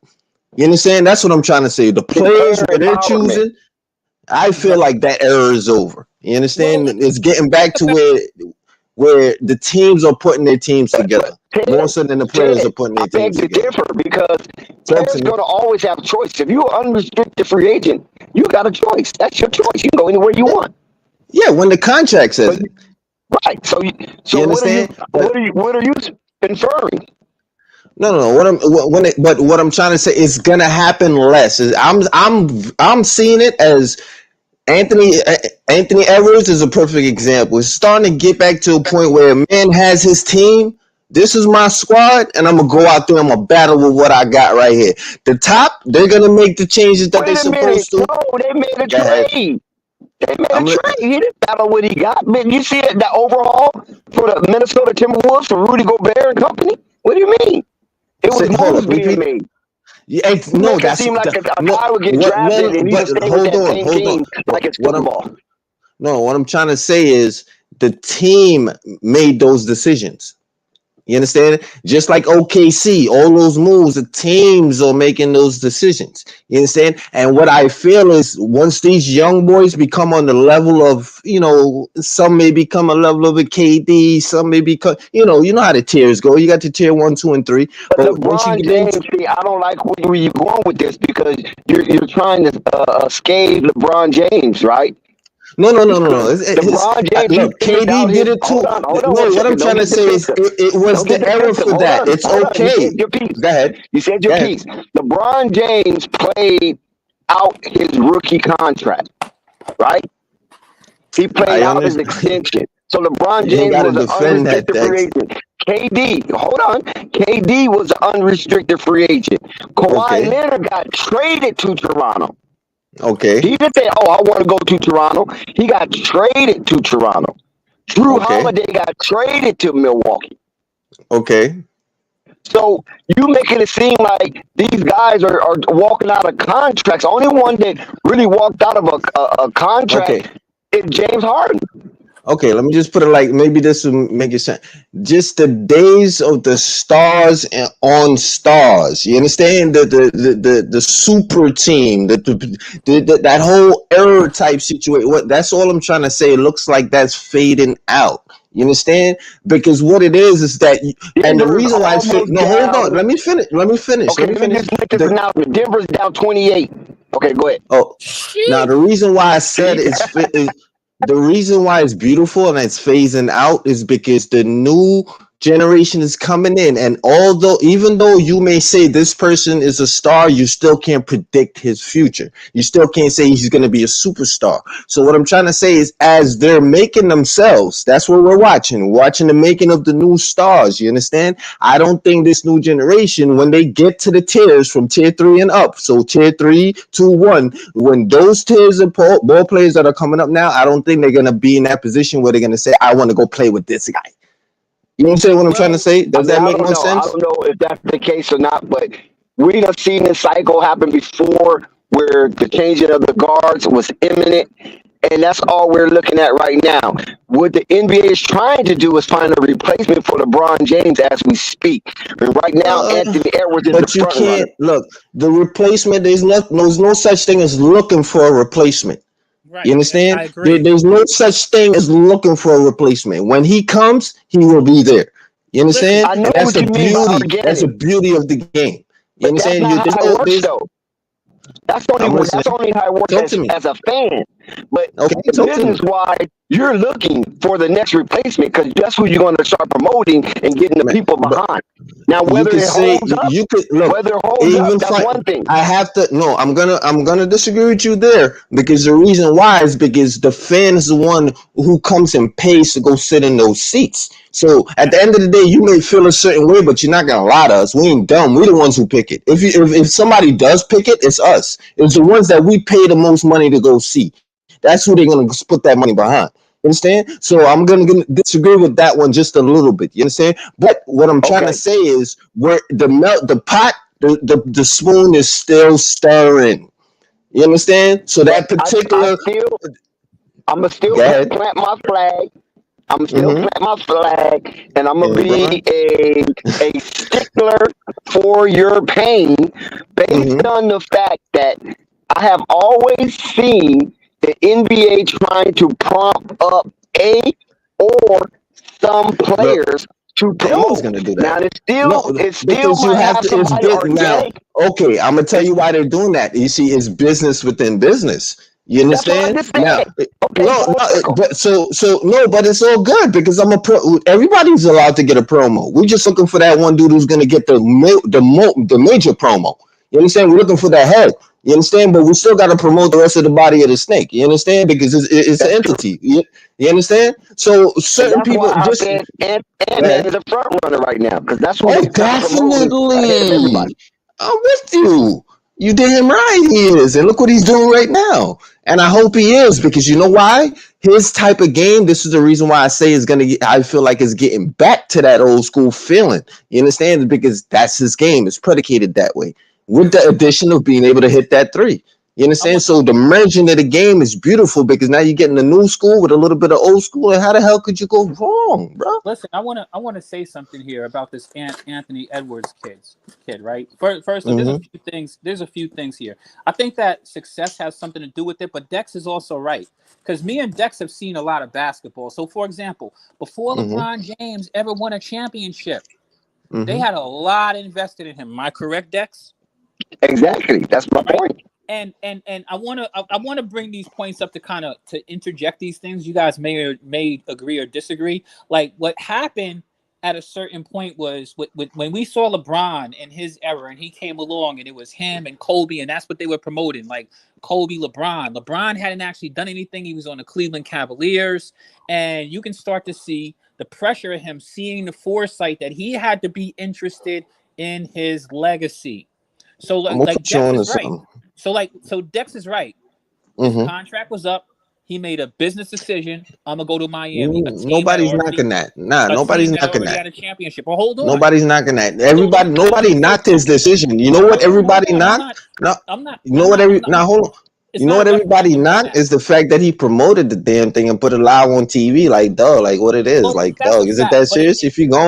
You understand? That's what I'm trying to say. The players that they're choosing, I feel like that era is over. You understand? It's getting back to where the teams are putting their teams together more so than the players are putting their teams together. Differ because players going to always have a choice. If you're an unrestricted free agent, you got a choice. That's your choice. You can go anywhere you want. Yeah, when the contract says it. Right. So what are you inferring? No. What I'm trying to say is gonna happen less. I'm seeing it as Anthony Edwards is a perfect example. It's starting to get back to a point where a man has his team, This is my squad, and I'm gonna go out there. I'm gonna battle with what I got right here. The top, they're gonna make the changes that they're Wait a minute. supposed to. No, they made a Go ahead. trade. They made I'm a li- trade. He didn't battle what he got. Man, you see it, the overhaul for the Minnesota Timberwolves for Rudy Gobert and company? What do you mean? It was hold moves up, being repeat. made. Yeah, You no, make it seem like a guy would get drafted and he would stay with that same team like it's football. What I'm trying to say is the team made those decisions. You understand? Just like OKC, all those moves, the teams are making those decisions. You understand? And what I feel is once these young boys become on the level of, some may become a level of a KD, some may become, you know how the tiers go. You got the tier 1, 2, and 3. But LeBron James, see, I don't like where you're going with this because you're trying to escape LeBron James, right? No. LeBron James, Look, KD did it too. What I'm trying to say is it was the era for that. It's okay. You said your piece. Go ahead. You said your piece. LeBron James played out his rookie contract, right? He played out his extension. So LeBron James was an unrestricted free agent. KD was an unrestricted free agent. Kawhi Leonard got traded to Toronto. Okay. He didn't say, "Oh, I want to go to Toronto." He got traded to Toronto. Drew Holiday got traded to Milwaukee. Okay. So you making it seem like these guys are walking out of contracts. Only one that really walked out of a contract is James Harden. Okay, let me just put it like maybe this will make it sense. Just the days of the stars and on stars. You understand the super team, that whole era type situation. That's all I'm trying to say. It looks like that's fading out. You understand? Because what it is that, and the reason why it's hold on. Let me finish. Okay, let me just make this announcement. Denver's down 28. Okay, go ahead. Oh, now the reason why I said the reason why it's beautiful and it's phasing out is because the new generation is coming in, and even though you may say this person is a star, you still can't predict his future. You still can't say he's going to be a superstar. So what I'm trying to say is, as they're making themselves, that's what we're watching the making of the new stars. You understand? I don't think this new generation, when they get to the tiers from tier 3 and up, so tier 3, 2, 1, when those tiers of ball players that are coming up now, I don't think they're going to be in that position where they're going to say, I want to go play with this guy. You know what I'm trying to say? Does that make no sense? I don't know if that's the case or not, but we have seen this cycle happen before where the changing of the guards was imminent, and that's all we're looking at right now. What the NBA is trying to do is find a replacement for LeBron James as we speak. And right now, Anthony Edwards is the front runner. Look, the replacement, there's no such thing as looking for a replacement. Right. You understand? I agree. There's no such thing as looking for a replacement. When he comes, he will be there. You understand? I know That's what you mean by organic. That's the beauty of the game. You understand? That's not how it works, though. That's only how it works as a fan. But business-wise, you're looking for the next replacement because that's who you're going to start promoting and getting the people behind. Now, whether it holds up, that's one thing. I'm gonna disagree with you there, because the reason why is because the fan is the one who comes and pays to go sit in those seats. So at the end of the day, you may feel a certain way, but you're not gonna lie to us. We ain't dumb. We're the ones who pick it. If somebody does pick it, it's us. It's the ones that we pay the most money to go see. That's who they're gonna put that money behind. You understand? So I'm gonna disagree with that one just a little bit. You understand? But what I'm trying to say is, where the spoon is still stirring. You understand? So that particular, I'm gonna still plant my flag. I'm still plant my flag, and I'm gonna be a stickler for your pain, based on the fact that I have always seen the NBA trying to prompt up some players to promote. Gonna do that. Now it's still you have to. It's now. Okay, I'm gonna tell you why they're doing that. You see, it's business within business. You understand? Now, but it's all good because I'm a pro. Everybody's allowed to get a promo. We're just looking for that one dude who's gonna get the major promo. You understand? We're looking for that head. You understand? But we still got to promote the rest of the body of the snake. You understand? Because it's an That's true. entity. You understand? So And certain that's why people I just said go Ant-Man ahead. is a front runner right now, because that's who Oh, they got promoting ahead of everybody. definitely. I'm with you. You damn right he is. And look what he's doing right now. And I hope he is because you know why? His type of game, this is the reason why I say it's gonna get I feel like it's getting back to that old school feeling. You understand? Because that's his game. It's predicated that way. With the I want addition of being able to hit that three. You I understand? want So the merging of the game is beautiful because now you're getting the new school with a little bit of old school. And how the hell could you go wrong, bro? listen. I want to say something here about this Anthony Edwards kid. Right. First, there's a Mm-hmm. few things. There's a few things here. I think that success has something to do with it, but Dex is also right because me and Dex have seen a lot of basketball. So, for example, before Mm-hmm. LeBron James ever won a championship, they Mm-hmm. had a lot invested in him. Am I correct, Dex? Exactly. That's my Right. point. And I want to bring these points up to kind of to interject these things. You guys may agree or disagree. Like what happened at a certain point was when we saw LeBron in his era and he came along and it was him and Kobe and that's what they were promoting, like Kobe, LeBron. LeBron hadn't actually done anything. He was on the Cleveland Cavaliers, and you can start to see the pressure of him seeing the foresight that he had to be interested in his legacy. So I'm like, gonna like put you Dex on to is right. something. So Dex is right. His Mm-hmm. contract was up. He made a business decision. I'm gonna go to Miami, Nobody's knocking that. Nah, a team nobody's that knocking already that. had a championship. Well, hold on. Nobody's knocking that. So Everybody, nobody knocked his decision. You know what? hold Everybody on. knocked. No, I'm not. you know what? Now hold on. It's You know not a what? referendum Everybody on knocked that. is the fact that he promoted the damn thing and put it live on TV. Like, dog, like what it is. Well, Like, that's a dog, is it that fact. serious? If you go,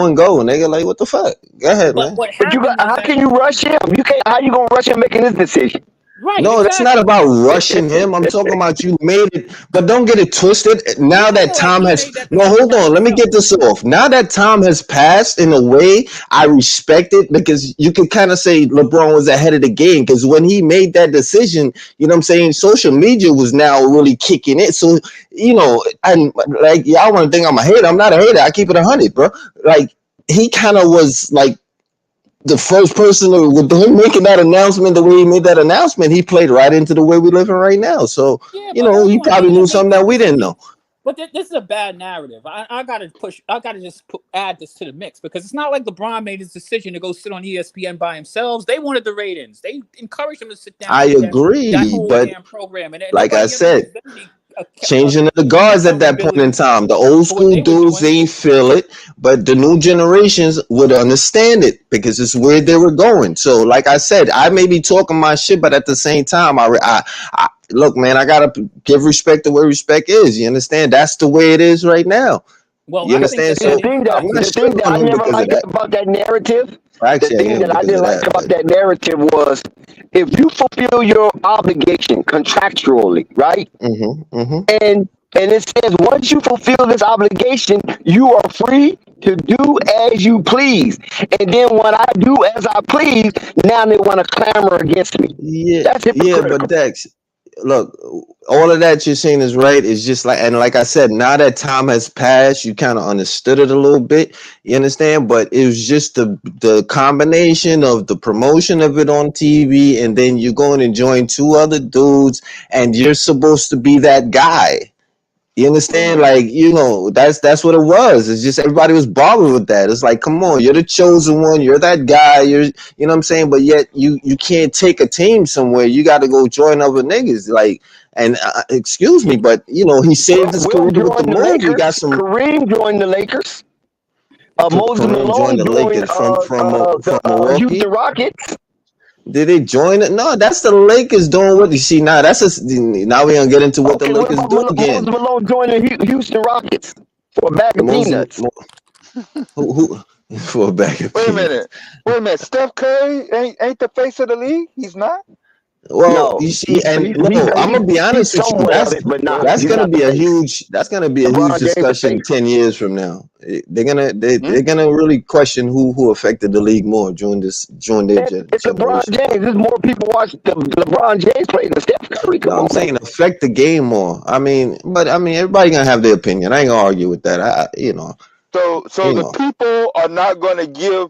nigga, like what the fuck? Go ahead, But man. what But happened was how that can you rush him? You can't. How you gonna rush him making this decision? right, No, that's not exactly. about rushing him. I'm talking about you made it, but don't get it twisted. You Now that feel like time he has made that no, decision hold by on. Let me himself. get this off. Now that time has passed in a way, I respect it because you could kind of say LeBron was ahead of the game because when he made that decision, you know what I'm saying, social media was now really kicking it. So, and like y'all want to think I'm a hater. I'm not a hater. I keep it 100, bro. Like he kind of was like the first person with him making that announcement, the way he made that announcement, he played right into the way we live in right now. So, Yeah, but hold he on. He probably knew didn't make something that that we didn't decision. know. But this is a bad narrative. I gotta push. I gotta just add this to the mix because it's not like LeBron made his decision to go sit on ESPN by himself. They wanted the ratings. They encouraged him to sit down I and do that agree, whole but damn program, and like I nobody ever said, gives them any changing of the guards at that point in accountability time. The old for what school they were dudes, doing. they ain't feel it, but the new generations would understand it because it's where they were going. So, like I said, I may be talking my shit, but at the same time, I look, man, I gotta give respect to where respect is. You understand? That's the way it is right now. Well, You I think understand? that See, the that So is thing that I'm correct. not the shit thing that on I him never because of liked that. about that narrative, the Actually, I thing am that I because didn't of like that. about But that narrative was if you fulfill your obligation contractually, right? mm-hmm. And it says once you fulfill this obligation, you are free to do as you please. And then when I do as I please, now they want to clamor against me. Yeah, That's yeah, but hypocritical. Dex, look, all of that you're saying is right. It's just like, and like I said, now that time has passed, you kind of understood it a little bit. You understand? But it was just the combination of the promotion of it on TV, and then you're going and join two other dudes, and you're supposed to be that guy. You understand? Mhm. Like, that's what it was. It's just everybody was bothered with that. It's like, come on, you're the chosen one, you're that guy, you know what I'm saying? But yet you can't take a team somewhere. You got to go join other niggas. Like, and excuse me, but he saved Well, his Will career with the joined the Moons. We got Lakers. some Kareem joined the Lakers. Moses Kareem joined Malone the joined Lakers from the Milwaukee. Houston Rockets. Did they join it? No, that's the Lakers doing what you see now. Now we gonna get into what the Okay, what Lakers about do again. Moses Malone joining the Houston Rockets for a bag of Moses, peanuts? who for a bag of Wait a peanuts. minute. Wait a minute. Steph Curry ain't the face of the league. He's not. Well, No, you see, and he's no, I'm gonna be he's honest with you. somewhat of it, but not. That's He's gonna not the be a face. huge LeBron James the discussion face. 10 years from now. Hmm? They're gonna really question who affected the league more during their It's LeBron generation. James. There's more people watch the LeBron James play than Steph Curry. No, Come I'm on, man. saying affect the game more. But everybody gonna have their opinion. I ain't gonna argue with that. So You the know. people are not going to give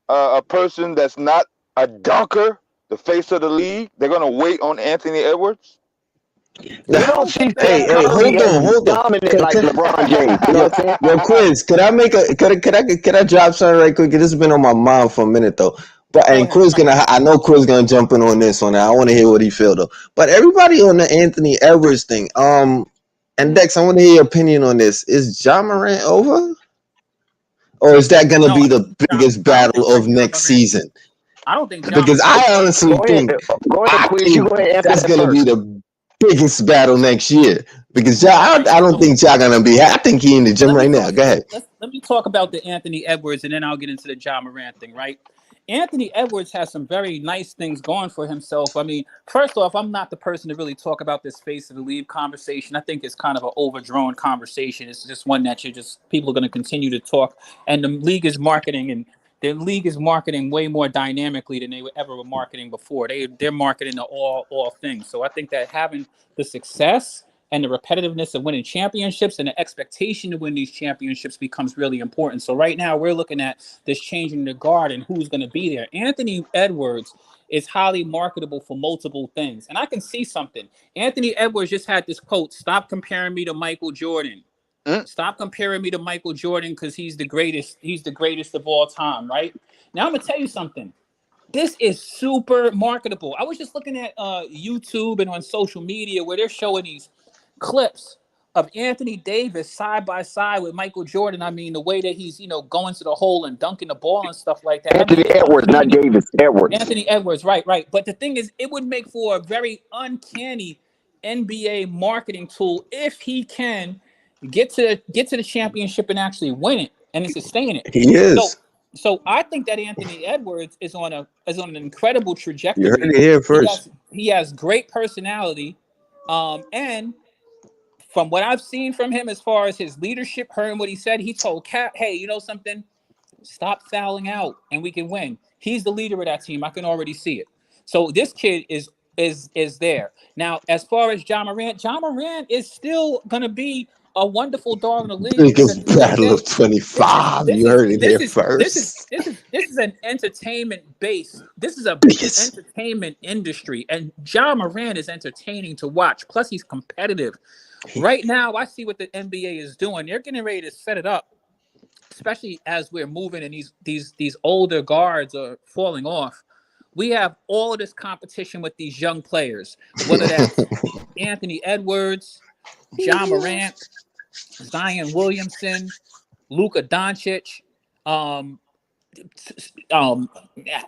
a person that's not a dunker the face of the league? They're gonna wait on Anthony Edwards. You I don't don't see think that. Hey, Steph hey, Curry as hold on. dominant like LeBron James. You know what I'm saying? Yo, Quiz, could I drop something right quick? This has been on my mind for a minute though. But Go and ahead. I know Quiz gonna jump in on this one. I want to hear what he feel though. But everybody on the Anthony Edwards thing, and Dex, I want to hear your opinion on this. Is John Morant over, or is that gonna No, be the biggest I don't think battle of John next Morant. season? I don't think John Because Morant. I honestly Go ahead, Quiz. You go ahead and answer that's that gonna be first. the biggest battle next year. Because All I right. don't think y'all gonna be. I think he in the gym Let me right now. talk. Go ahead. Let me talk about the Anthony Edwards, and then I'll get into the John Morant thing. Right? Anthony Edwards has some very nice things going for himself. I mean, first off, I'm not the person to really talk about this face of the league conversation. I think it's kind of an overdrawn conversation. It's just one that people are going to continue to talk, and the league is marketing and. The league is marketing way more dynamically than they were ever marketing before. They're marketing to all things. So I think that having the success and the repetitiveness of winning championships and the expectation to win these championships becomes really important. So right now we're looking at this changing the guard and who's going to be there. Anthony Edwards is highly marketable for multiple things. And I can see something. Anthony Edwards just had this quote, "Stop comparing me to Michael Jordan. Stop comparing me to Michael Jordan because he's the greatest. He's the greatest of all time," right? Now I'm going to tell you something. This is super marketable. I was just looking at YouTube and on social media where they're showing these clips of Anthony Davis side by side with Michael Jordan. I mean, the way that he's, going to the hole and dunking the ball and stuff like that. I mean, Anthony it's Edwards, not uncanny. Davis. Edwards. Anthony Edwards, right. But the thing is, it would make for a very uncanny NBA marketing tool if he can get to the championship and actually win it and sustain it. He So is. so I think that Anthony Edwards is on an incredible You heard trajectory. it here first. He has great personality, and from what I've seen from him as far as his leadership, hearing what he said, he told Cat, "Hey, you know something? Stop fouling out, and we can win." He's the leader of that team. I can already see it. So this kid is there now. As far as John Morant is still gonna be a wonderful dog in the league because at Biggest the end of the battle day, of 25. You heard it here first. this is an entertainment base. This is a Biggest. entertainment industry, and John Morant is entertaining to watch. Plus, he's competitive. Right now, I see what the NBA is doing. They're getting ready to set it up, especially as we're moving and these older guards are falling off. We have all of this competition with these young players, whether that's Anthony Edwards, John Morant, Zion Williamson, Luka Doncic, Shay.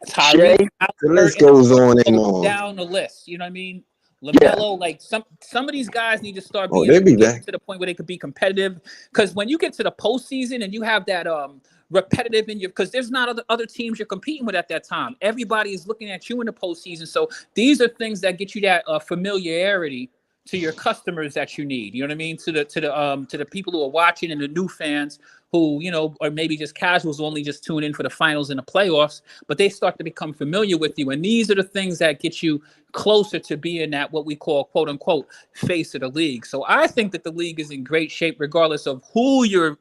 Tyrese The list Halliburton, goes on and go on. down the list. You know what I mean? Yeah. LaMelo, like some of these guys need to start Oh, being they be getting back. to the point where they could be competitive. Because when you get to the postseason and you have that repetitive in your, because there's not other teams you're competing with at that time. Everybody is looking at you in the postseason. So these are things that get you that familiarity to your customers that you need. You know what I mean? To the people who are watching and the new fans who, or maybe just casuals only just tune in for the finals and the playoffs, but they start to become familiar with you. And these are the things that get you closer to being that what we call quote unquote face of the league. So I think that the league is in great shape regardless of who you're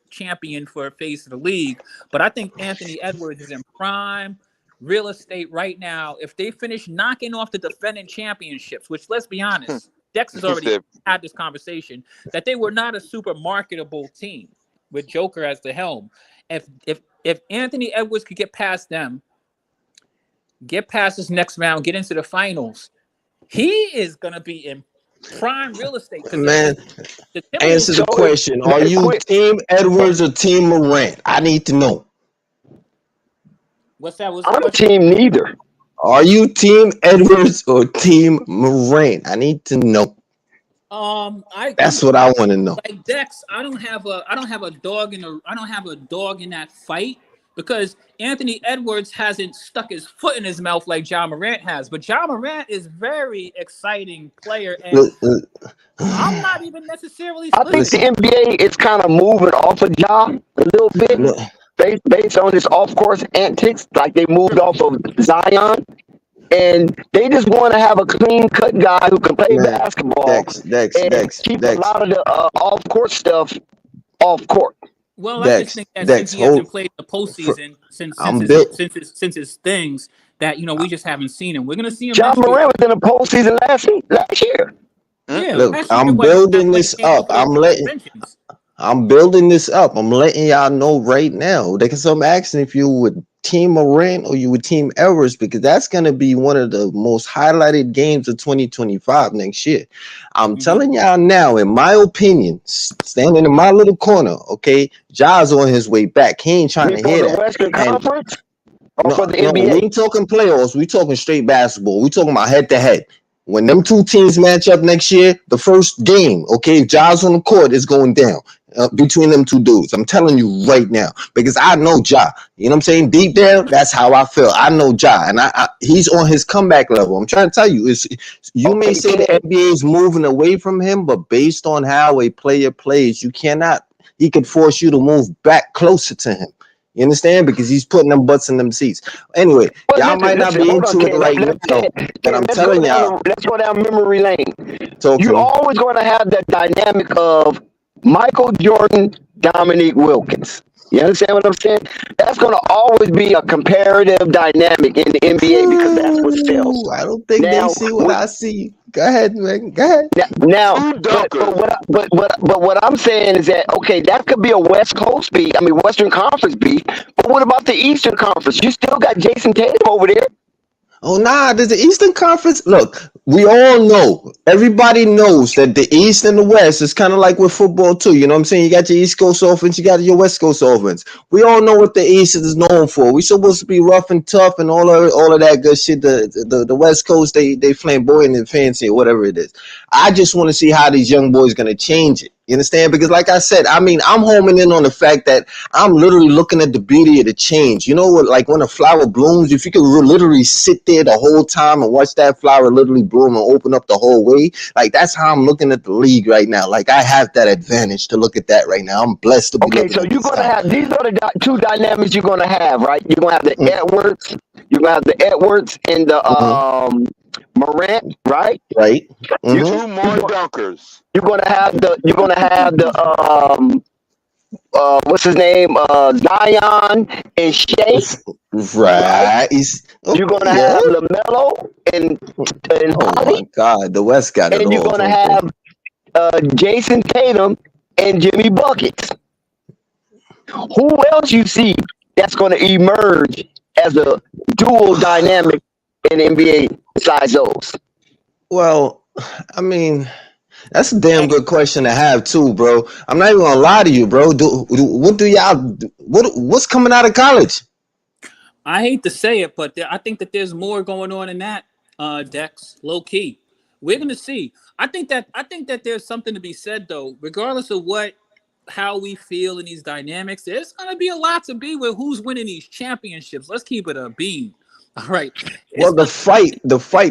champion for face of the league. But I think Anthony Edwards is in prime real estate right now. If they finish knocking off the defending championships, which let's be honest, Dex has already had this conversation that they were not a super marketable team with Joker as the helm. If Anthony Edwards could get past them, get past this next round, get into the finals, he is gonna be in prime real estate. Man, answer the question. Are you Team Edwards or Team Morant? I need to know. What's that? I'm Team neither. Are you Team Edwards or Team Morant? I need to know. That's what I want to know. Like Dex, I don't have a dog in that fight because Anthony Edwards hasn't stuck his foot in his mouth like John Morant has. But John Morant is very exciting player, and I'm not even necessarily. I think the NBA is kind of moving off of Ja a little bit based on his off-course antics, like they moved off of Zion. And they just want to have a clean-cut guy who can play basketball and keep a lot of the off-court stuff off-court. Well, I just think that since he hasn't played the postseason since his things, that we just haven't seen him. We're gonna see him John next year. Moran was in the postseason last year. Yeah, Look, last year I'm when building he this came up. off those suspensions. I'm building this up. I'm letting y'all know right now. They can some asking if you would team Morant or you would team Evers, because that's going to be one of the most highlighted games of 2025 next year. I'm telling y'all now, in my opinion, standing in my little corner, okay, Ja's on his way back. He ain't trying to For hear the that. Western Conference or No, for the no, NBA? we ain't talking playoffs. We talking straight basketball. We talking about head to head. When them two teams match up next year, the first game, okay, if Ja's on the court, is going down between them two dudes. I'm telling you right now, because I know Ja. You know what I'm saying? Deep down, that's how I feel. I know Ja, and he's on his comeback level. I'm trying to tell you, may say the NBA is moving away from him, but based on how a player plays, you cannot. He could force you to move back closer to him. You understand? Because he's putting them butts in them seats. Anyway, y'all might not be into it right now, but I'm telling y'all. Let's go down memory lane. Talk to You're me. always going to have that dynamic of Michael Jordan, Dominique Wilkins. You understand what I'm saying? That's going to always be a comparative dynamic in the NBA because that's what sells. I don't think they see what I see. Go ahead, man. Go ahead. Now, but what I'm saying is that, okay, that could be a West Coast beef. I mean, Western Conference beef. But what about the Eastern Conference? You still got Jason Tatum over there. Oh, nah, there's the Eastern Conference. Look, we all know, everybody knows that the East and the West is kind of like with football too. You know what I'm saying? You got your East Coast offense, you got your West Coast offense. We all know what the East is known for. We supposed to be rough and tough and all of that good shit. The West Coast, they flamboyant and fancy or whatever it is. I just want to see how these young boys gonna change it. You understand? Because like I said, I mean, I'm homing in on the fact that I'm literally looking at the beauty of the change. You know what? Like when a flower blooms, if you could literally sit there the whole time and watch that flower literally bloom and open up the whole way, like that's how I'm looking at the league right now. Like I have that advantage to look at that right now. I'm blessed to be looking so at you're going to have, these are the two dynamics you're going to have, right? You're going to have the Edwards, you're going to have the Edwards and the Morant, right? Right. Two more dunkers. You're going to have the what's his name? Zion and Shea. Right. You're going to have LaMelo and oh Holly. my God, the West got it all. And you're going to have Jason Tatum and Jimmy Buckets. Who else you see that's going to emerge as a dual dynamic in the NBA besides those? Well, I mean, that's a damn good question to have too, bro. I'm not even gonna lie to you, bro. What's coming out of college? I hate to say it, but I think that there's more going on in that, Dex. Low key, we're gonna see. I think that there's something to be said though, regardless of how we feel in these dynamics. There's gonna be a lot to be with who's winning these championships. Let's keep it a beam. All right. Well, the fight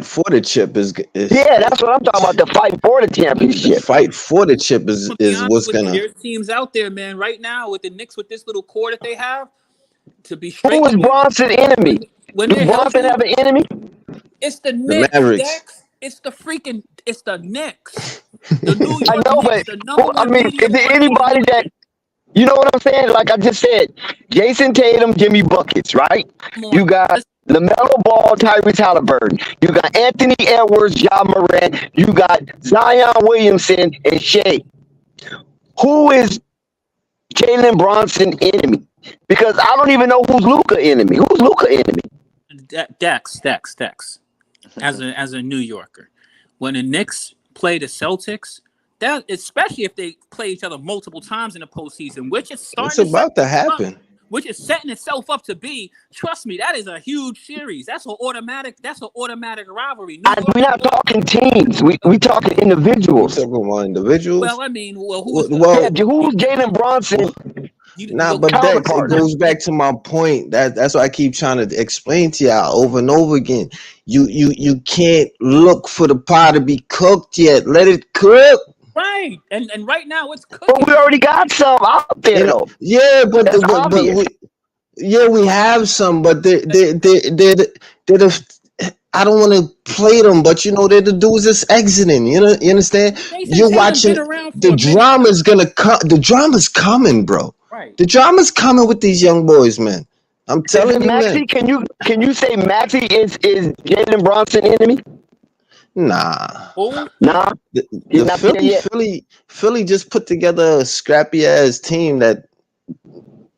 for the chip is yeah, that's what I'm talking about. The fight for the championship. The fight for the chip is what's gonna. There's teams out there, man, right now with the Knicks with this little core that they have. To be straight, who is Bronson enemy? When Does Bronson have an enemy? It's the Knicks. Mavericks. It's the Knicks. The New York I know, Knicks, but I mean, is there anybody that, you know what I'm saying? Like I just said, Jason Tatum, Jimmy Buckets, right? You got LaMelo Ball, Tyrese Halliburton. You got Anthony Edwards, Ja Morant. You got Zion Williamson and Shea. Who is Jalen Bronson enemy? Because I don't even know who's Luka enemy. Who's Luka enemy? Dex. As a New Yorker, when the Knicks play the Celtics, that especially if they play each other multiple times in the postseason, which is starting. It's about to happen. Which is setting itself up to be. Trust me, that is a huge series. That's an automatic rivalry. We're not talking teams. We talking individuals. Individuals. Well, I mean, who's Jalen Bronson? But that goes back to my point. That's what I keep trying to explain to y'all over and over again. You can't look for the pie to be cooked yet. Let it cook. Right, and right now it's cooking. But we already got some out there, though. Yeah, but we have some, but they're I don't want to play them, but they're the dudes that's exiting. You understand? You're watching. The drama's gonna come. The drama's coming, bro. Right. The drama's coming with these young boys, man. I'm Is telling it you, man. Maxi? Can you say Maxi is Jalen Brunson enemy? Nah. Who? Nah, The, he's the not there Philly, yet. Philly, Philly just put together a scrappy ass team that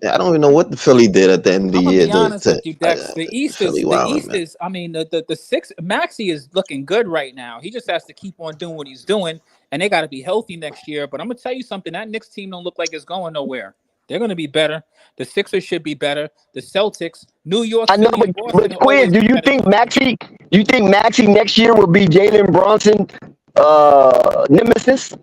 I don't even know what the Philly did at the end of the I'm gonna year. be honest with you, Dex. Philly wilding, man. I mean, the six Maxi is looking good right now. He just has to keep on doing what he's doing, and they got to be healthy next year. But I'm gonna tell you something: that Knicks team don't look like it's going nowhere. They're gonna be better. The Sixers should be better. The Celtics, New York, I know, Philly, and Boston but will Quiz, always do be you think better. Maxi? You think Maxi next year will be Jalen Brunson nemesis?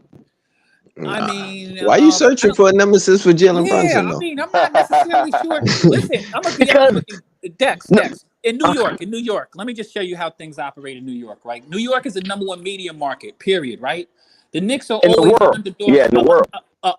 I Nah. mean, Why you I searching don't. for a nemesis for Jalen Yeah, Brunson I though? mean, I'm not necessarily sure. Listen, I'm gonna be honest Because with you, Dex. no, Dex, in New York. Let me just show you how things operate in New York. Right, New York is the number one media market. Period. Right, the Knicks are in the always an world, underdog. yeah, in the world.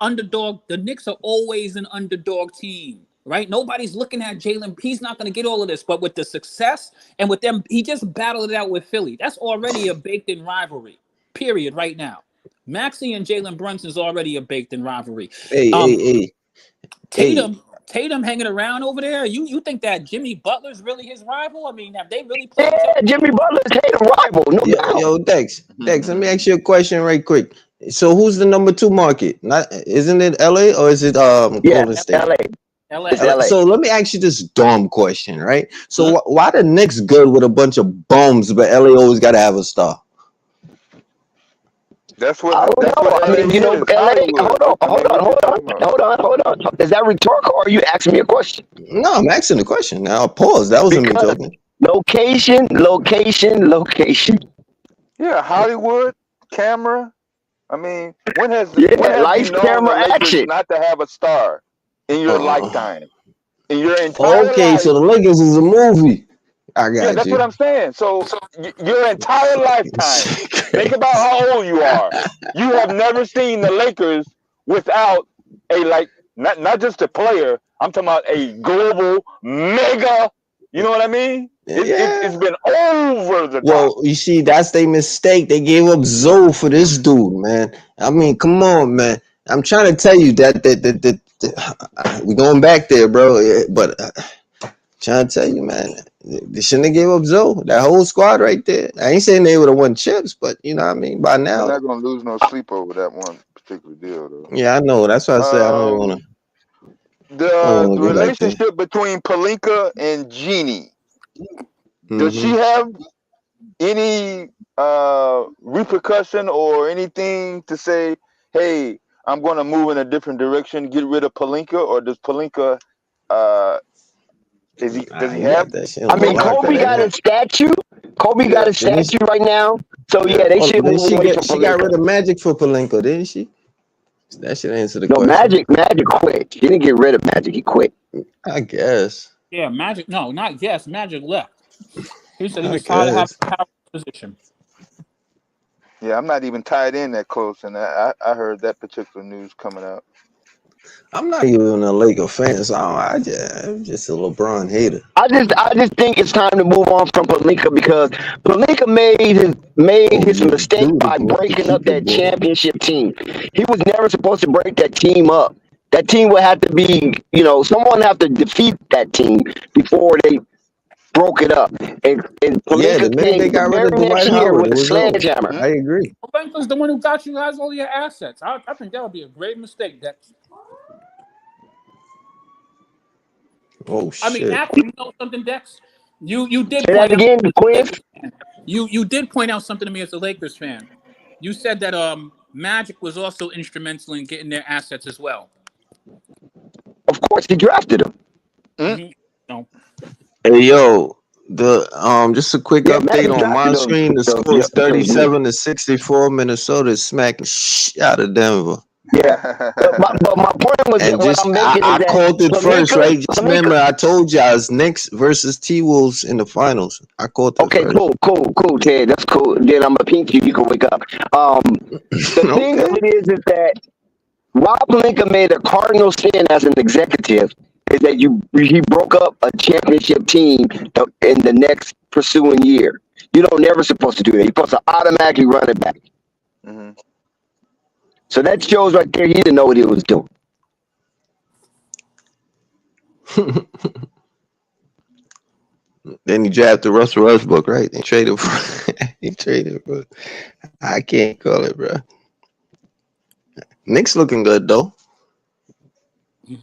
Underdog. The Knicks are always an underdog team. Right, nobody's looking at Jalen. He's not going to get all of this, but with the success and with them, he just battled it out with Philly. That's already a baked-in rivalry. Period. Right now, Maxey and Jalen Brunson's already a baked-in rivalry. Hey, Um, hey, hey, Tatum hanging around over there. You think that Jimmy Butler's really his rival? I mean, have they really Yeah, played each other? Jimmy Butler's Tatum rival, no doubt. yo, Dex, let me ask you a question right quick. So who's the number 2 market? Not isn't it LA or is it Yeah, Golden State? L.A. It's LA. L.A. So let me ask you this dumb question, right? So Hmm? why the Knicks good with a bunch of bums, but LA always got to have a star? That's I what don't know. I LA mean, you know, is, L.A. Hollywood. Hold on, I mean, what you talking about? hold on. Is that rhetorical, or are you asking me a question? No, I'm asking the question. Now pause. That wasn't me Because talking. location. Yeah, Hollywood, camera. I mean, when Yeah, have you lights, known the camera, Lakers action. not to have a star in your Uh, lifetime? In your entire okay, so life. the Lakers is a movie. I Yeah, got that's what you. I'm saying. So your entire lifetime, think about how old you are. You have never seen the Lakers without not just a player. I'm talking about a global mega. You know what I mean? Yeah. It's been over the top. Well, you see, that's their mistake. They gave up Zoe for this dude, man. I mean, come on, man. I'm trying to tell you that we going back there, bro. But trying to tell you, man, they shouldn't have gave up Zoe. That whole squad right there. I ain't saying they would have won chips, but you know what I mean. By They're now, not gonna lose no sleep over that one particular deal, yeah, I know. That's why I say I don't even though. want to. I don't The want to go back there. relationship between Palinka and Jeannie. Does she Hmm. have any repercussion or anything to say, hey, I'm going to move in a different direction, get rid of Palinka, or does Palinka uh does he He have got that shit I on mean, feelings lock, for Kobe that got man. a woman? statue. Kobe Yeah, got a Didn't she? statue right now. So yeah. yeah, they Hold should on. Didn't move she away from got Palinka. rid of Magic for Palenko? Didn't she? That should answer the No, question. Magic quit. He didn't get rid of Magic. He quit. I guess. Yeah, Magic. No, not yes. Magic left. He said he I was tired of having guess. a power position. Yeah, I'm not even tied in that close, and I heard that particular news coming out. I'm not even a Laker fan, so I'm just a LeBron hater. I just think it's time to move on from Palinka because Palinka made Oh his yeah, mistake dude, by he went to breaking up Super that Bowl. championship team. He was never supposed to break that team up. That team would have to be, someone have to defeat that team before they broke it up. And Yeah, the Palinka minute came they got the rid of very next Dwight year Howard, with it a was over. sledgehammer. I agree. Palenka's the one who got you guys all your assets. I think that would be a great mistake. Dex. Oh I mean, shit. actually, you know something, Dex? You did Say that point out again, as a Quiz. Lakers fan. You did point out something to me as a Lakers fan. You said that Magic was also instrumental in getting their assets as well. Of course, he drafted him. Mm? Mm-hmm. No. Hey yo, the just a quick Yeah, update Magic on drafted my those screen. The those, score is those Knicks. 37-64. Minnesota is smacking out of Denver. Yeah. But my point was that And what just I'm making is I that called it first, right? Just Palinka. remember, I told you I was Knicks versus T Wolves in the finals. I called it Okay, first. cool, Ted. That's cool. Then I'm gonna pink you. You can wake up. The thing of Okay. it is that Rob Palinka made a cardinal sin as an executive. Is that he broke up a championship team in the next pursuing year. You don't never supposed to do that. You're supposed to automatically run it back. Hmm. So that shows right there he didn't know what he was doing. Then he drafted Russell Westbrook, right? And traded for he traded for I can't call it, bro. Knicks looking good though. Ted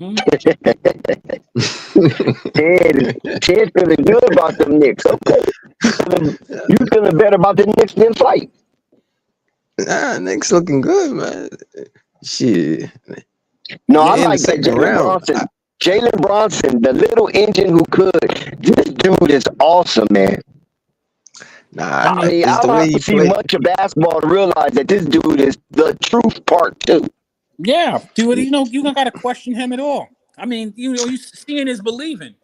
feeling good about them Knicks. Okay. You feeling better about the Knicks than Flight. Nah, Knicks looking good, man. Shit. No, I In the like that second round. Jalen Bronson, the little engine who could. This dude is awesome, man. Nah, I mean, it's I the don't way have he to see played. much of basketball to realize that this dude is the truth part two. Yeah, dude, you don't got to question him at all. I mean, you seeing is believing.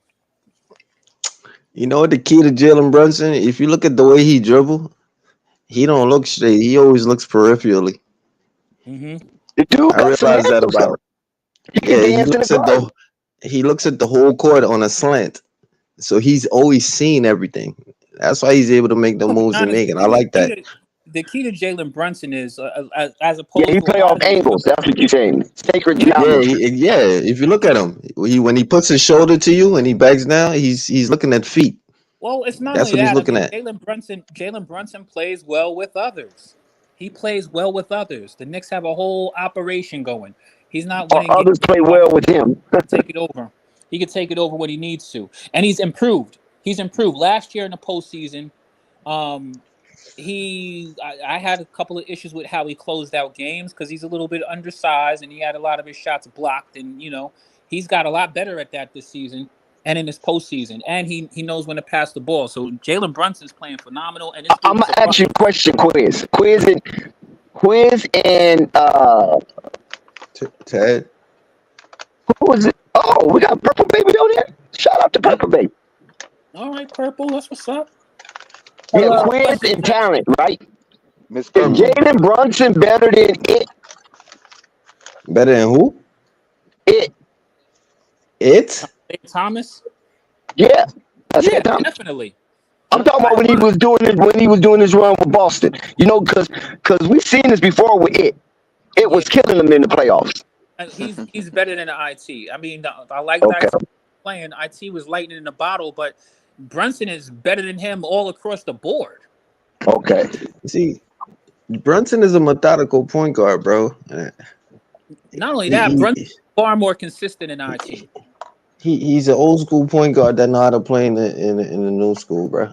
You know what the key to Jalen Brunson? If you look at the way he dribble, he don't look straight. He always looks peripherally. Mm-hmm. The dude I got some realized that handles, about though. him. He can Yeah, dance in the garden. he looks at the whole court on a slant. So he's always seeing everything. That's why he's able to make the moves he's making. I like that. The key to Jalen Brunson is as Yeah, opposed he to a play lot off of these angles. That's what you're saying. Sacred Yeah, geometry. yeah. If you look at him, when he puts his shoulder to you and he backs down, he's looking at feet. Well, it's not That's only what he's that. I looking mean, at. Jalen Brunson plays well with others. He plays well with others. The Knicks have a whole operation going. He's not winning games. Others play well with him. Take it over. He can take it over when he needs to, and he's improved. He's improved. Last year in the postseason, I had a couple of issues with how he closed out games because he's a little bit undersized and he had a lot of his shots blocked. And he's got a lot better at that this season and in his postseason, and he knows when to pass the ball. So Jalen Brunson's playing phenomenal. And I'm gonna ask you a question, Quiz and Ted. who was it? Oh, we got Purple Baby on there. Shout out to Purple Baby. All right, Purple. That's what's up. Yeah, Quiz and talent, right? Miss Is Purple. Jalen Brunson better than it? Better than who? It. Thomas. Yeah. Yeah, definitely. I'm talking about when he was doing his run with Boston. Because we've seen this before with it. It was killing them in the playoffs. He's better than the IT. I mean, I like that playing. IT was lightning in the bottle, but Brunson is better than him all across the board. Okay. See, Brunson is a methodical point guard, bro. Not only that, Brunson's far more consistent in IT. He's an old school point guard that know how to play in the new school, bro.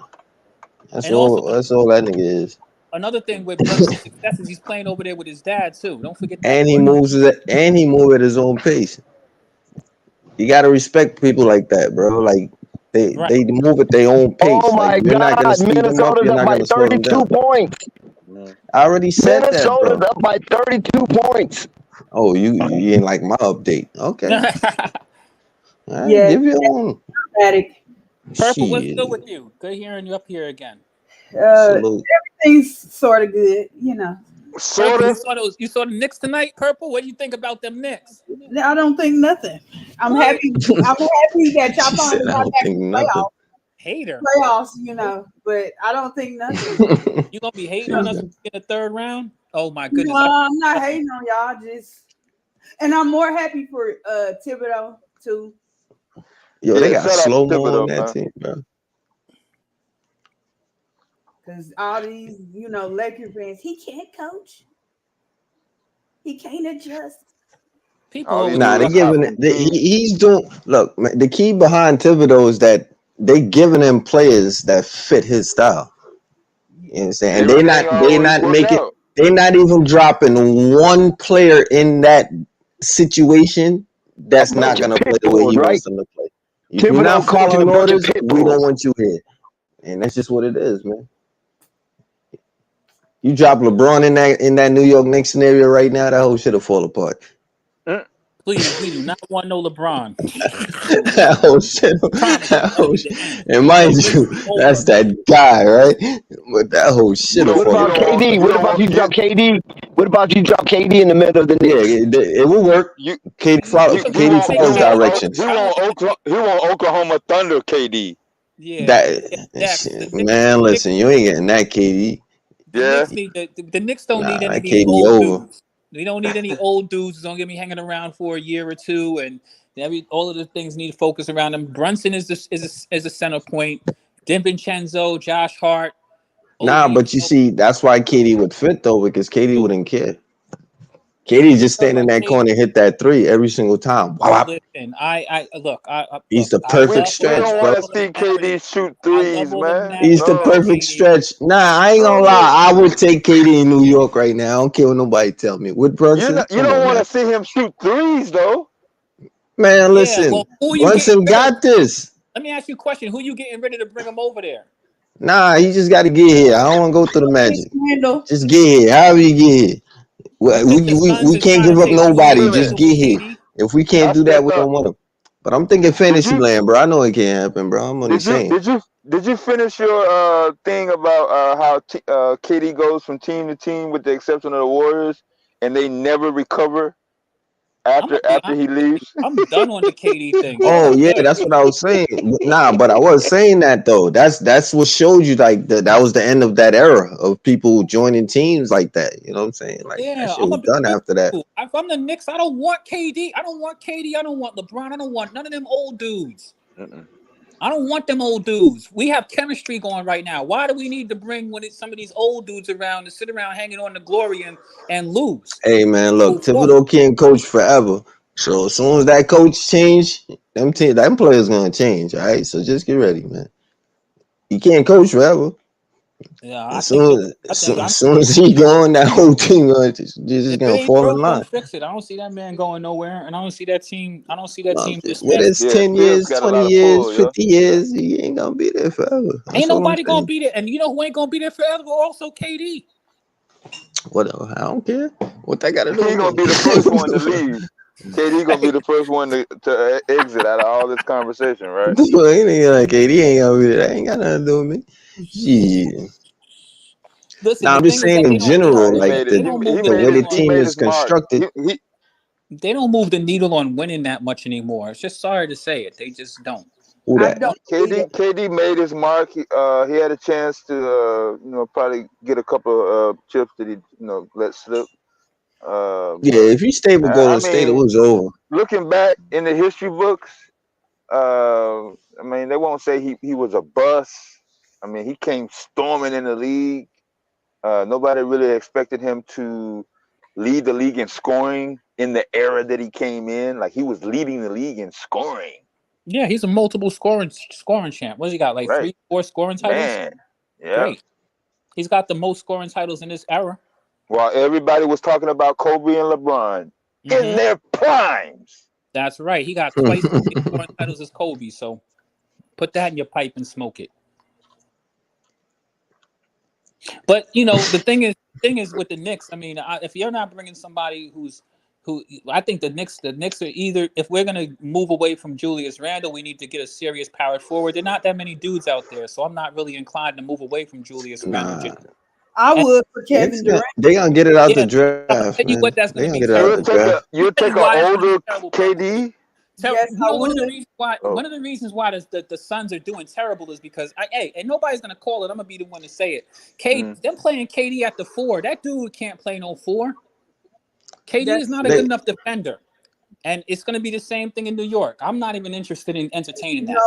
That's all that nigga is. Another thing with Brunson's success is he's playing over there with his dad too. Don't forget that. And he moves at his own pace. You gotta respect people like that, bro. Like they move at their own pace. Oh my you're not gonna God, speed them up. Minnesota's You're up not by gonna slow them 32 down. points. I already said Minnesota's that, bro. up by 32 points. Oh, you ain't like my update. Okay. All right, Yeah, give your own. dramatic. Purple, what's good with you? Good hearing you up here again. Everything's sort of good, Purple, you saw the Knicks tonight, Purple? What do you think about them Knicks? I don't think nothing. I'm happy that y'all finally got back to playoffs. Hater. Playoffs, but I don't think nothing. You gonna be hating on us in the third round? Oh my goodness. No, I'm not hating on y'all, and I'm more happy for Thibodeau too. Yo, they got slow-mo on that team, bro. Because all these, Laker fans, he can't coach. He can't adjust. They giving it. He's doing. Look, man, the key behind Thibodeau is that they giving him players that fit his style. You know what I'm saying? And they're not even dropping one player in that situation that's not gonna play the way he wants them to play. If you're not following orders, we don't want you here. And that's just what it is, man. You drop LeBron in that New York Knicks scenario right now, that whole shit will fall apart. Please, we do not want no LeBron. That whole shit. And mind you, that's that guy, right? But that whole shit will fall apart. What about KD? What about you drop KD? What about you drop KD in the middle of the Knicks? Yeah, it will work. KD follows direction. He want Oklahoma Thunder KD. Yeah. Man, listen, you ain't getting that KD. Yeah. The Knicks don't need any KD old over. dudes. We don't need any old dudes who's gonna get me hanging around for a year or two, and all of the things need to focus around him. Brunson is a center point. DiVincenzo, Josh Hart. Nah, but you see, that's why KD would fit though, because KD wouldn't care. KD just stand in that corner and hit that three every single time. Wow. Listen, I look. He's the I perfect love We stretch, don't all bro. want to the see narrative. KD shoot I love threes, all the man. He's the narrative. perfect KD. stretch. Nah, I ain't gonna lie. I would take KD in New York right now. I don't care what nobody tell me. With Brunson, You come don't on, want man. to see him shoot threes, though. Man, Yeah, listen. well, who are you getting Brunson rid of? got this. Let me ask you a question. Who you getting ready to bring him over there? Nah, he just got to get here. I don't want to go through the magic. Randall. Just get here. However you get here. You think the Suns We is can't trying give to up say we nobody. want Wait a Just minute. with get here. KD? If we can't I do that, said, we don't want him. But I'm thinking did fantasy you land, bro. I know it can't happen, bro. I'm only saying. did you finish your thing about how KD goes from team to team, with the exception of the Warriors, and they never recover I'm gonna be after honest he with you. leaves? I'm done on the KD thing. He's Oh too yeah, good. that's what I was saying. Nah, but I was saying that though. That's what showed you like that was the end of that era of people joining teams like that. You know what I'm saying? Like that Yeah, shit I'm was gonna be done honest after that. with you. If I'm the Knicks, I don't want KD. I don't want KD. I don't want LeBron. I don't want none of them old dudes. Mm-mm. I don't want them old dudes. We have chemistry going right now. Why do we need to bring some of these old dudes around to sit around hanging on the glory and lose? Hey man, look, Move forward. Thibodeau can't coach forever. So as soon as that coach change, them players gonna change. All right, so just get ready, man. He can't coach forever. Yeah, I As think soon I'm as soon as he gone, that whole team just if it gonna ain't fall in broke, line. don't fix it. I don't see that man going nowhere, and I don't see that team. I don't see that Well, team with disbanding. his Yeah, 10 Tibbs years, got a 20 lot of years, pull, yeah. 50 years, he ain't gonna be there forever. Ain't That's what I'm nobody gonna saying. be there, and you know who ain't gonna be there forever? Also, KD. Whatever. I don't care. What that got to do He with gonna me? be the first one to What leave. KD gonna be the first one to exit out of all this conversation, right? the fuck? Anything like KD ain't gonna be there. That ain't got nothing to do with me. Shit. Listen, Now the I'm just thing is saying that in Nah, general, he like made it. they don't move the the way the needle on He team made is his mark. constructed. they don't move the needle on winning that much anymore. It's just sorry to say it. They just don't. Who I that? don't either. KD made his mark. He had a chance to probably get a couple of chips that he let slip. Yeah, But if you stay with I Golden State, it mean, was over. looking back in the history books, I mean, they won't say he was a bust. I mean, he came storming in the league. Nobody really expected him to lead the league in scoring in the era that he came in. Like, he was leading the league in scoring. Yeah, he's a multiple scoring champ. What's he got? Like Right. 3, 4 scoring titles? Man. Yeah. Great. He's got the most scoring titles in this era. While everybody was talking about Kobe and LeBron in their primes. That's right. He got twice as many scoring titles as Kobe. So put that in your pipe and smoke it. But the thing is with the Knicks. I mean, if you're not bringing somebody who I think the Knicks are either, if we're gonna move away from Julius Randle, we need to get a serious power forward. There are not that many dudes out there, so I'm not really inclined to move away from Julius Randle. Nah, I would for Kevin Durant. they gonna get it out the I'm gonna draft, tell you man. what that's They gonna gonna be get it out terrible. the draft. You'll Tell take you an why it's gonna be older terrible, KD. Yes, I one of the would. reasons why the Suns are doing because and nobody's gonna call it. I'm gonna be the one to say it. Them playing KD at the 4. That dude can't play no 4. KD is not a good enough defender, and it's gonna be the same thing in New York. I'm not even interested in entertaining that.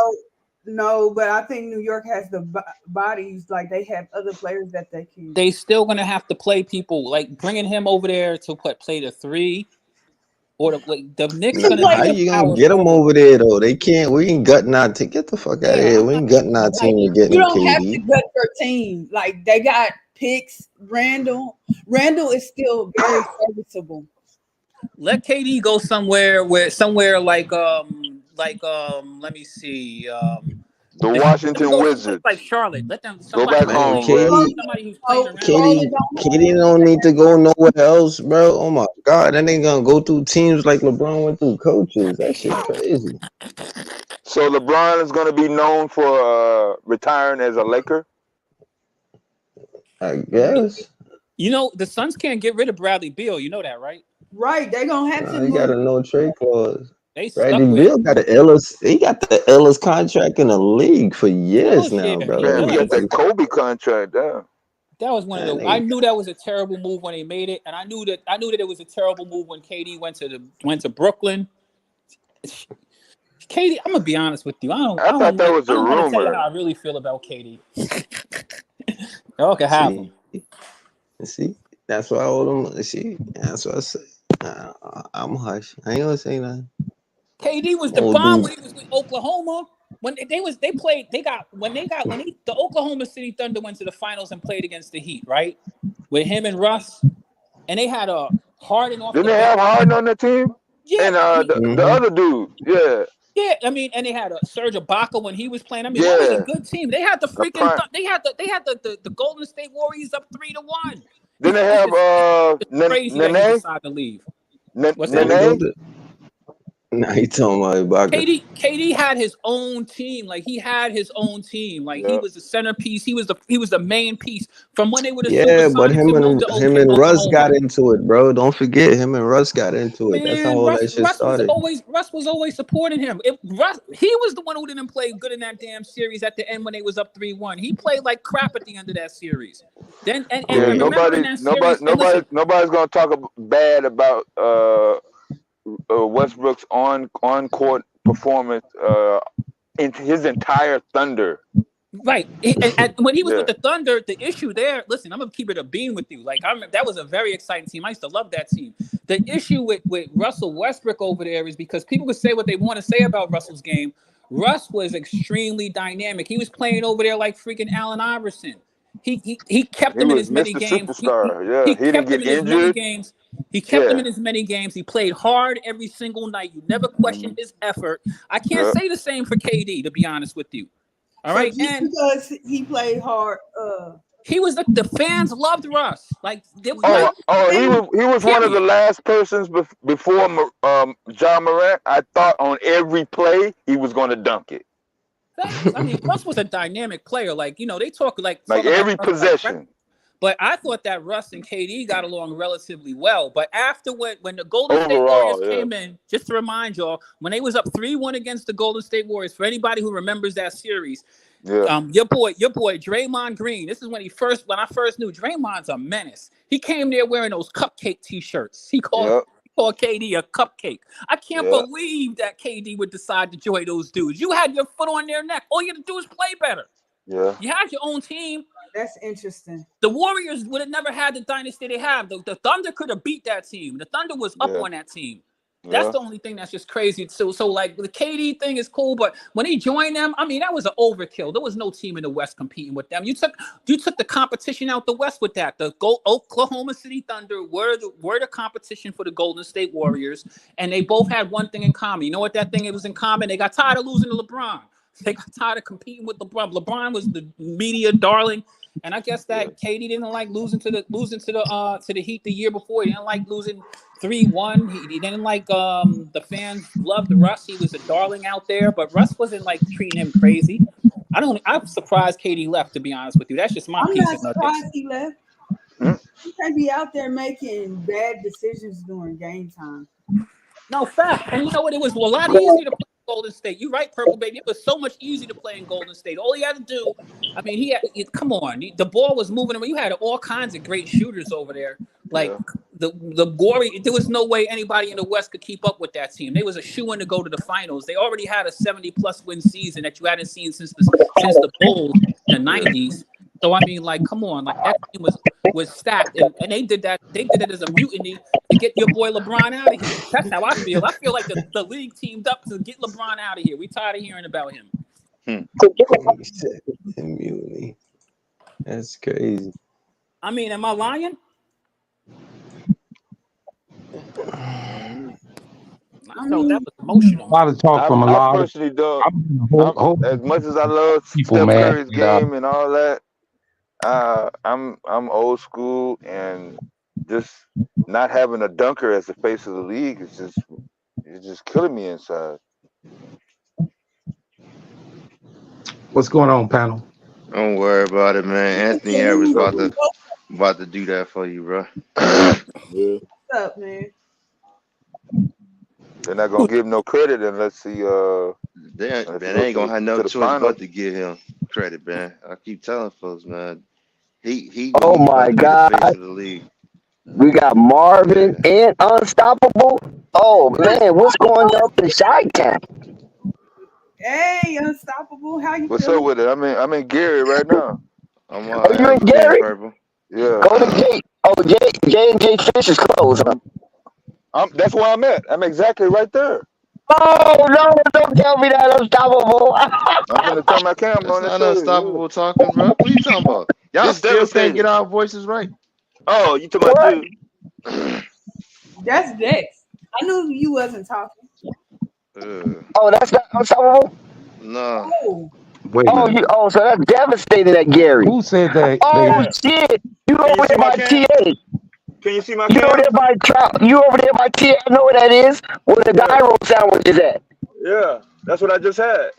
No, but I think New York has the bodies. Like, they have other players that they can. They still gonna have to play people, like bringing him over there to play the 3, or the Knicks Nah, gonna how need a you gonna power get them forward. over there though? They can't. We ain't gutting our team. Get the fuck out of Yeah, here. I'm We not. ain't gutting our team to You getting don't have to KD. gut your team. Like, they got picks. Randall is still very serviceable. Let KD go somewhere like let me see The let him Washington go someplace Wizards. like Charlotte. Let them Go back Man, home, bro. somebody who's playing around. KD don't need to go nowhere else, bro. Oh my god, that ain't gonna go through teams like LeBron went through coaches. That shit crazy. So LeBron is going to be known for retiring as a Laker. I guess. The Suns can't get rid of Bradley Beal. You know that, right? Right, they're gonna have to He move. got a no trade clause. They Bradley stuck with Beal got the illest. He got the illest contract in the league for years now, bro. Man, he got Like, that Kobe contract down. That was one of the. I knew that was a terrible move when they made it, and I knew that it was a terrible move when KD went to Brooklyn. KD, I'm gonna be honest with you. I thought that was I a don't want to tell you rumor. how I really feel about KD. Y'all can have him. See, that's why I hold him. See, that's what I say. I'm hush. I ain't gonna say nothing. KD was the Old bomb dude. when he was with Oklahoma. When the Oklahoma City Thunder went to the finals and played against the Heat, right? With him and Russ, and they had a Harden off Didn't the they bench. have Harden on the team? Yeah, And I mean, the other dude, yeah. yeah, I mean, and they had a Serge Ibaka when he was playing. I mean, that was a good team. They had the freaking they had the Golden State Warriors up 3-1. Didn't they have It's crazy that he Nene? decided to leave. What's that? Nene? Nah, he talking about Ibaka. KD had his own team. Like he had his own team. Like he was the centerpiece. He was the main piece from when they were the Yeah, but Supersonics and moved to him and Russ Oklahoma. got into it, bro. Don't forget, him and Russ got into it. That's how all that shit started. Russ was always supporting him. He was the one who didn't play good in that damn series at the end when they was up 3-1. He played like crap at the end of that series. Then nobody's gonna talk bad about Westbrook's on-court performance in his entire Thunder. Right. And when he was with the Thunder, the issue there, listen, I'm going to keep it a bean with you. Like, I remember that was a very exciting team. I used to love that team. The issue with Russell Westbrook over there is because people could say what they want to say about Russell's game. Russ was extremely dynamic. He was playing over there like freaking Allen Iverson. He kept them in as many games. Superstar. He didn't get injured. He kept them in as many games. He played hard every single night. You never questioned his effort. I can't say the same for KD, to be honest with you. All right, and because he played hard. He was the fans loved Russ. Like he was one of the last persons before John Morant. I thought on every play he was going to dunk it. I mean, Russ was a dynamic player. Like, you know, they talk like every possession. But I thought that Russ and KD got along relatively well. But after when the Golden State Warriors came in, just to remind y'all, when they was up 3-1 against the Golden State Warriors, for anybody who remembers that series, your boy Draymond Green. This is when I first knew Draymond's a menace. He came there wearing those cupcake T-shirts. He called KD a cupcake. I can't believe that KD would decide to join those dudes. You had your foot on their neck. All you had to do is play better. Yeah. You had your own team. That's interesting. The Warriors would have never had the dynasty they have. The Thunder could have beat that team. The Thunder was up on that team. That's the only thing that's just crazy. So like the KD thing is cool, but when he joined them, I mean, that was an overkill. There was no team in the West competing with them. You took the competition out the West with that. The Oklahoma City Thunder were the competition for the Golden State Warriors, and they both had one thing in common. You know what that thing was in common? They got tired of losing to LeBron. They got tired of competing with LeBron. LeBron was the media darling, and I guess that KD didn't like losing to the Heat the year before. He didn't like losing 3-1. He didn't like the fans loved Russ. He was a darling out there, but Russ wasn't like treating him crazy. I'm surprised KD left, to be honest with you. That's just my piece. I'm not surprised he left. He can't be out there making bad decisions during game time. No, fact. And you know what? It was a lot easier to play Golden State. You're right, Purple Baby. It was so much easier to play in Golden State. All he had to do, I mean, come on. The ball was moving. I mean, you had all kinds of great shooters over there. Like the Warriors, there was no way anybody in the West could keep up with that team. They was a shoo-in to go to the finals. They already had a 70+ win season that you hadn't seen since the Bulls in the 90s. So I mean, like, come on, like that team was stacked, and they did that. They did it as a mutiny to get your boy LeBron out of here. That's how I feel. I feel like the league teamed up to get LeBron out of here. We tired of hearing about him. Mutiny. That's crazy. I mean, am I lying? I know that was emotional. A lot of talk from a lot of personally, though. As much as I love people, Steph man, Curry's game and all that, I'm old school, and just not having a dunker as the face of the league is just killing me inside. What's going on, panel? Don't worry about it, man. Anthony Edwards about to do that for you, bro. What's up, man? They're not gonna give him no credit unless he they ain't gonna have no choice but to give him credit, man. I keep telling folks, man. He oh my God, the face of the league. We got Marvin and Unstoppable. Oh man, what's going on in Chi Town? Hey, unstoppable. How you What's up feeling? with it? I'm in Gary right now. I'm Oh, you alright. in Being Gary? purple. Yeah. Go to J. Oh, J&J Fish is closed. Huh? That's where I'm at. I'm exactly right there. Oh no! Don't tell me that, unstoppable. I'm finna turn my camera That's on and not show you. unstoppable talking, bro. What you talking about? Y'all This still can't get devastating. our voices right. Oh, you talking about What? you? That's Dex. I knew you wasn't talking. Oh, that's not unstoppable. No. Oh, Wait a Oh, minute. so that's devastating at Gary. Who said that they? Oh Yeah. shit! You Can you over see there my by cam? TA? Can you see my You over cam? there by Trout? You over there by TA? I know where that is. Where the Yeah. gyro sandwich is at. Yeah. That's what I just had.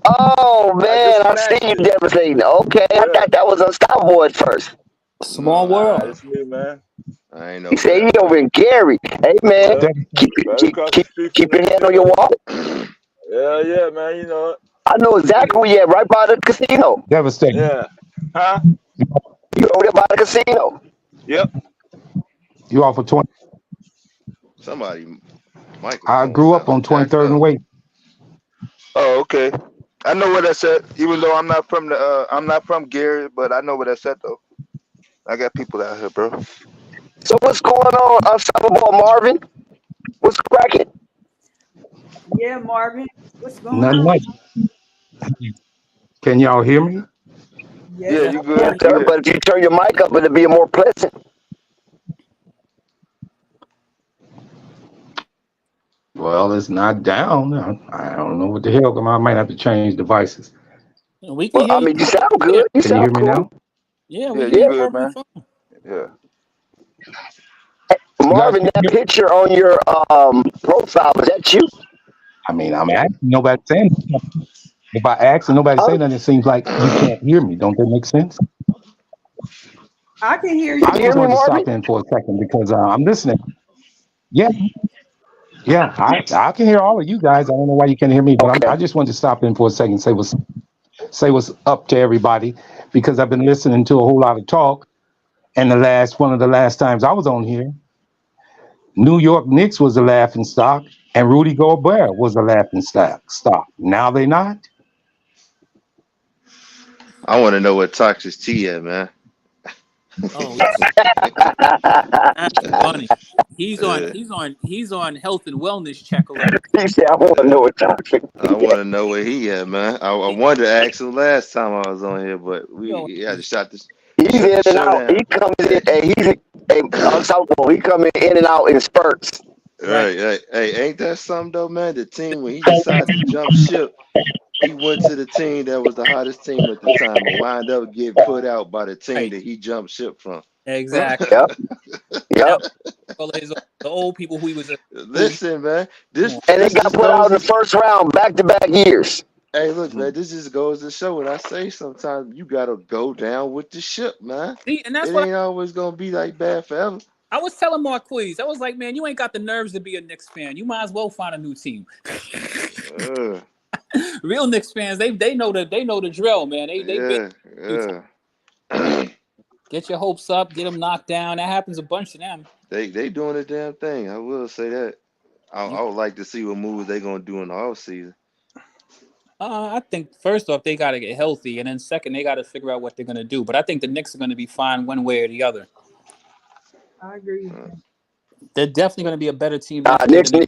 Oh I just man, I see snatched you it. devastating. Okay, I Yeah. thought that was unstoppable at first. Small No. Nah, world. it's me, man. I ain't He know who said he that over was. in Gary. Hey man, Yeah. keep Right keep across the keep street from keep the your hand on your casino. wallet. Yeah, yeah, man. You know it. I know exactly where you at, right by the casino. Devastating. Yeah. Huh? You over there by the casino. Yep. You off of 20? Somebody I microphone grew up sound on jacked 23rd and up. Wait. Oh, okay. I know where that's at. Even though I'm not from Gary, but I know where that's at though. I got people out here, bro. So what's going on, unstoppable Marvin? What's cracking? yeah, Marvin. What's going Nothing on? much. Can y'all hear me? Yes, Yeah, Yes. you Yes, good? You sir. good? But if you turn your mic up, it'll be more pleasant. Well, it's not down. I don't know what the hell. I might have to change devices. We can Well, hear I you. mean, you sound Yeah, good. You Can you sound hear me cool. now? yeah, Yeah, we hear you Yeah, you good, perfectly man. fine. Yeah. You guys Marvin, can that hear me? picture on your profile, is that you? I mean, I'm asking. Nobody saying. If I ask and nobody Huh? say nothing, it seems like you can't hear me. Don't that make sense? I can hear Can I you. you hear just me, wanted to Marvin? stop in for a second because I'm listening. Yeah, yeah, I can hear all of you guys. I don't know why you can't hear me, but Okay. I just wanted to stop in for a second, say what's up to everybody because I've been listening to a whole lot of talk. And one of the last times I was on here, New York Knicks was a laughing stock, and Rudy Gobert was a laughing stock. Now they not. I want to know what Toxic T at, man. Oh, that's funny. He's on health and wellness check already. He said, I want to know what toxic. I want to know where he at, man. I He, wanted to ask him last time I was on here, but yo, we had to He's shut the in and show out. He down. comes in, Hey, and he's unstoppable. He coming in and out in spurts. right. right. Hey, ain't that something though, man? The team when he decided to jump ship, he went to the team that was the hottest team at the time and wound up getting put out by the team Right. that he jumped ship from. Exactly. Yep, Now yep. all of the old people who he Listen, man, come on. And they this got just put out goes in the to first round back-to-back years. hey, look, man, this just goes to show what I say. Sometimes you gotta go down with the ship, man. See, and It that's what ain't always gonna be like bad forever. I was telling Marquise. I was like, man, you ain't got the nerves to be a Knicks fan. You might as well find a new team. Uh, Real Knicks fans, they know the drill, man. They've been through time. yeah. Get your hopes up, get them knocked down. That happens a bunch to them. They doing the damn thing. I will say that. I would like to see what moves they gonna do in the off season. I think first off they got to get healthy, and then second they got to figure out what they're gonna do. But I think the Knicks are gonna be fine one way or the other. I agree with you. They're definitely gonna be a better team next year Knicks than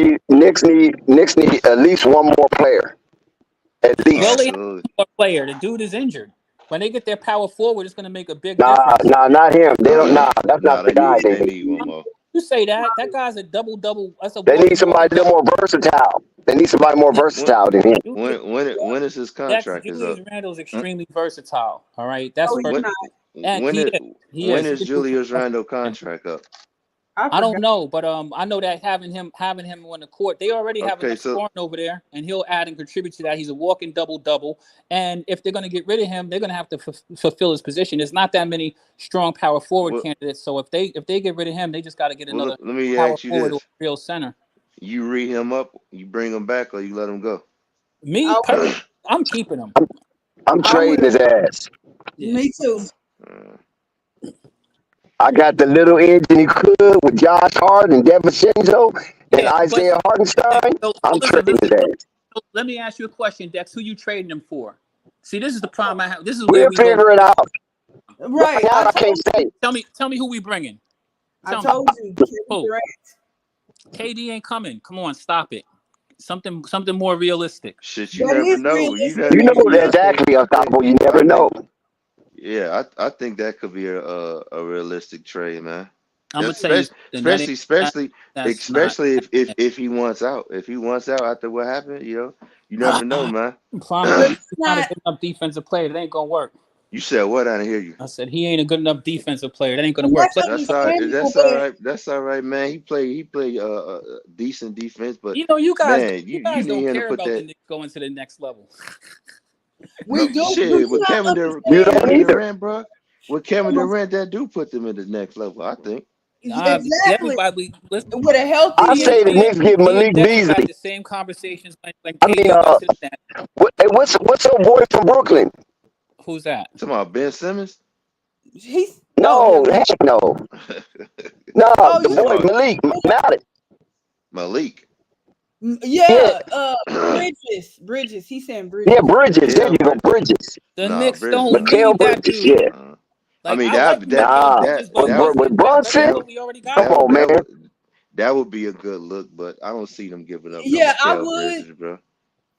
need at least one more player. At they only least. have Absolutely. one player. The dude is injured. When they get their power forward, it's gonna make a big Nah, difference. not him. They don't. Nah, that's Nah, not the guy they they need one need. more. You say that guy's a double. That's a They need somebody a walking little double. more versatile. They need somebody more When versatile than him. when is his contract is Julius up? Randle is extremely versatile. All right, that's Oh, he's first. When not. And when it he when is. He is can do Julius pretty Randle much. contract up? I I don't forgot. know, but I know that having him on the court, they already have Okay, enough so scoring over there, and he'll add and contribute to that. He's a walking double. And if they're going to get rid of him, they're going to have to fulfill his position. There's not that many strong power forward well, candidates, so if they get rid of him, they just got to get another let me power ask you forward or this: a real center. you read him up, you bring him back, or you let him go? Me I would. personally, I'm keeping him. I'm I would. trading his ass. Yeah. Me too. Uh, I got the little engine he could with Josh Hart and DeVincenzo and Yeah, but Isaiah Hartenstein. I'm listen, trading his ass. let me ask you a question, Dex. Who you trading him for? See, this is the problem I have. This is where We'll we go. figure it out. Right. Now I I can't told say. Tell me who we bringing. I Tell me. told you, Kevin Who? Durant. KD ain't coming. Come on, stop it. Something more realistic. Shit, you That never is know. You realistic. You know I exactly, think, Unstoppable. You never I know. think, yeah, I think that could be a realistic trade, man. I'm gonna tell you something. That's not. Especially if he wants out. If he wants out after what happened, you never know, man. Problem But is, it's he's not a not. good enough defensive player. It ain't gonna work. You said what? I didn't hear you. I said he ain't a good enough defensive player. That ain't gonna And work. that's That's all right. understandable, That's all but right. That's all right, man. He played decent defense, but You know, you guys man, you need don't him to care put about the that. Knicks going to the next level. we No do shit with not Kevin You understand. don't either. Durant, bro. With Kevin Durant, that do put them in the next level. I think. Exactly. Everybody, listen, With a healthy I say the Knicks get me and Malik Dex have had Beasley. the same conversations when I mean, KD went to the Nets. hey, what's your boy from Brooklyn? Who's that? Talking about Ben Simmons? he's No, heck no. No, Oh, the you boy Malik Malik. Malik. yeah, Bridges. He's saying Bridges. Yeah, Bridges. There you go, Bridges. The Nah, Knicks Bridges. don't Mikal need that Bridges, dude. yeah. I mean I like Mikal Bridges, but with Brunson, what we already got. come on, man. That would be a good look, but I don't see them giving up Yeah, I no Mikal would. Bridges, bro.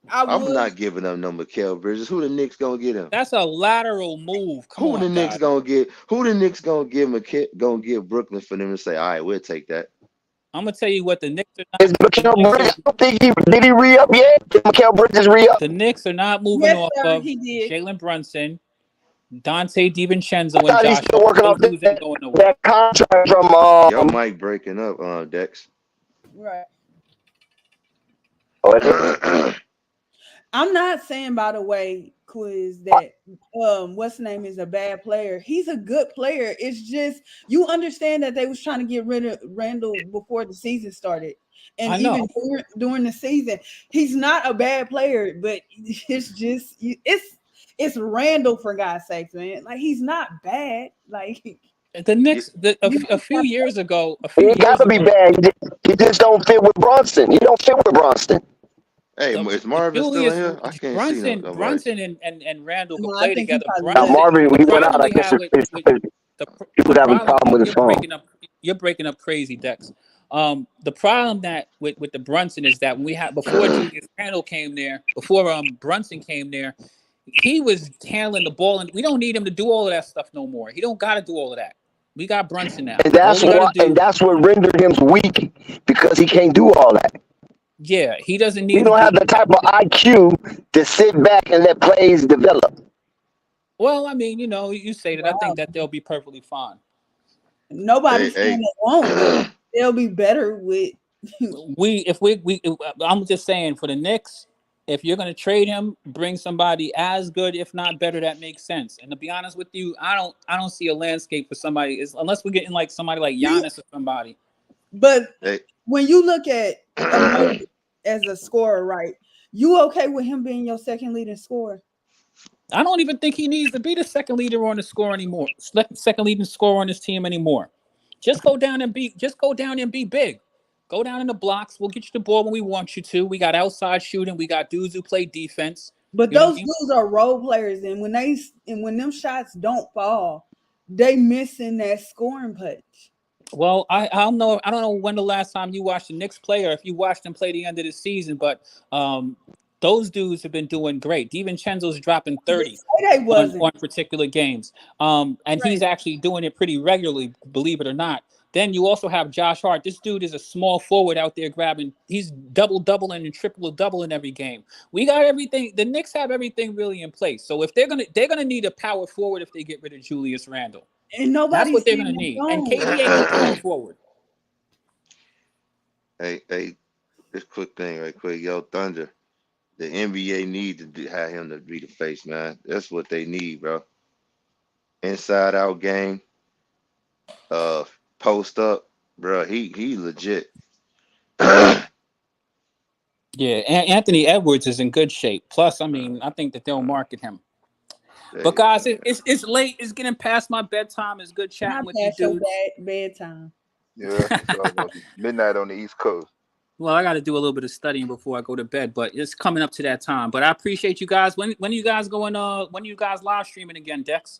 I I'm would. not giving up no Mikal Bridges. Who the Knicks gonna get him? That's a lateral move. Who the Knicks gonna get? Who the Knicks gonna give Brooklyn for them to say, all right, we'll take that. I'm gonna tell you what the Knicks are Is Mikal Bridges? I don't think did he re up yet? Did Mikal Bridges re up? The Knicks are not moving off of he did. Jalen Brunson, Dante DiVincenzo, I and thought he's Josh still Hart. working Those off dudes ain't going nowhere. that contract from Your mic breaking up, Dex. Right. Oh, I'm not saying, by the way, Quiz, that what's the name is a bad player. He's a good player. It's just you understand that they was trying to get rid of Randall before the season started. And I know. even during the season, he's not a bad player, but it's just it's Randall, for God's sakes, man. Like, he's not bad. Like, The Knicks, a few years ago, he gotta be bad. He just don't fit with Bronson. He don't fit with Bronson. Hey, is Marvin still in here? I can't see no. Brunson and Randall can No, I play think he together. probably Now Marvin, The he went out. problem I we guess have with he was having a problem with his phone. you're breaking up crazy, Dex. The problem that with the Brunson is that when we had before Julius Randle came there, before Brunson came there, he was handling the ball, and we don't need him to do all of that stuff no more. He don't got to do all of that. We got Brunson now. And that's what rendered him weak, because he can't do all that. Yeah, he doesn't need. He don't have the type of IQ to sit back and let plays develop. Well, I mean, you say that. Wow. I think that they'll be perfectly fine. Nobody's saying they won't. They'll be better with. I'm just saying, for the Knicks, if you're going to trade him, bring somebody as good, if not better, that makes sense. And to be honest with you, I don't see a landscape for somebody, unless we're getting like somebody like Giannis or somebody. But when you look at as a scorer, right? You okay with him being your second leading scorer? I don't even think he needs to be the second leader on the score anymore. Second leading scorer on this team anymore. Just go down and be big. Go down in the blocks. We'll get you the ball when we want you to. We got outside shooting. We got dudes who play defense. But those dudes are role players, and when them shots don't fall, they missing that scoring punch. Well, I don't know. I don't know when the last time you watched the Knicks play, or if you watched them play the end of the season. But those dudes have been doing great. DiVincenzo's dropping 30 on particular games, and he's actually doing it pretty regularly, believe it or not. Then you also have Josh Hart. This dude is a small forward out there grabbing. He's double-doubling and triple-doubling every game. We got everything. The Knicks have everything really in place. So if they're gonna need a power forward if they get rid of Julius Randle. And that's what they're gonna need. And KD ain't no power forward. Hey, this quick thing right quick. Yo, Thunder. The NBA need to have him to be the face, man. That's what they need, bro. Inside out game. Post up, bro. He legit. Yeah, Anthony Edwards is in good shape. Plus, I mean, I think that they'll market him. But guys, it's late. It's getting past my bedtime. It's good chatting with you dudes. Bedtime. Yeah, it's midnight on the East Coast. Well, I got to do a little bit of studying before I go to bed, but it's coming up to that time. But I appreciate you guys. When are you guys going? When are you guys live streaming again, Dex?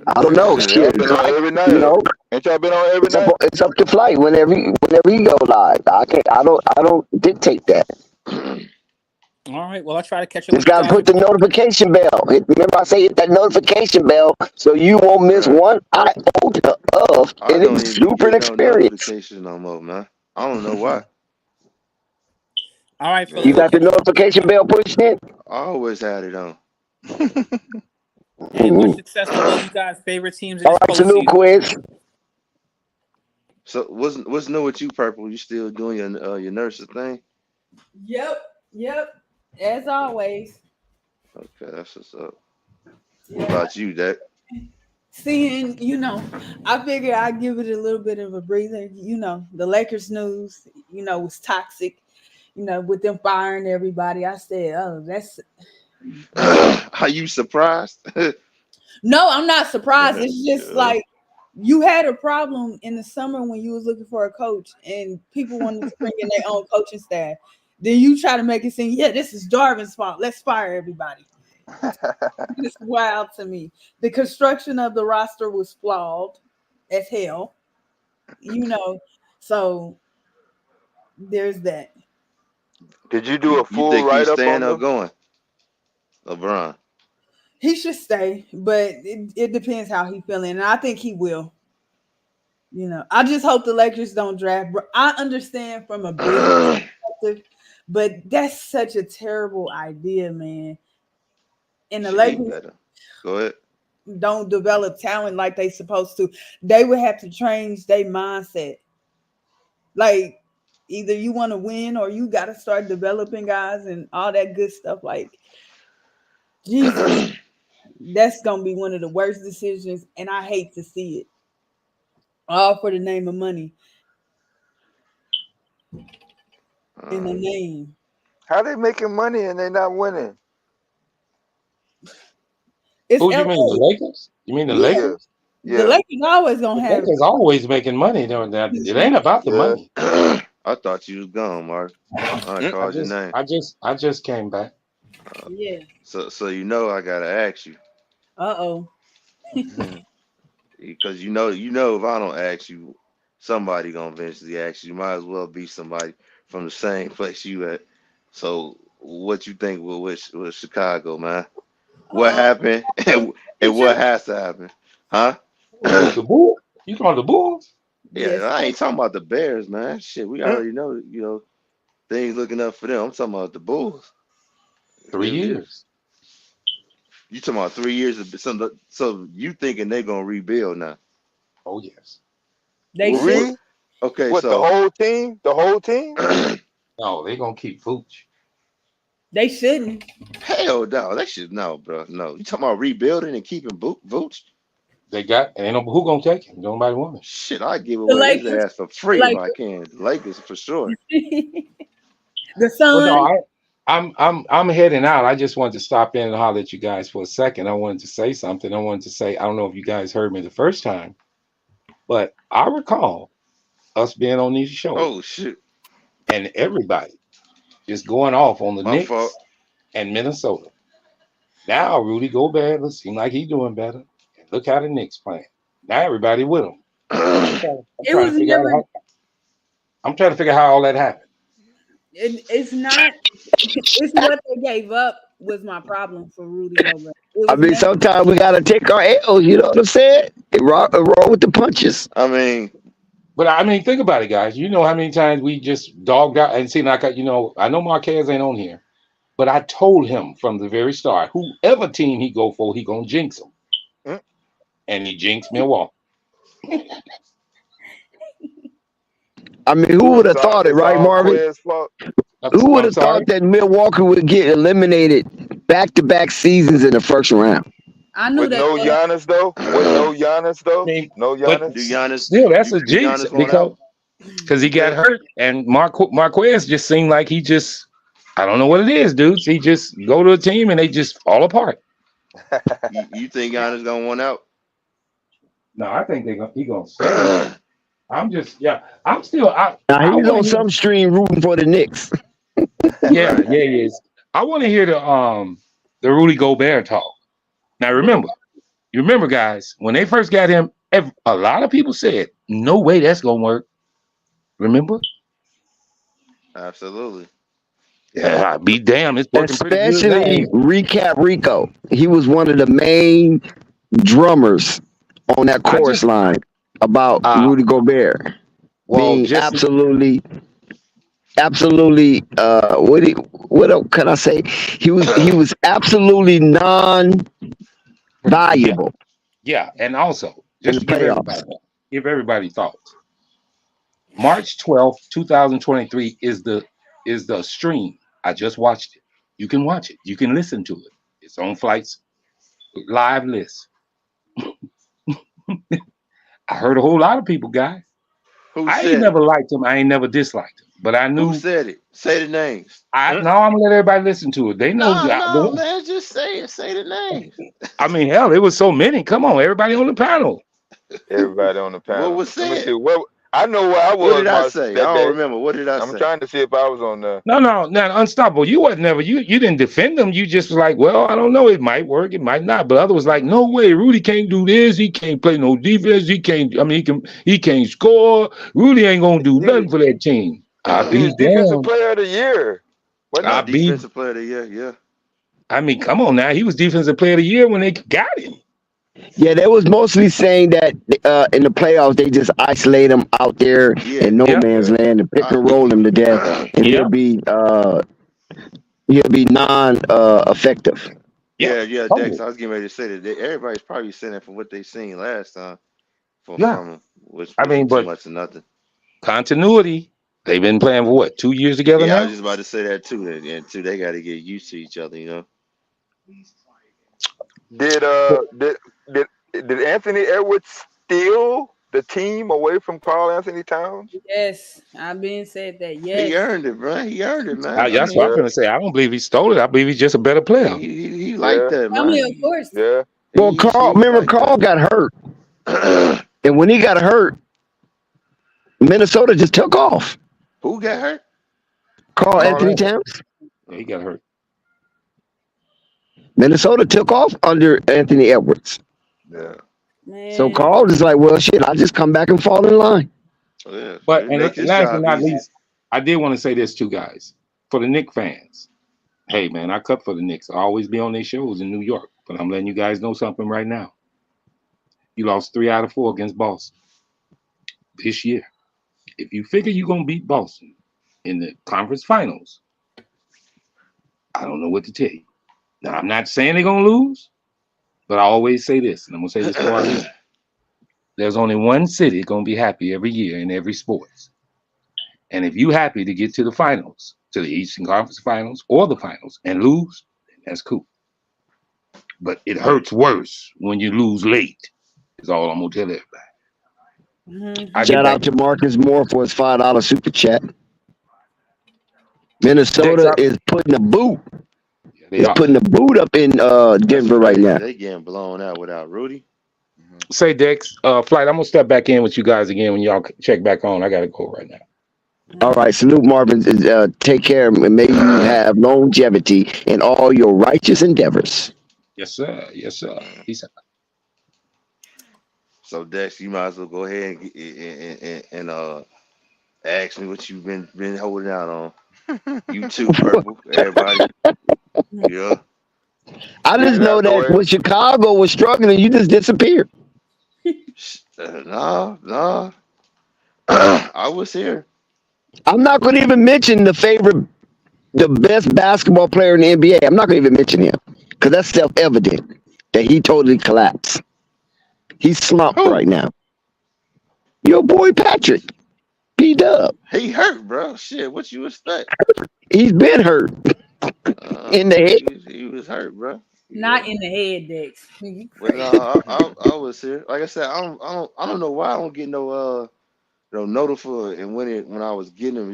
I don't know. Shit, Shit, I've been on every night. you know, Ain't y'all been on every it's up, night? it's up to Flight whenever you go live. I don't dictate that. All right. Well, I'll try to catch up Just with you gotta guys. put the notification bell. Remember, I say hit that notification bell so you won't miss one iota of I an don't even super get no experience. notifications no more, man. I don't know why. All right, You fellas. I'll got the catch you. notification bell pushed in? I always had it on. And much Mhm. success to all you guys' favorite teams in All this right, salute postseason. quiz. So what's new with you, Purple? You still doing your nurses thing? Yep. As always. Okay, that's what's up. What Yeah. about you, Deck? Seeing, I figured I'd give it a little bit of a breather. The Lakers news, was toxic, with them firing everybody. I said, oh, that's Are you surprised? no, I'm not surprised. It's just Yeah. like you had a problem in the summer when you was looking for a coach and people wanted to bring in their own coaching staff. Then you try to make it seem, yeah, this is Darvin's fault. Let's fire everybody. It's wild to me. The construction of the roster was flawed as hell, so there's that. Did you do a You full think he's write up staying on or them? going? LeBron. He should stay, but it depends how he feeling, and I think he will. I just hope the Lakers don't draft. I understand from a business perspective, but that's such a terrible idea, man. And the Shit, he Lakers better. Go ahead. don't develop talent like they supposed to. They would have to change their mindset. Like either you want to win or you got to start developing guys and all that good stuff. Like Jesus, that's gonna be one of the worst decisions, and I hate to see it. All for the name of money. In the name. How they making money and they not winning? It's Who do you LA. mean, the Lakers? You mean the Yeah. Lakers? The Yeah. Lakers always The gonna have Lakers always making money. It ain't about the Yeah. money. I thought you was gone, Mark. I called your name. I just came back. yeah. So I gotta ask you Uh-oh. because if I don't ask you, somebody gonna eventually ask you. Might as well be somebody from the same place you at. So what you think with Chicago, man? What happened and what has to happen, huh? The Bulls? You talking the Bulls? Yes. Yeah, I ain't talking about the Bears, man. Shit, we already know, things looking up for them. I'm talking about the Bulls. 3 years. You talking about 3 years of so you thinking they gonna rebuild now? Oh yes. They should. Okay, What, the so whole team? The whole team? No, they gonna keep Vooch. They shouldn't. hell no, they should no, bro. No, you talking about rebuilding and keeping Vooch? They got who gonna take him? Nobody want him. Shit, I give The away his Lakers. ass for free if Lakers. I can. The Lakers for sure. The Well, Sun. no, I'm heading out. I just wanted to stop in and holler at you guys for a second. I wanted to say something. I wanted to say, I don't know if you guys heard me the first time, but I recall us being on these shows Oh shit, and everybody just going off on the my Knicks fault. and Minnesota. Now Rudy Gobert looks seem like he's doing better. And look how the Knicks playing. Now everybody with him. I'm It trying was to figure never. out I'm trying to figure out how all that happened. It's not. It's what they gave up was my problem for Rudy Gobert. It I was mean, never. sometimes we gotta take our L's. You know what I'm saying? Roll with the punches. I mean, But I mean, think about it, guys. You know how many times we just dogged out and see, like, I know Marquez ain't on here, but I told him from the very start, whoever team he go for, he gonna jinx them, Mm. and he jinxed Milwaukee. I mean, who would have thought it, It's right, all Marvin? Quez fault. Who would I'm have sorry. thought that Milwaukee would get eliminated back-to-back seasons in the first round? I knew With that. no Giannis though? With no Giannis I though? mean, No but Giannis? do Giannis still, that's do, a do jinx Giannis want out? because he got hurt, and Marquez just seemed like he just, I don't know what it is, dudes. He just go to a team and they just fall apart. You think Giannis gonna want out? No, I think he gonna stay. I'm just, yeah. I'm still, Now I he's want on to hear. some stream rooting for the Knicks. Yeah, Right. yeah, he is. I want to hear the Rudy Gobert talk. Now remember, you remember, guys, when they first got him, a lot of people said, "No way, that's gonna work." Remember? Absolutely. Yeah, I'd be damn, it's working pretty good now. Especially Ain't it? recap Rico. He was one of the main drummers on that I chorus just, line about uh, Rudy Gobert well, being just absolutely what can I say? He was absolutely yeah, non-valuable yeah, and also in just the to playoffs. give everybody thoughts. March 12th, 2023 is the stream. I just watched it. You can watch it. You can listen to it. It's on Flights live list. I heard a whole lot of people, guys. Who I ain't said it? never liked him. I ain't never disliked him. But I Who knew said it? Say the names. now I'm gonna let everybody listen to it. They know No, no, man. Just say it. Say the names. I mean, hell, it was so many. Come on, everybody on the panel. Everybody on the What panel. was Let me see. said? What I know where I What was did I March say? I that don't day. remember. What did I I'm say? trying to see if I was on there. No, unstoppable. You wasn't never. You didn't defend them. You just was like, well, I don't know. It might work. It might not. But others was like, no way. Rudy can't do this. He can't play no defense. He can't. I mean, he can't score. Rudy ain't gonna do nothing for that team. I He was be defensive damned. player of the year. Wasn't I he? be. Defensive player of the year. Yeah. I mean, come on now. He was defensive player of the year when they got him. Yeah, they was mostly saying that in the playoffs they just isolate him out there Yeah. in no Yep. man's land and pick I, and roll him to death, and Yep. he'll be non effective. yeah, Yep. yeah, Dex. Totally. I was getting ready to say that everybody's probably saying that from what they seen last time Yeah. from him, which I mean, wasn't too but much of nothing. continuity. They've been playing for what, 2 years together Yeah, I was now? just about to say that too. And too, they got to get used to each other. You know. Did did Anthony Edwards steal the team away from Carl Anthony Towns? Yes, I've been said that. He Yes. earned it, bro. He earned it, man. I That's what I'm mean, Yeah, gonna say. I don't believe he stole it. I believe he's just a better player. he like yeah, that, I mean, man. of course. yeah. Well, remember Like Carl got hurt, and when he got hurt, Minnesota just took off. Who got hurt? Carl Carl Anthony Anthony. Towns. Yeah, he got hurt. Minnesota took off under Anthony Edwards. Yeah. So Man. Carl is like, well, shit, I'll just come back and fall in line. Oh, yeah, But it and make his last but job not easy. least, I did want to say this too, guys. For the Knicks fans, hey man, I cut for the Knicks. I always be on their shows in New York. But I'm letting you guys know something right now. You lost 3 out of 4 against Boston this year. If you figure you're gonna beat Boston in the conference finals, I don't know what to tell you. Now I'm not saying they're gonna lose, but I always say this, and I'm gonna say this before I leave. There's only one city gonna be happy every year in every sports. And if you happy to get to the finals, to the Eastern Conference Finals or the finals and lose, then that's cool. But it hurts worse when you lose late. Is all I'm gonna tell everybody. I get Shout back out to Marcus Moore for his $5 super chat. Minnesota is putting a boot. They Is are. putting a boot up in Denver right now. They getting blown out without Rudy. Say Dex, Flight. I'm gonna step back in with you guys again when y'all check back on. I gotta go right now. All right, salute Marvin. Take care, and may you have longevity in all your righteous endeavors. Yes, sir. Yes, sir. Peace out. So Dex, you might as well go ahead and ask me what you've been holding out on. You too, Purple. Everybody. Yeah. I just know that when Chicago was struggling, you just disappeared. No. I was here. I'm not going to even mention the best basketball player in the NBA. I'm not going to even mention him because that's self-evident that he totally collapsed. He's slumped right now. Your boy Patrick, P-Dub. He hurt, bro. Shit, what you expect? He's been hurt in the head. He was hurt, bro. Not in the head, Dex. But no, I was here. Like I said, I don't know why I don't get no notifier. And when I was getting them,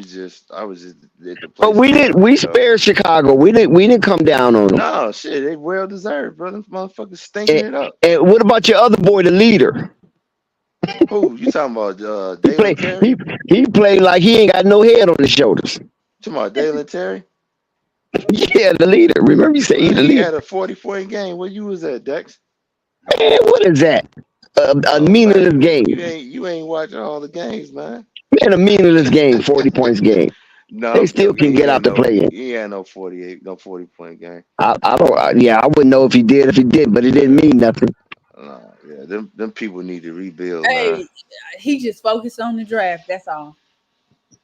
I was just at the place. But we spared Chicago. We didn't come down on them. No, shit, they well deserved, bro. Them motherfuckers stinking it up. And what about your other boy, the leader? Who you talking about? He Dalen play Terry? he played like he ain't got no head on his shoulders. Talking about Dalen Terry? Yeah, the leader. Remember you said he the He leader. had a 40-point game. Where you was at, Dex? Man, what is that? A Oh meaningless man, game. you ain't watching all the games, man. Man, a meaningless game, 40 points game. No, They I'm still joking. can get out the play in. He had no 48, no 40-point game. I don't. Yeah, I wouldn't know if he did, but it didn't Yeah, mean nothing. no, yeah. Them people need to rebuild, man. Hey, he just focused on the draft. That's all.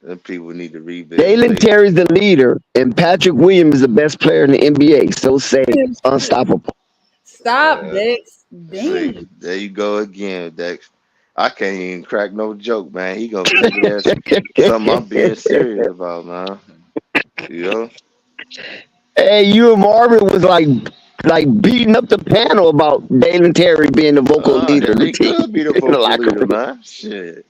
Them people need to rebuild. Dalen Terry's the leader, and Patrick Williams is the best player in the NBA. So say unstoppable. Stop, Dex. See, Dang. there you go again, Dex. I can't even crack no joke, man. He gonna take it as something I'm being serious about, man. You know? Hey, you and Marvin was like beating up the panel about Dalen Terry being the vocal leader of the He team could be the in the vocal locker leader, room. man. Shit.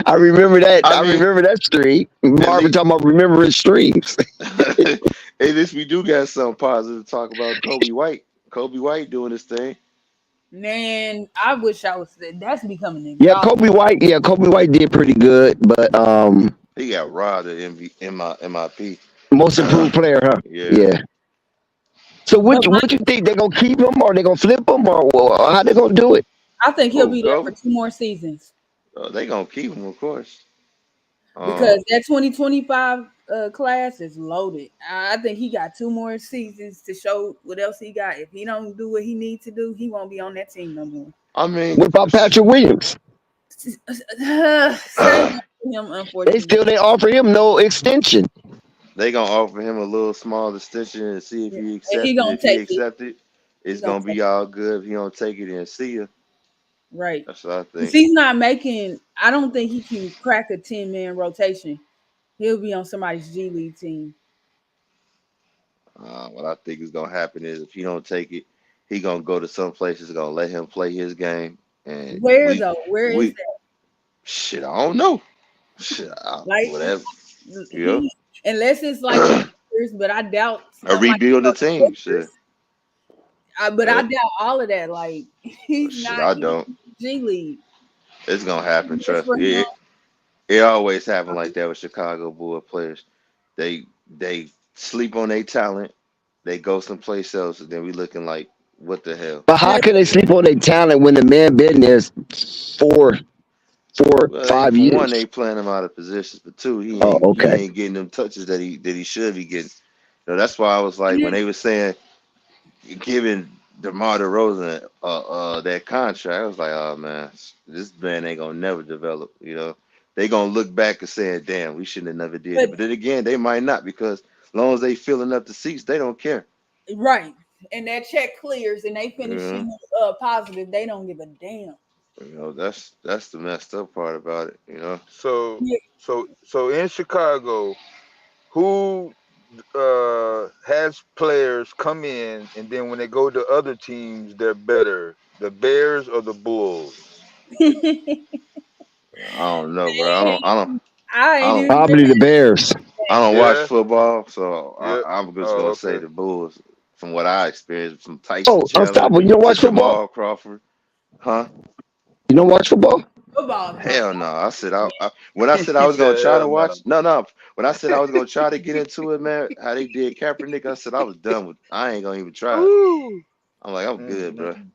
I remember that. I I mean, remember that stream. at Marvin least, talking about remembering streams. at least we do got something positive to talk about. Kobe White. Kobe White doing his thing. Man, I wish I was. That's becoming Yeah, exhausting. Kobe White did pretty good, but He got robbed of MIP. most improved player, huh? Yeah. Yeah. So But what you think they gonna keep him, or they gonna flip him, or how they gonna do it? I think he'll Who, be there for Kobe? 2 more seasons They gonna keep him, of course. because that 2025 class is loaded. I think he got 2 more seasons to show what else he got. If he don't do what he needs to do, he won't be on that team no more. I mean, What about Patrick Williams? Same with him, unfortunately. They offer him no extension. they gonna offer him a little small extension and see if Yeah. he And he accept it. gonna If he take it. accept it, He it's gonna gonna take be all good. If he don't take it, then see ya. Right. That's what I If think. he's not making, I don't think he can crack a 10-man rotation. He'll be on somebody's G League team. What I think is gonna happen is if he don't take it, he gonna go to some places gonna let him play his game, and Where though? Where is we that? shit. I don't know. Shit, Like whatever. You know, he, unless it's like the Lakers, but I doubt a something like rebuild the the team. Shit. Lakers. But I Yeah. doubt all of that. Like he's Shit, not I even don't. G League. It's gonna happen. Just Trust for me. him. It always happen like that with Chicago Bull players. They sleep on their talent. They go someplace else, and then we looking like, what the hell? But how can they sleep on their talent when the man been there four, Well, 5 for one, years? they playing him out of positions. For two, Oh, he okay. ain't getting them touches that he should be getting. That's why I was like, when they were saying giving DeMar DeRozan that contract, I was like, oh man, this man ain't gonna never develop. They gonna look back and saying, damn, we shouldn't have never did it. But But then again, they might not, because as long as they filling up the seats, they don't care. right. And that check clears and they finish Yeah. positive, they don't give a damn. That's the messed up part about it. So Yeah. so in Chicago, who has players come in and then when they go to other teams they're better? The Bears or the Bulls? I don't know, bro. I ain't I even don't Probably the Bears. I don't watch Yeah. football, so Yeah. I'm just Oh, gonna say okay. the Bulls from what I experienced, from Oh, Tyson Chandler unstoppable. You don't to watch football? Jamal Crawford. Huh? You don't watch football? football. Hell no. I said when I said I He was gonna said, try "Hell to no." watch. No. When I said I was gonna try to get into it, man, how they did Kaepernick, I said I was done with. I ain't gonna even try it. Ooh. I'm like, I'm good, bro. Mm-mm.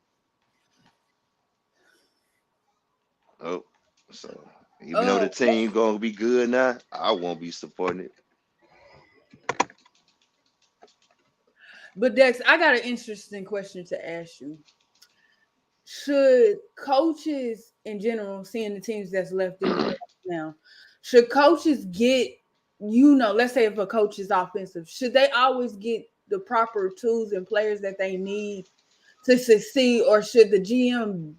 Oh, so even though the team gonna be good now, I won't be supporting it. But Dex, I got an interesting question to ask you. Should coaches in general, seeing the teams that's left in the playoffs now, should coaches get, let's say if a coach is offensive, should they always get the proper tools and players that they need to succeed, or should the GM,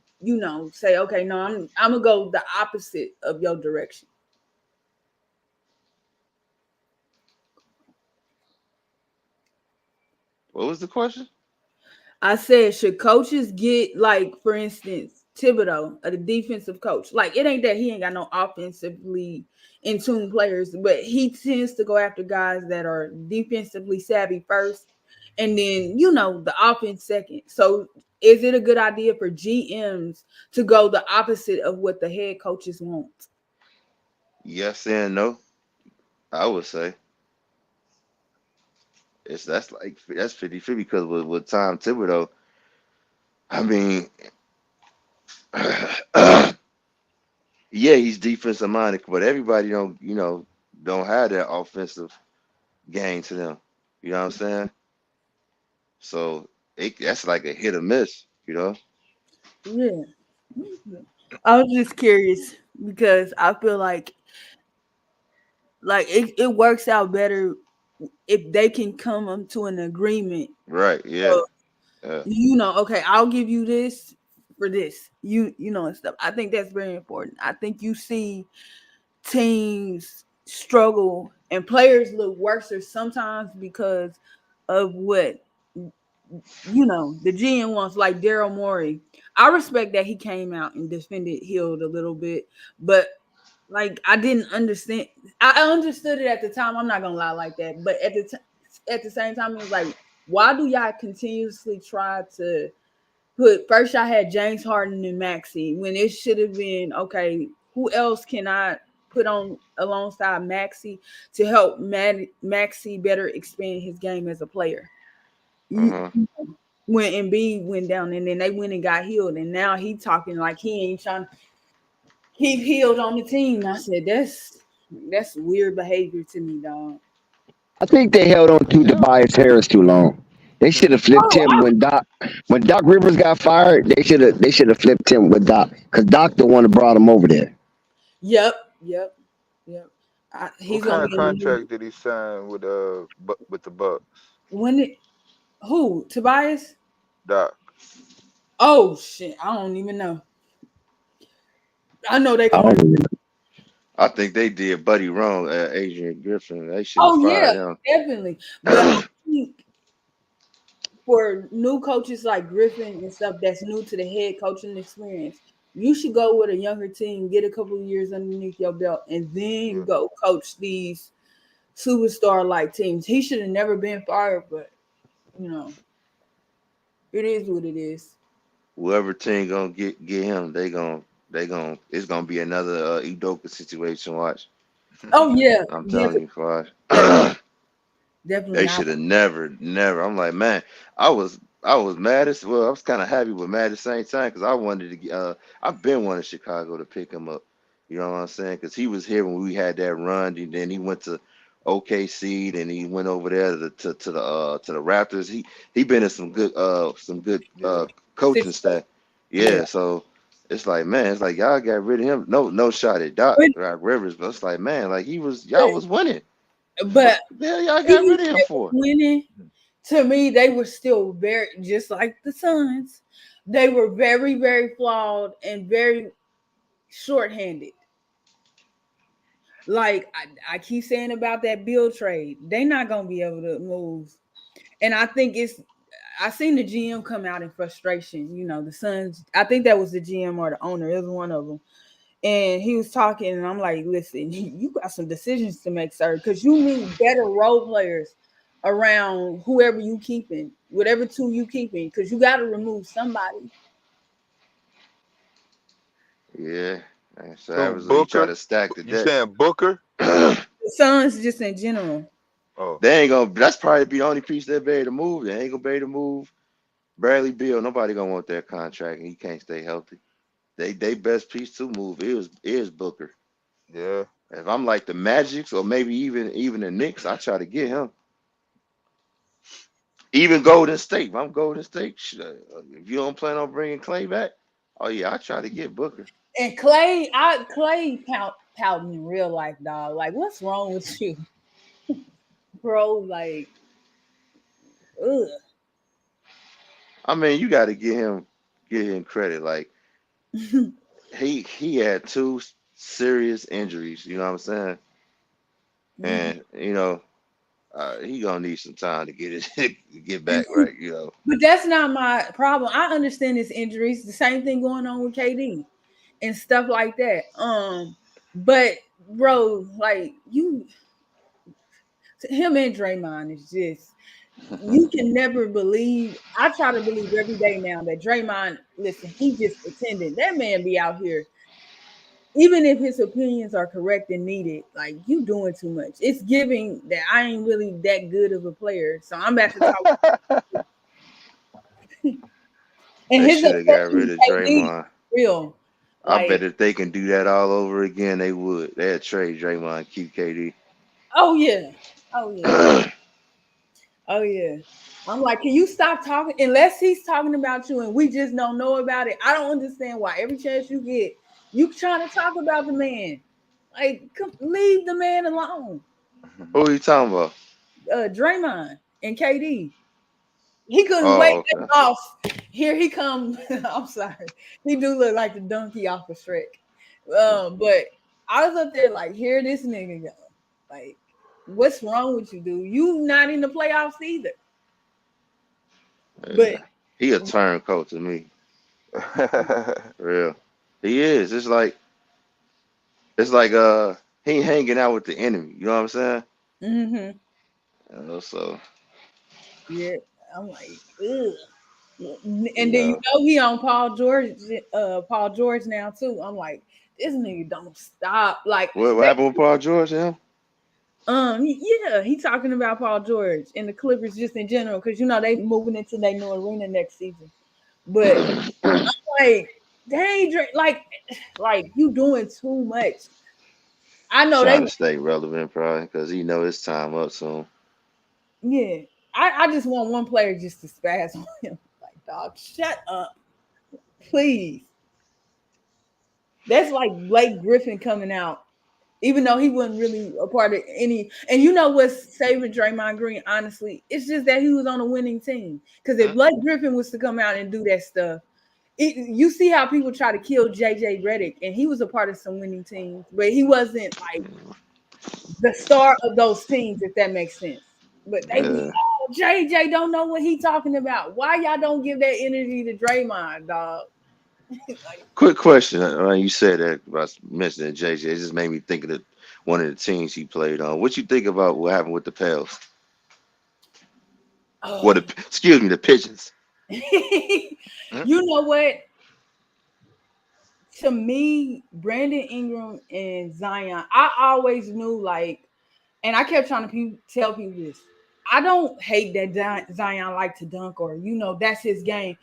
say, okay, no, I'm gonna go the opposite of your direction? What was the question? I said, should coaches get, like, for instance, Thibodeau, the defensive coach? Like, it ain't that he ain't got no offensively in tune players, but he tends to go after guys that are defensively savvy first, and then the offense second. So is it a good idea for GMs to go the opposite of what the head coaches want? Yes and no. I would say that's 50-50 because with Tom Thibodeau, I mean, yeah, he's defensive minded, but everybody don't have that offensive game to them. You know what I'm saying? So that's like a hit or miss. Yeah. I was just curious because I feel like it works out better if they can come up to an agreement. Right? Yeah. Yeah. Okay, I'll give you this for this. And stuff. I think that's very important. I think you see teams struggle and players look worse sometimes because of what the GM wants, like Daryl Morey. I respect that he came out and defended Hill a little bit, but like I didn't understand. I understood it at the time. I'm not gonna lie like that, but at the same time, it was like, why do y'all continuously try to put? First, I had James Harden and Maxey when it should have been okay. Who else can I put on alongside Maxey to help Maxey better expand his game as a player? Uh-huh. When Embiid went down and then they went and got healed, and now he talking like he ain't trying to keep healed on the team. I said that's weird behavior to me, dog. I think they held on to Tobias Harris too long. They should have flipped Oh, him when Doc Rivers got fired. They should have flipped him with Doc because Doc the one that brought him over there. yep. What He's gonna kind of be in the new contract did he sign with the Bucks? when it who Tobias? Doc. Oh shit, I don't even know. I know they I gonna. don't even I think they did Buddy wrong, Adrian Griffin. They should have Oh yeah, fired him. definitely. But I think for new coaches like Griffin and stuff that's new to the head coaching experience, you should go with a younger team, get a couple of years underneath your belt, and then Yeah. go coach these superstar like teams. He should have never been fired, but you know, it is what it is. Whoever team gonna get him, they gonna it's gonna be another Udoka situation. Watch, Oh yeah, I'm yeah, telling you, watch. definitely. They should have never. I'm like, man, I was mad as well. I was kind of happy but mad at the same time because I wanted to. I've been wanting Chicago to pick him up. You know what I'm saying? Because he was here when we had that run, and then he went to OKC, and he went over there to the Raptors. He been in some good Yeah. coaching staff. Yeah. Yeah, so it's like, man, it's like y'all got rid of him. No shot at Doc Rivers, but it's like, man, like y'all was winning. What But the hell y'all got even rid if of him they were for? winning, to me, they were still very just like the Suns. They were very, very flawed and very shorthanded. Like I keep saying about that bill trade, they're not gonna be able to move. And I think I seen the GM come out in frustration. The Suns. I think that was the GM or the owner. It was one of them. And he was talking, and I'm like, listen, you got some decisions to make, sir, because you need better role players around whoever you keeping, whatever two you keeping, because you got to remove somebody. Yeah. And so that So was you try Booker, to stack the you deck. saying Booker? They The Suns just in general. Oh, ain't gonna. That's probably be the only piece they're ready to move. They ain't gonna be able to move Bradley Beal. Nobody gonna want that contract, and he can't stay healthy. They best piece to move is Booker. yeah. If I'm like the Magics or maybe even the Knicks, I try to get him. Even Golden State. If I'm Golden State, if you don't plan on bringing Clay back, oh yeah, I try to get Booker. And Clay pouting in real life, dog. Like, what's wrong with you, bro? Like, ugh. I mean, you got to get him credit. Like he had two serious injuries. You know what I'm saying? And he gonna need some time to get it get back right. But that's not my problem. I understand his injuries. The same thing going on with KD and stuff like that. But bro, like him and Draymond is just You can never believe. I try to believe every day now that Draymond, listen, he just pretending. That man be out here, even if his opinions are correct and needed, like you doing too much. It's giving that I ain't really that good of a player. So I'm about to talk. And They his should have got obsession rid with of KD, Draymond. real. I bet Like, if they can do that all over again, they would. They'd trade Draymond and keep KD. oh yeah. Oh yeah. Oh yeah. I'm like, can you stop talking? Unless he's talking about you and we just don't know about it. I don't understand why every chance you get, you trying to talk about the man. Like, leave the man alone. Who are you talking about? Draymond and KD. He couldn't wait. Oh, They okay. lost. Here he comes. I'm sorry. He do look like the donkey off of Shrek. But I was up there like, here this nigga go. Like, what's wrong with you, dude? You not in the playoffs either. But Yeah. He a turncoat to me. Real. He is. It's like he hanging out with the enemy. You know what I'm saying? mm-hmm. So Yeah, I'm like, ugh. And you then you know know he on Paul George now too. I'm like, this nigga don't stop. Like what they, happened with Paul George? Yeah. yeah, he talking about Paul George and the Clippers just in general because you know they moving into their new arena next season. But like, dang, like you doing too much. I know they, Trying to stay relevant, probably, because he know his time up soon. yeah. I just want one player just to spaz on him. Like, dog, shut up, please. That's like Blake Griffin coming out, even though he wasn't really a part of any. And you know what's saving Draymond Green? Honestly, it's just that he was on a winning team. Because if Blake Griffin was to come out and do that stuff, you see how people try to kill JJ Redick, and he was a part of some winning teams, but he wasn't like the star of those teams, if that makes sense. But they be, Yeah. oh, JJ don't know what he talking about. Why y'all don't give that energy to Draymond, dog? Like, Quick question. You said that about mentioning JJ. It just made me think of one of the teams he played on. What you think about what happened with the Pels? What? oh. Excuse me, the Pigeons. Hmm? You know what? To me, Brandon Ingram and Zion, I always knew like, and I kept trying to tell people this. I don't hate that Zion like to dunk or that's his game.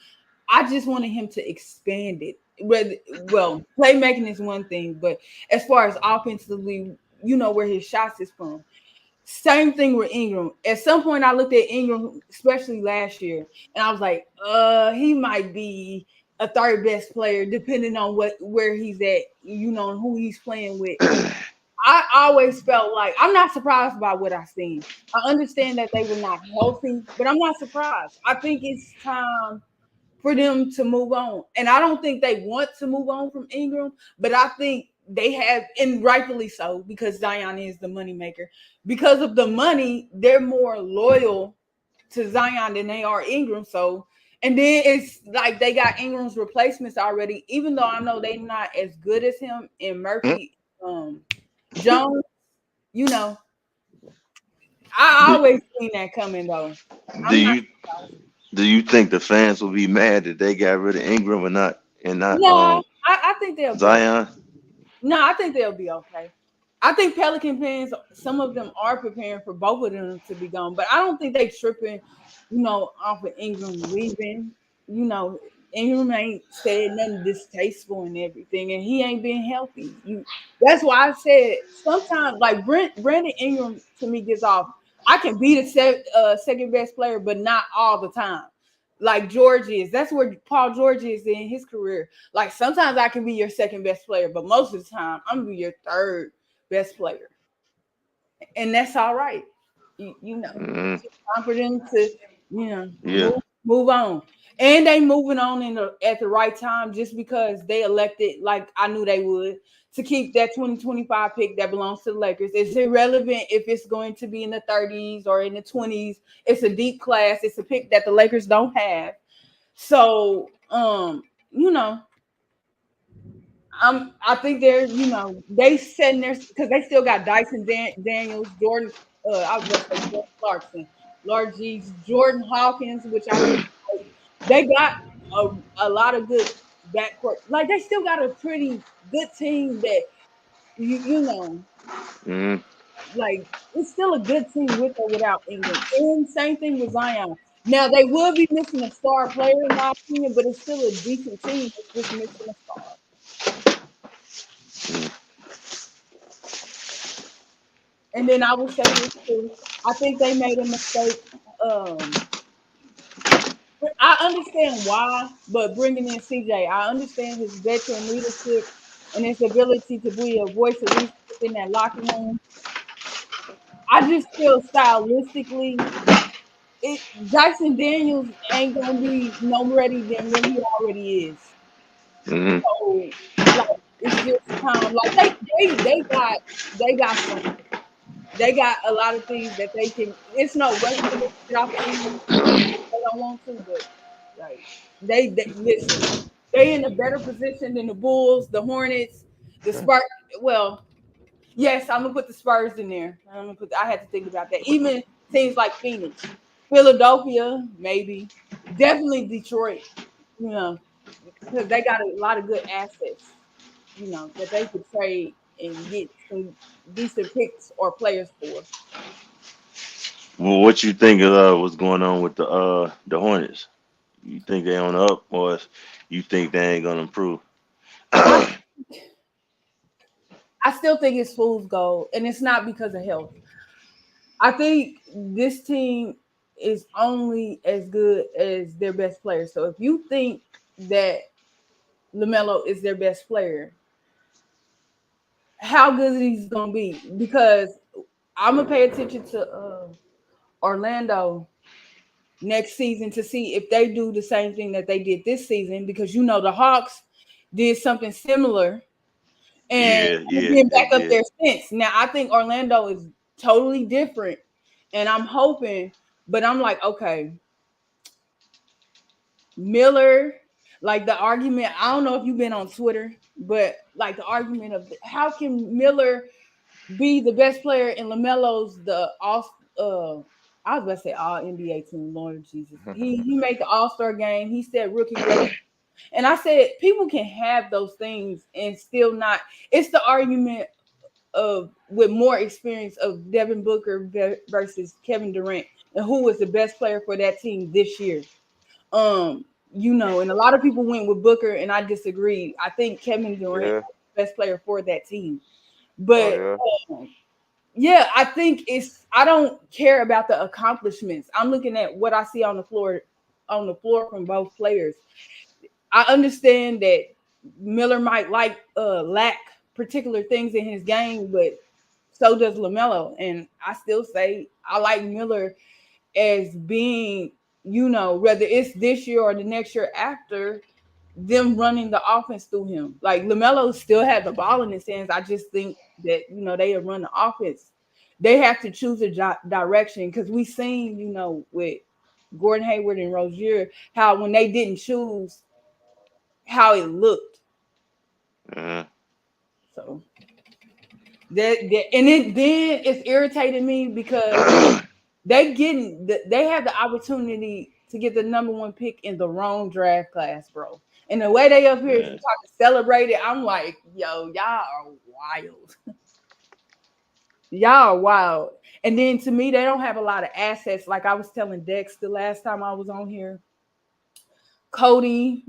I just wanted him to expand it. Well, playmaking is one thing, but as far as offensively, where his shots is from. Same thing with Ingram. At some point, I looked at Ingram, especially last year, and I was like, he might be a third best player, depending on where he's at, and who he's playing with. I always felt like I'm not surprised by what I've seen. I understand that they were not healthy, but I'm not surprised. I think it's time for them to move on. And I don't think they want to move on from Ingram, but I think they have, and rightfully so, because Zion is the moneymaker. Because of the money, they're more loyal to Zion than they are Ingram. So, and then it's like they got Ingram's replacements already, even though I know they're not as good as him and Murphy Jones, you know. I Do, always seen that coming though. do I'm not you do you think the fans will be mad that they got rid of Ingram or not and not no, I think they'll be okay. Zion? No, I think they'll be okay. I think Pelican fans, some of them are preparing for both of them to be gone, but I don't think they tripping, off of Ingram leaving. You know, Ingram ain't said nothing distasteful and everything, and he ain't been healthy. That's why I said sometimes, like Brandon Ingram to me gets off. I can be the second best player, but not all the time. Like George is. That's where Paul George is in his career. Like sometimes I can be your second best player, but most of the time I'm gonna be your third best player, and that's all right. Mm, It's just time for them to yeah. move on, and they moving on at the right time just because they elected, like I knew they would, to keep that 2025 pick that belongs to the Lakers. It's irrelevant if it's going to be in the 30s or in the 20s. It's a deep class. It's a pick that the Lakers don't have. So, you know, I think they're, they setting their, because they still got Dyson Daniels, Jordan. I was about to say Jordan Clarkson. Lord G's, Jordan Hawkins, which I really like. They got a lot of good backcourt. Like they still got a pretty good team that you know, Mm-hmm. like it's still a good team with or without Ingram. And same thing with Zion. Now they will be missing a star player in my opinion, but it's still a decent team. It's just missing a star. And then I will say this too. I think they made a mistake. Um, I understand why, but bringing in CJ, I understand his veteran leadership and his ability to be a voice of reason within that locker room. I just feel stylistically, Jackson Daniels ain't gonna be no ready than what he already is. Mm-hmm. So, like, it's just kind of like they got something. They got a lot of things that they can. It's no rush for them to get off the end. They don't want to, but like they listen. They in a better position than the Bulls, the Hornets, the Spurs. Well, yes, I'm gonna put the Spurs in there. I had to think about that. Even teams like Phoenix, Philadelphia, maybe, definitely Detroit. You know, because they got a lot of good assets. You know that they could trade and get some decent picks or players for. Well, what you think of what's going on with the Hornets? You think they on the up, or you think they ain't gonna improve? I I still think it's fool's gold, and it's not because of health. I think this team is only as good as their best player. So if you think that LaMelo is their best player, how good he's gonna be? Because I'm gonna pay attention to Orlando next season to see if they do the same thing that they did this season. Because you know the Hawks did something similar and Yeah, they've yeah, been they back up did. there since. Now I think Orlando is totally different, and I'm hoping, but I'm like, okay, Miller, like the argument. I don't know if you've been on Twitter, but like the argument of how can Miller be the best player and Lamelo's the all. I was about to say all NBA team. Lord Jesus, he made the All Star game. He said rookie record. And I said, people can have those things and still not. It's the argument of with more experience of Devin Booker versus Kevin Durant and who was the best player for that team this year. And a lot of people went with Booker, and I disagree. I think Kevin Durant Yeah. was the best player for that team. Oh But yeah. yeah, I think I don't care about the accomplishments. I'm looking at what I see on the floor from both players. I understand that Miller might lack particular things in his game, but so does LaMelo. And I still say I like Miller as being, whether it's this year or the next year after, them running the offense through him. Like LaMelo still had the ball in his hands. I just think that, they run the offense. They have to choose a direction because we seen, with Gordon Hayward and Rozier, how when they didn't choose, how it looked. Uh, So then it's irritating me because they have the opportunity to get the number one pick in the wrong draft class, bro. And the way they up here trying yeah. to celebrate it, I'm like, yo, y'all are wild. Y'all are wild. And then to me, they don't have a lot of assets. Like I was telling Dex the last time I was on here, Cody,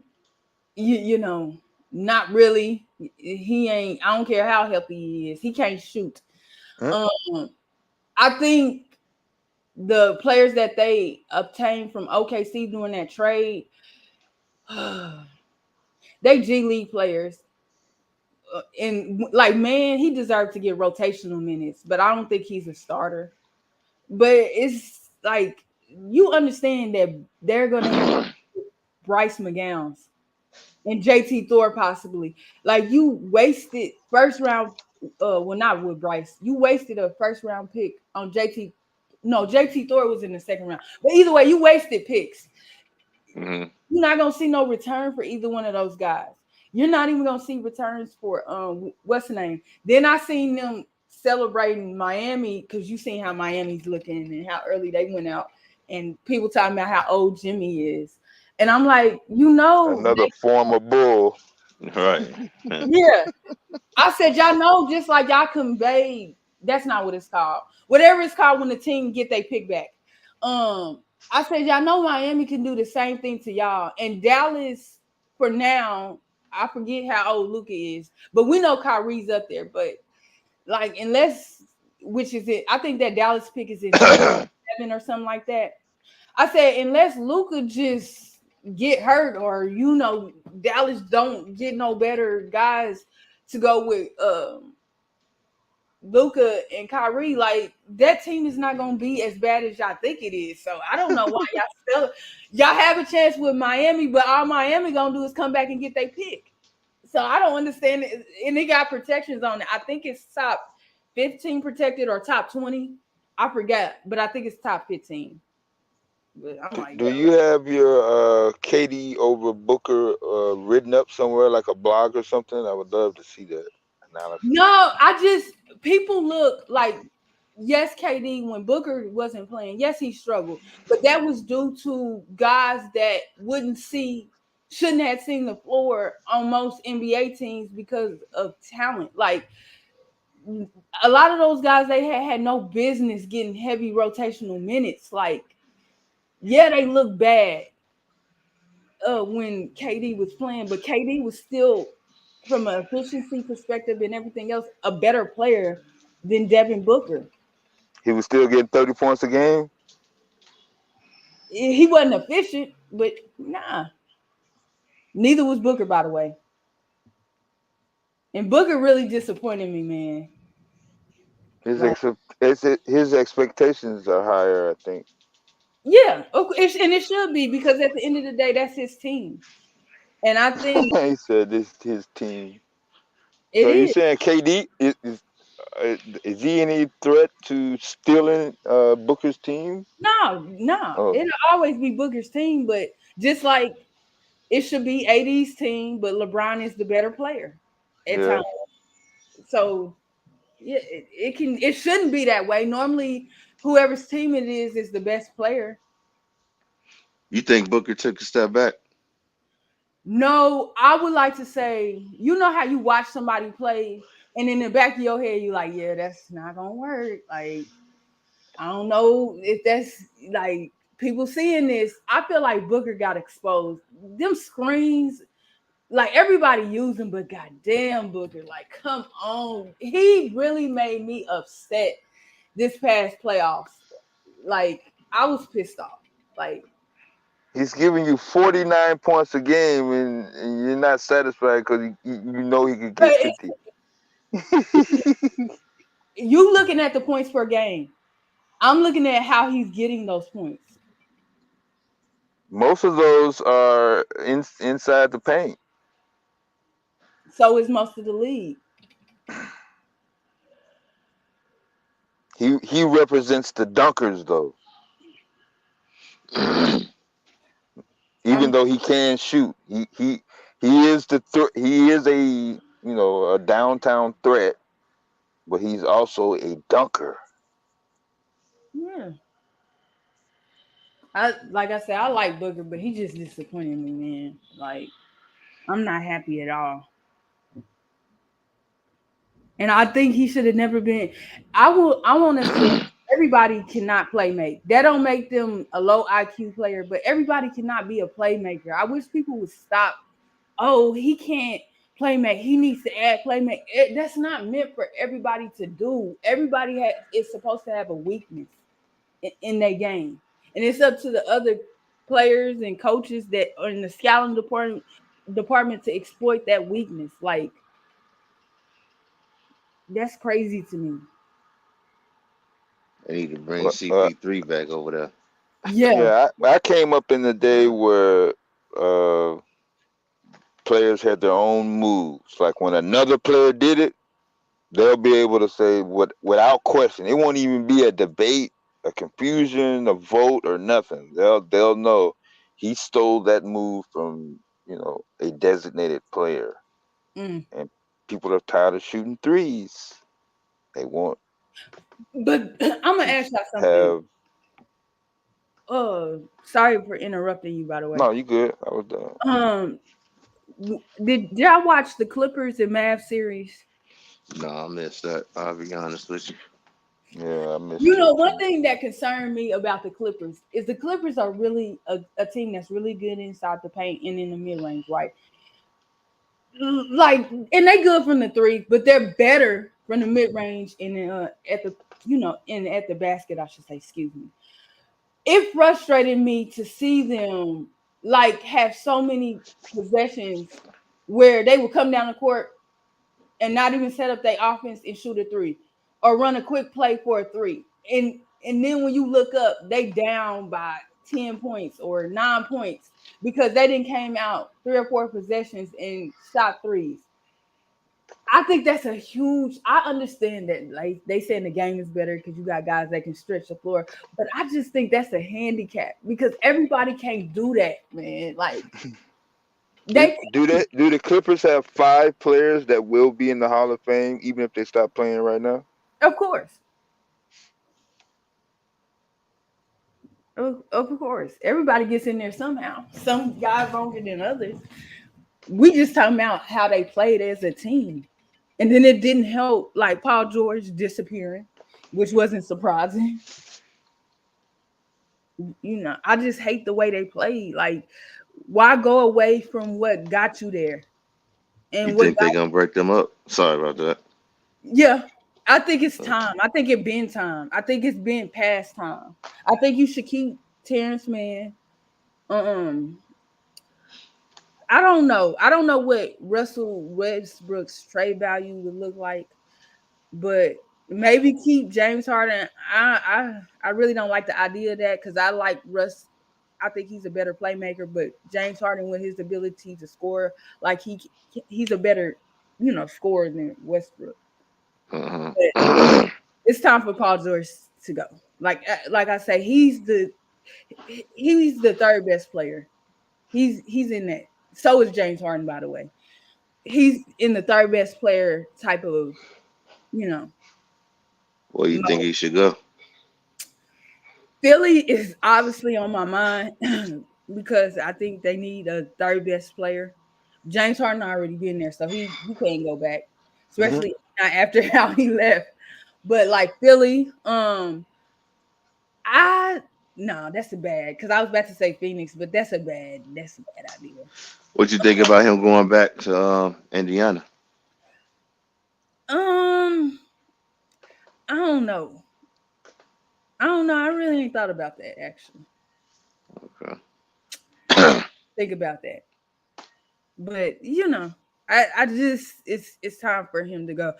not really. He ain't. I don't care how healthy he is. He can't shoot. Huh? Um, I think the players that they obtained from OKC during that trade, they G League players. And like, man, he deserved to get rotational minutes, but I don't think he's a starter. But it's like you understand that they're gonna have Bryce McGowns and JT Thor possibly. Like you wasted first round, well not with Bryce. You wasted a first round pick on JT. No, JT Thor was in the second round. But either way, you wasted picks. Mm-hmm. You're not gonna see no return for either one of those guys. You're not even gonna see returns for what's the name? Then I seen them celebrating Miami because you seen how Miami's looking and how early they went out. and people talking about how old Jimmy is. And I'm like, you know, Another former Bull. Right. yeah. I said, y'all know, just like y'all conveyed, that's not what it's called. Whatever it's called when the team get their pick back. I said, y'all know Miami can do the same thing to y'all. And Dallas, for now, I forget how old Luka is, but we know Kyrie's up there. But like, unless, which is it, I think that Dallas pick is in 27 or something like that. I said, unless Luka just get hurt or Dallas don't get no better guys to go with Luka and Kyrie, like that team is not gonna be as bad as y'all think it is. So I don't know why y'all have a chance with Miami, but all Miami gonna do is come back and get their pick. So I don't understand it. And they got protections on it. I think it's top 15 protected or top 20. I forgot, but I think it's top 15. But I'm like, Do you have your KD over Booker written up somewhere, like a blog or something? I would love to see that analysis. no, people look like, yes, KD, when Booker wasn't playing, yes, he struggled, but that was due to guys that shouldn't have seen the floor on most NBA teams because of talent. Like a lot of those guys, they had no business getting heavy rotational minutes. Like, yeah, they look bad when KD was playing, but KD was still, from an efficiency perspective and everything else, a better player than Devin Booker. He was still getting 30 points a game. He wasn't efficient, but nah. Neither was Booker, by the way. And Booker really disappointed me, man. Like, His expectations are higher, I think. yeah, and it should be, because at the end of the day, that's his team. And I think He said this is his team. it So you is. saying KD is he any threat to stealing Booker's team? No. Oh, It'll always be Booker's team, but just like it should be AD's team, but LeBron is the better player at yeah. times. So yeah, it shouldn't be that way. Normally, whoever's team it is the best player. You think Booker took a step back? No, I would like to say, you know how you watch somebody play, and in the back of your head, you're like, yeah, that's not gonna work. Like, I don't know if that's like people seeing this. I feel like Booker got exposed. Them screens, like everybody use them, but goddamn Booker, like come on, he really made me upset this past playoffs. Like I was pissed off. Like, He's giving you 49 points a game, and you're not satisfied because you know he could but get 50. you looking at the points per game. I'm looking at how he's getting those points. Most of those are inside the paint. So is most of the league. He represents the dunkers though. Even though he can shoot, he is he is a downtown threat, but he's also a dunker. Yeah. Like I said, I like Booker, but he just disappointed me, man. Like, I'm not happy at all. And I think he should have never been. I want to say everybody cannot play make. That don't make them a low IQ player, but everybody cannot be a playmaker. I wish people would stop. Oh, he can't play make. He needs to add play make. That's not meant for everybody to do. Everybody is supposed to have a weakness in their game, and it's up to the other players and coaches that are in the scouting department to exploit that weakness. Like, that's crazy to me. They need to bring Well, CP3 back over there. Yeah. yeah, I came up in the day where players had their own moves. Like when another player did it, they'll be able to say without question. It won't even be a debate, a confusion, a vote, or nothing. They'll know he stole that move from a designated player. Mm. And people are tired of shooting threes. They want But I'm gonna to ask y'all something. have Sorry for interrupting you, by the way. No, you good. I was done. Did y'all watch the Clippers and Mavs series? No, I missed that. I'll be honest with you. Yeah, I missed You know, it one too. thing that concerned me about the Clippers is the Clippers are really a team that's really good inside the paint and in the mid range, right? Like, and they good from the three, but they're better from the mid range and at the at the basket, I should say. Excuse me. It frustrated me to see them like have so many possessions where they would come down the court and not even set up their offense and shoot a three or run a quick play for a three. And then when you look up, they down by 10 points or 9 points because they didn't came out 3 or 4 possessions and shot threes. I think that's a huge. I understand that, like they saying the game is better because you got guys that can stretch the floor, but I just think that's a handicap because everybody can't do that, man. Like they, Do the Clippers have 5 players that will be in the Hall of Fame even if they stop playing right now? of course, of course, everybody gets in there somehow. Some guys longer than others. We just talking about how they played as a team, and then it didn't help. Like Paul George disappearing, which wasn't surprising. I just hate the way they played. Like, why go away from what got you there? You And what think got they gonna break them up? Sorry about that. yeah, I think it's Okay. time. I think it been time. I think it's been past time. I think you should keep Terrence Mann. Um, I don't know. I don't know what Russell Westbrook's trade value would look like, but maybe keep James Harden. I really don't like the idea of that because I like Russ. I think he's a better playmaker, but James Harden with his ability to score, like he's a better, scorer than Westbrook. But Uh-huh. it's time for Paul George to go. Like I say, he's the third best player. He's in that. So is James Harden, by the way. He's in the third best player type of, you know, Well, you think mode. he should go? Philly is obviously on my mind because I think they need a third best player. James Harden already been there, so he can't go back, Mhm. especially not after how he left. But like Philly, I no, that's a bad because I was about to say Phoenix, but that's a bad idea. What you think about him going back to Indiana? Um, I don't know. I don't know. I really ain't thought about that actually. Okay. Think about that. But I just it's time for him to go.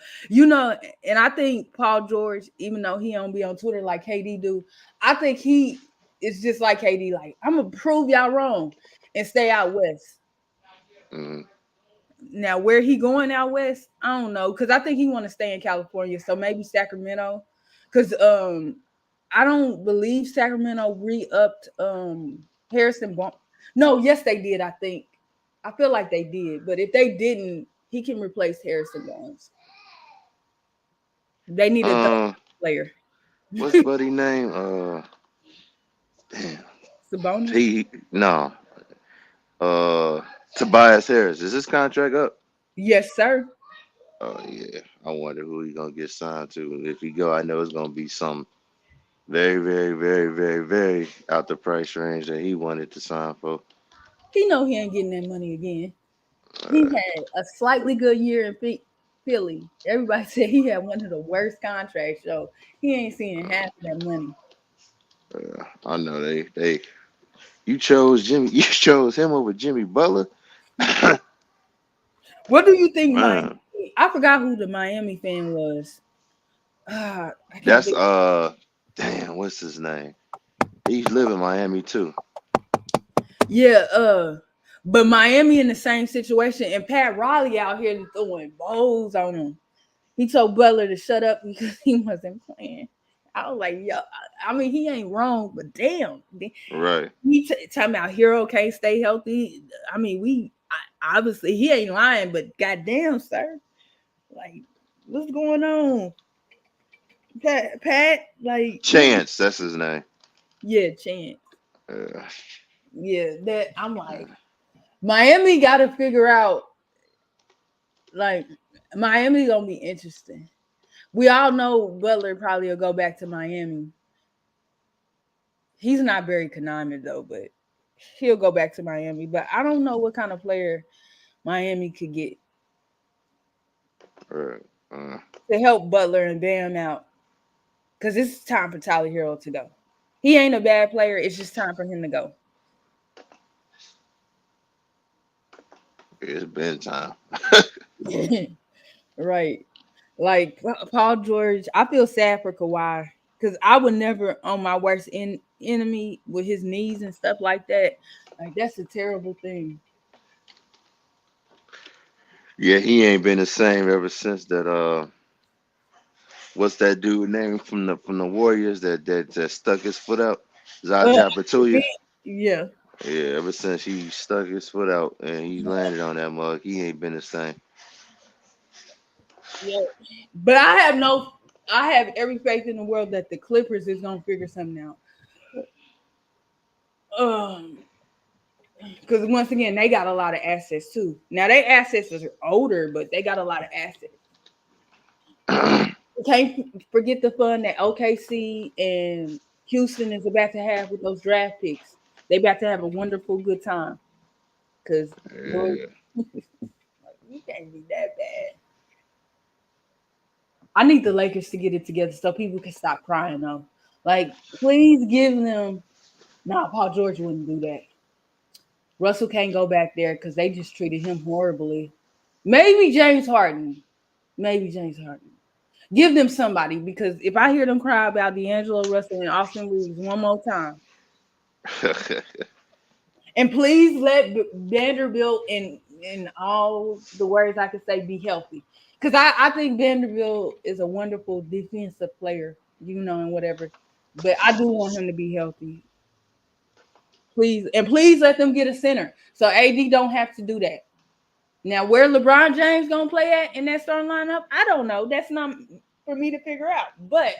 And I think Paul George, even though he don't be on Twitter like KD do, I think he is just like KD, like, I'm gonna prove y'all wrong and stay out west. Mm. Now where he going out west, I don't know, because I think he want to stay in California, so maybe Sacramento. Because I don't believe Sacramento re-upped Harrison Bump. No, yes, they did, I think. I feel like they did, but if they didn't, he can replace Harrison Barnes. They need a third Uh, player. what's buddy name? Damn. Sabonis? He no. Uh, Tobias Harris. Is his contract up? Yes, sir. Oh yeah. I wonder who he gonna get signed to. If he go, I know it's gonna be some very, very, very, very, very out the price range that he wanted to sign for. He know he ain't getting that money again. He Uh, had a slightly good year in Philly. Everybody said he had one of the worst contracts, so he ain't seeing half of that money. I know they you chose Jimmy. You chose him over Jimmy Butler. What do you think, Miami? Man, I forgot who the Miami fan was. I can't that's think. damn, what's his name? He live in Miami too. Yeah, but Miami in the same situation, and Pat Riley out here throwing balls on him. He told Butler to shut up because he wasn't playing. I was like, yo, I mean, he ain't wrong, but damn, Right. he talking about Hero can't stay healthy. I mean, obviously he ain't lying, but goddamn, sir, like, what's going on, Pat? Like, Chance, that's his name. yeah, Chance. Uh, Yeah, that I'm like Miami got to figure out like Miami gonna be interesting. We all know Butler probably will go back to Miami. He's not very economic though, but he'll go back to Miami. But I don't know what kind of player Miami could get uh, uh, to help Butler and Bam out. Because it's time for Tyler Hero to go. He ain't a bad player. It's just time for him to go. it's been time. Right. Like Paul George, I feel sad for Kawhi because I would never on my worst enemy with his knees and stuff like that. Like that's a terrible thing. Yeah, he ain't been the same ever since that. What's that dude name from the Warriors that stuck his foot out? Uh, Zaza Pachulia. yeah, Yeah, ever since he stuck his foot out and he landed on that mug, he ain't been the same. yeah. But I have every faith in the world that the Clippers is gonna figure something out. Because once again, they got a lot of assets too. Now their assets are older, but they got a lot of assets. Can't forget the fun that OKC and Houston is about to have with those draft picks. They about to have a wonderful good time. Cause boy, Yeah. you can't be that bad. I need the Lakers to get it together so people can stop crying though. Like, please give them. Nah, Paul George wouldn't do that. Russell can't go back there because they just treated him horribly. Maybe James Harden. Maybe James Harden. Give them somebody because if I hear them cry about D'Angelo Russell and Austin Reeves one more time, and please let Vanderbilt in all the words I could say be healthy. Because I think Vanderbilt is a wonderful defensive player, and whatever. But I do want him to be healthy. Please, and please let them get a center. So AD don't have to do that. Now, where LeBron James gonna play at in that starting lineup, I don't know. That's not for me to figure out. But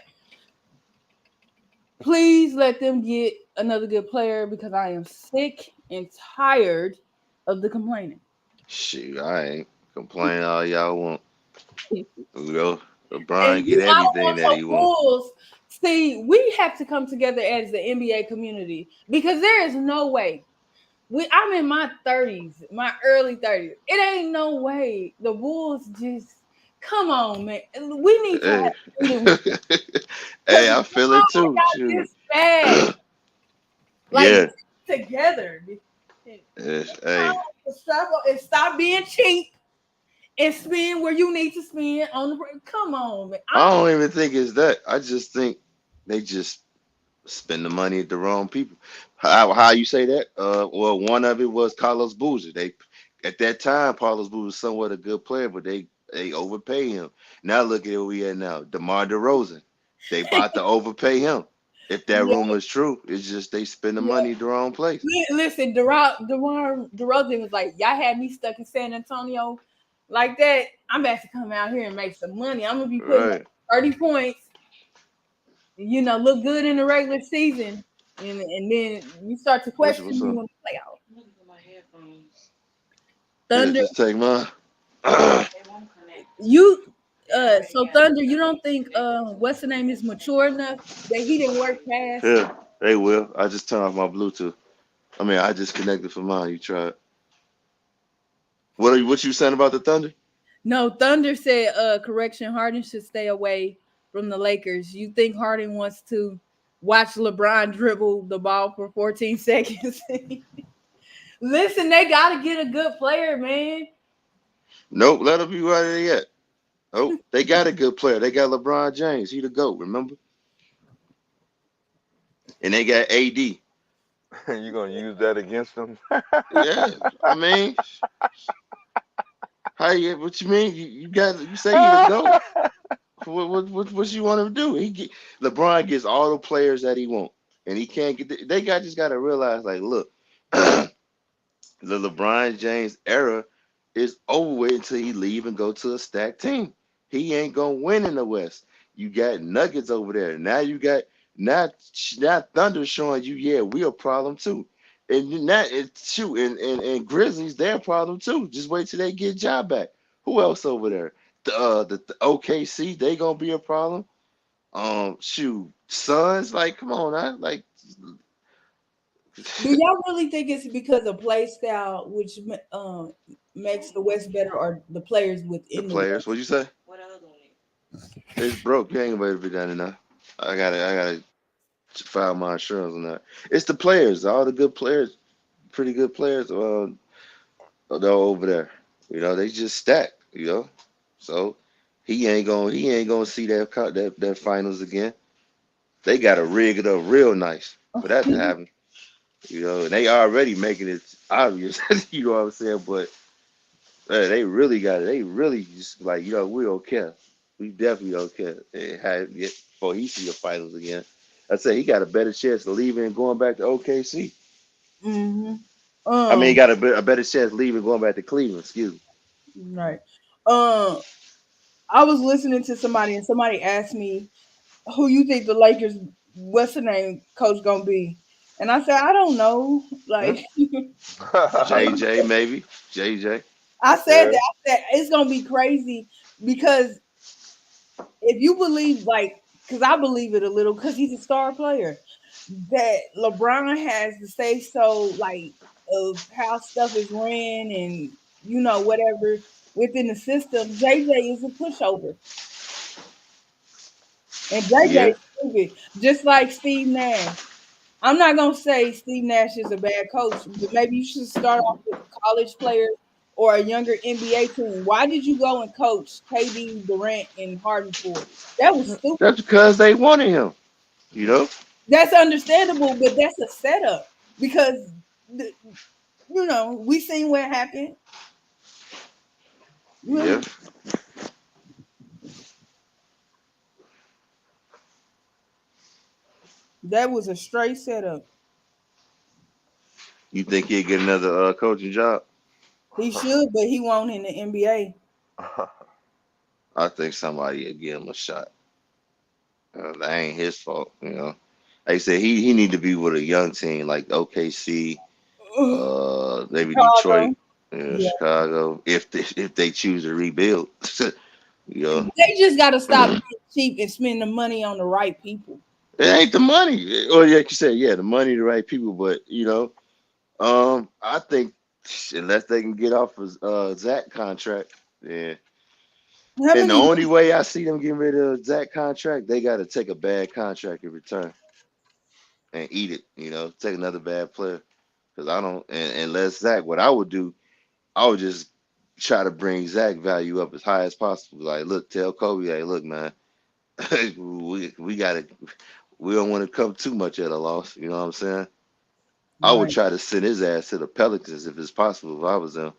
please let them get another good player because I am sick and tired of the complaining. Shoot, I ain't complaining all y'all want. And You know, LeBron get I don't everything want that your he want. Bulls. See, we have to come together as the NBA community because there is no way. I'm in my 30s, my early 30s. It ain't no way the Bulls just come on, man. We need to Hey, have a meeting with them hey, because I feel it why too. y'all Shoot. this bad? Like Yeah. get together. Yes, hey, Stop being cheap and spend where you need to spend on the break. Come on, man. I don't even think it's that. I just think they just spend the money at the wrong people. How you say that? Well, one of it was Carlos Boozer. They at that time, Carlos Boozer was somewhat a good player, but they overpay him. Now look at where we at now. DeMar DeRozan. They about to overpay him. If that Yeah, rumor is true, it's just they spend the yeah. money at the wrong place. Listen, DeRozan was like, y'all had me stuck in San Antonio like that. I'm about to come out here and make some money. I'm gonna be putting up Right. 30 points, look good in the regular season. And then you start to What's question me up? when the playoffs. Here, Thunder, just take mine. you so Thunder, you don't think what's the name is mature enough that he didn't work past? Here, they will. I just turned off my Bluetooth. I mean, I just connected for mine. You try it. What you saying about the Thunder? No, Thunder said correction, Harden should stay away from the Lakers. You think Harden wants to watch LeBron dribble the ball for 14 seconds? Listen, they gotta get a good player, man. Nope, let them be right there yet. Oh, they got a good player. They got LeBron James. He the GOAT, remember? And they got AD. You gonna use that against them? Yeah, I mean, what you mean? You say he the GOAT. What you want him to do? LeBron gets all the players that he want, and he can't get. Just got to realize, like, look, the LeBron James era is over with until he leave and go to a stacked team. He ain't gonna win in the West. You got Nuggets over there. Now you got Now Thunder showing you, yeah, we a problem too. And that it's shoot and Grizzlies, they're a problem too. Just wait till they get job back. Who else over there? The OKC, they gonna be a problem. Shoot, Suns, like, come on, like Do y'all really think it's because of play style, which makes the West better, or the players the within the players. West? What'd you say? It's broke. You ain't gonna be done enough. I gotta file my insurance on that. It's the players, all the good players, pretty good players. They're over there. They just stacked. So he ain't gonna see that finals again. They gotta rig it up real nice for that to happen. And they already making it obvious. You know what I'm saying? But they really got it. They really just like, we don't care. We definitely don't care. Before he see the finals again. I say he got a better chance of leaving and going back to OKC. Mm-hmm. I mean, he got a better chance of leaving and going back to Cleveland. Excuse me. Right. I was listening to somebody, and somebody asked me, "Who you think the Lakers? What's the name coach gonna be?" And I said, "I don't know." Hmm? Like, JJ maybe. JJ. I said Yeah. that. I said it's gonna be crazy because if you believe, like, because I believe it a little, because he's a star player, that LeBron has to say so, like, of how stuff is ran and whatever within the system. JJ is a pushover, and JJ Yeah. is stupid, just like Steve Nash. I'm not gonna say Steve Nash is a bad coach, but maybe you should start off with college players or a younger NBA team. Why did you go and coach KD, Durant, and Harden for? That was stupid. That's because they wanted him. You know. That's understandable, but that's a setup because we seen what happened. Yeah. That was a straight setup. You think he'd get another coaching job? He should, but he won't in the NBA. I think somebody would give him a shot. That ain't his fault. Like I said, he need to be with a young team like OKC, maybe Detroit, Chicago. Yeah. Chicago, if they choose to rebuild. you They just got to stop being cheap and spend the money on the right people. It ain't the money. Or like you said, yeah, the money, the right people. But I think unless they can get off of Zach contract, yeah. How And the many? only way I see them getting rid of Zach contract, they got to take a bad contract in return and eat it. Take another bad player. Because I don't, and unless Zach, what I would do, I would just try to bring Zach value up as high as possible. Like, look, tell Kobe, hey, look, man, we got to, we don't want to come too much at a loss. You know what I'm saying? I would Right. try to send his ass to the Pelicans if it's possible. If I was them,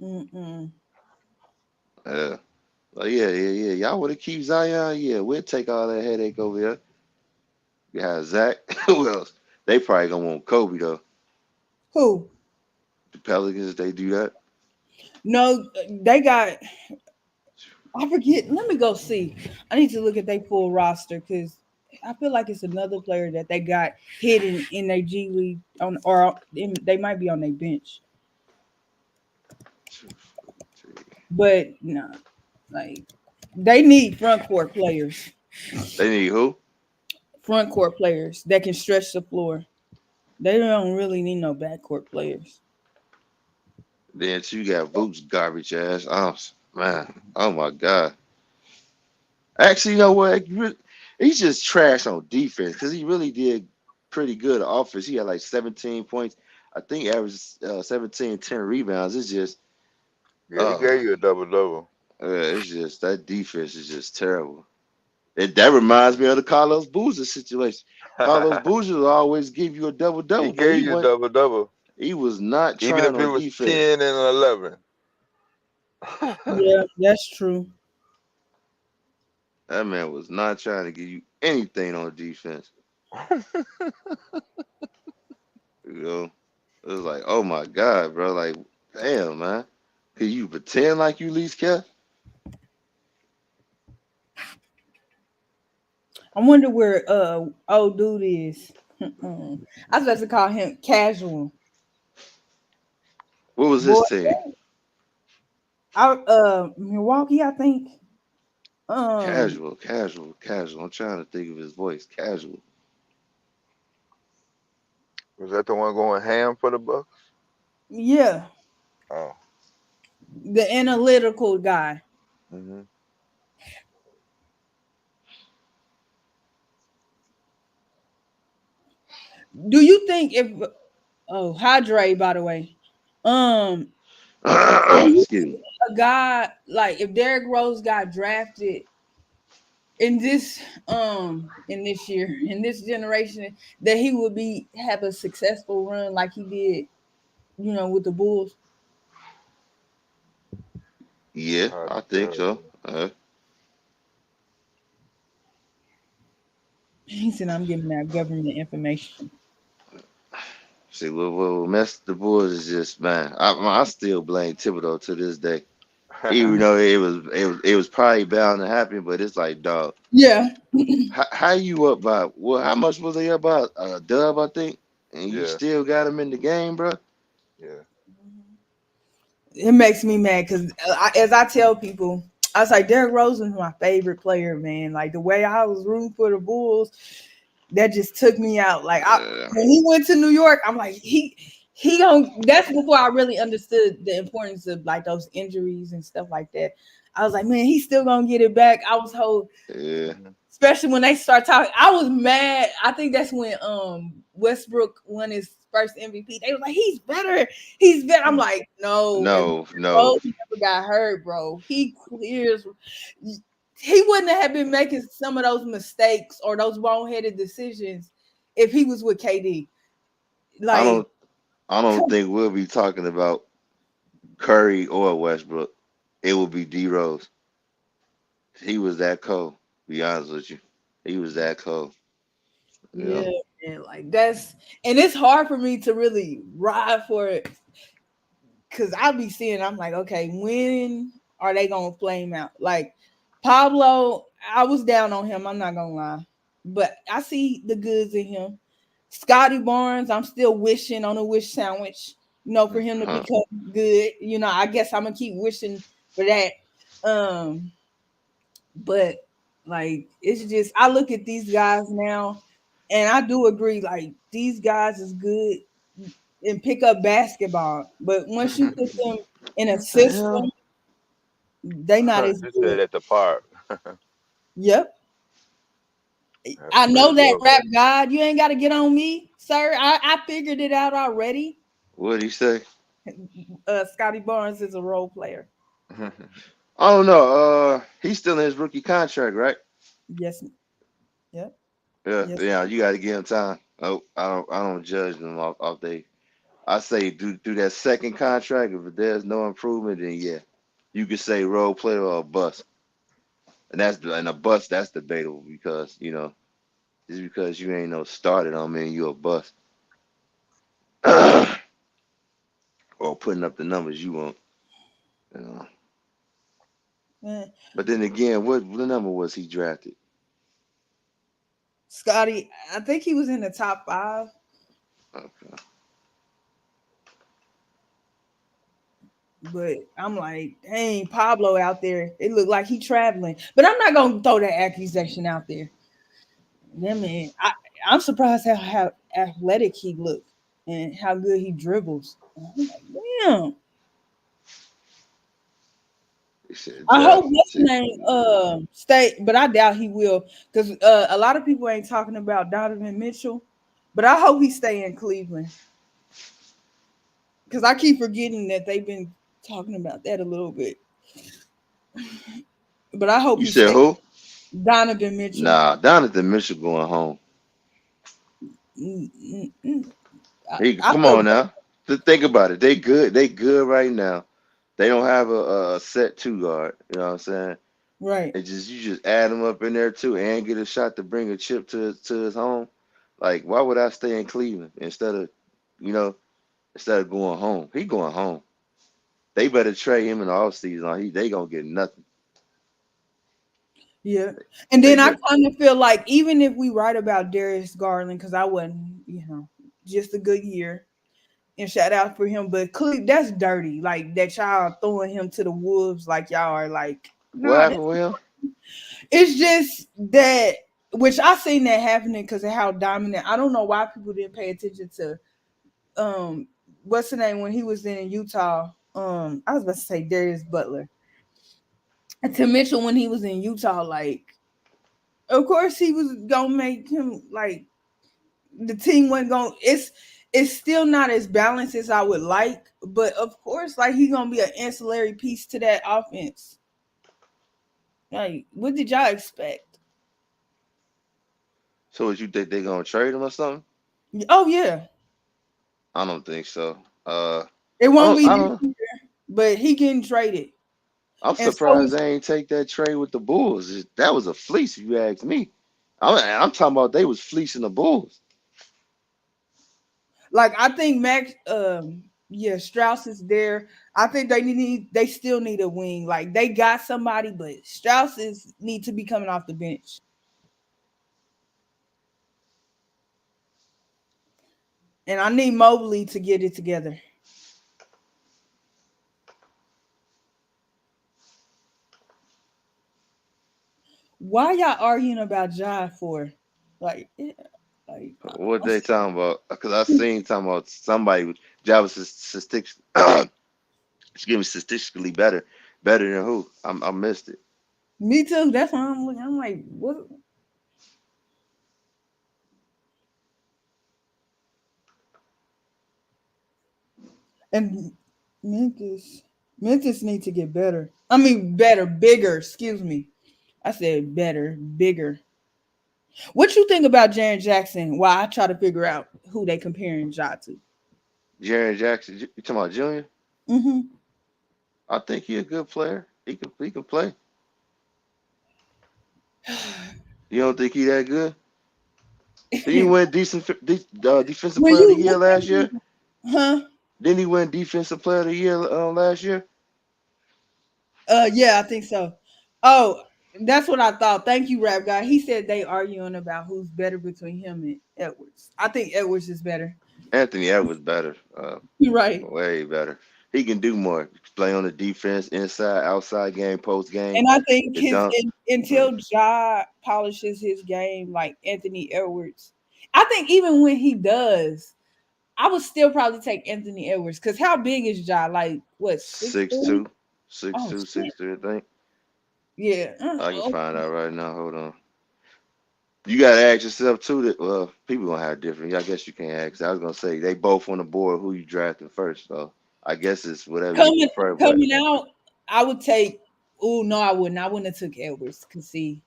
Mm-mm. yeah, like, yeah. Y'all want to keep Zion? Yeah, we'll take all that headache over here. Yeah, Zach. Who else? They probably gonna want Kobe though. Who? The Pelicans, they do that. No, they got. I forget. Let me go see. I need to look at their full roster because I feel like it's another player that they got hidden in their G League they might be on their bench. But no, like they need front court players. They need who? Front court players that can stretch the floor. They don't really need no backcourt players. Then you got Vooch garbage ass. Oh man, oh my god. Actually, you know what? He's just trash on defense because he really did pretty good on offense. He had like 17 points. I think he averaged 17, 10 rebounds. It's just, Yeah, he oh, gave you a double double. it's just that defense is just terrible. That reminds me of the Carlos Boozer situation. Carlos Boozer will always give you a double He double, but gave you a double double, he was not even trying if it on was defense. 10 and 11. Yeah, that's true. That man was not trying to give you anything on defense. You know, it was like, oh my god, bro, like, damn, man, can you pretend like you least care? I wonder where old dude is. I was about to call him casual. What was Boy, his team? Milwaukee, I think. Casual, casual, casual. I'm trying to think of his voice. Casual. Was that the one going ham for the Bucks? Yeah, Oh. the analytical guy. Hmm. Do you think if hydrate, by the way, do you Excuse think me. a guy like if Derrick Rose got drafted in this year in this generation that he would be have a successful run like he did, with the Bulls? Yeah, Hard I to think tell. so. He said, "I'm giving out government information." See, what messed the Bulls is just man. I still blame Thibodeau to this day. Even though it was probably bound to happen, but it's like, dog, Yeah, how you up by how much was they up by a dub, I think, and you Yeah, still got him in the game, bro? yeah. it makes me mad because as I tell people, I was like, Derrick Rose is my favorite player, man. Like the way I was rooting for the Bulls, that just took me out. Like Yeah, when he went to New York, I'm like, he don't. That's before I really understood the importance of like those injuries and stuff like that. I was like, man, he's still gonna get it back. I was whole, yeah. Hmm. especially when they start talking. I was mad. I think that's when Westbrook won his first MVP. They were like, he's better. He's better. I'm like, no, if No, no. Rose never got hurt, bro, he clears. He wouldn't have been making some of those mistakes or those wrong-headed decisions if he was with KD. I Like, don't. I don't think we'll be talking about Curry or Westbrook. It will be D Rose. He was that cold. Be honest with you, he was that cold. You know. yeah, man, like that's and it's hard for me to really ride for it because I'll be seeing. I'm like, okay, when are they gonna flame out? Like Pablo, I was down on him. I'm not gonna lie, but I see the goods in him. Scotty Barnes, I'm still wishing on a wish sandwich, for him to Huh. become good. I guess I'm gonna keep wishing for that. Um, but like it's just I look at these guys now, and I do agree. Like these guys is good and pick up basketball, but once you put them in a What the system, hell? they not as Just said good. at the park. Yep. That's I know crazy. that Well, rap God. You ain't got to get on me, sir. I figured it out already. What'd he say? Scotty Barnes is a role player. I don't know. He's still in his rookie contract, right? Yes. Yep. Yeah, Yes. yeah. You got to give him time. Oh, I don't judge them off they. I say do that second contract. If there's no improvement, then yeah, you could say role player or a bust. And a bust that's debatable because just because you ain't no starter don't mean you a bust or putting up the numbers you want. You know. Eh, But then again, what number was he drafted? Scotty, I think he was in the top 5, Okay. but I'm like, dang, Pablo out there. It looked like he traveling, but I'm not gonna throw that accusation out there. Yeah, man. I'm surprised how athletic he looked and how good he dribbles. I'm like, damn. He said I hope drafted what's his six. name stay, but I doubt he will because a lot of people ain't talking about Donovan Mitchell, but I hope he stay in Cleveland because I keep forgetting that they've been talking about that a little bit. But I hope You he said stay. who? Donovan Mitchell. Nah, Donovan Mitchell going home. Mm, mm, mm. I Come feel on now. Think about it. They good. They good right now. They don't have a set two guard. You know what I'm saying? right. You just add him up in there too and get a shot to bring a chip to his home. Like why would I stay in Cleveland you know instead of going home? He going home. They better trade him in the offseason. They gonna get nothing. Yeah. And They then I just kind of feel like even if we write about Darius Garland, because I wasn't, just a good year. And shout out for him, but that's dirty. Like that y'all throwing him to the wolves, like y'all are like, what nah, happened with him? it's just that which I seen that happening because of how dominant. I don't know why people didn't pay attention to what's the name when he was in Utah. I was about to say Darius Butler. And to Mitchell when he was in Utah, like of course he was gonna make him like the team wasn't going it's still not as balanced as I would like, but of course, like he's gonna be an ancillary piece to that offense. Like, what did y'all expect? So, would you think they're gonna trade him or something? Oh yeah, I don't think so. it I won't don't. be I this don't. year, but he getting traded, I'm and so surprised they ain't take that trade with the Bulls. That was a fleece, if you ask me. I'm talking about they was fleecing the Bulls. like I think Max, yeah, Strauss is there. I think they still need a wing. Like they got somebody, but Strauss need to be coming off the bench. And I need Mobley to get it together. Why y'all arguing about Jive for? Like, yeah, like What they talking about? Because I seen talking about somebody with Java statistics. Excuse me, statistically better than who? I missed it. me too. That's why I'm looking. I'm like, what? And Memphis, Memphis need to get better. I mean, better, bigger. Excuse me. I said better, bigger. What you think about Jaren Jackson? While I try to figure out who they comparing Ja to. Jaren Jackson, you talking about Junior? Mm-hmm. I think he a good player. He can play. You don't think he that good? Did he win defensive When player of the you year look last at year? him, huh? Didn't he win defensive player of the year last year? Yeah, I think so. Oh, that's what I thought. Thank you, Rap Guy. He said they arguing about who's better between him and Edwards. I think Edwards is better. Anthony Edwards better, You're right. way better. He can do more. Play on the defense, inside, outside game, post game, And I think the dunk. until Ja polishes his game like Anthony Edwards, I think even when he does, I would still probably take Anthony Edwards because how big is Ja? Like what, 6'3"? 6'2", six Oh two, shit. 6'3", I think. Yeah. I can find out right now. Hold on. You gotta ask yourself too that people gonna have different. I guess you can't ask. I was gonna say they both on the board. Who you drafting first? So I guess it's whatever you Coming prefer. But coming out, I would take. Oh no, I wouldn't. I wouldn't have took Edwards because see,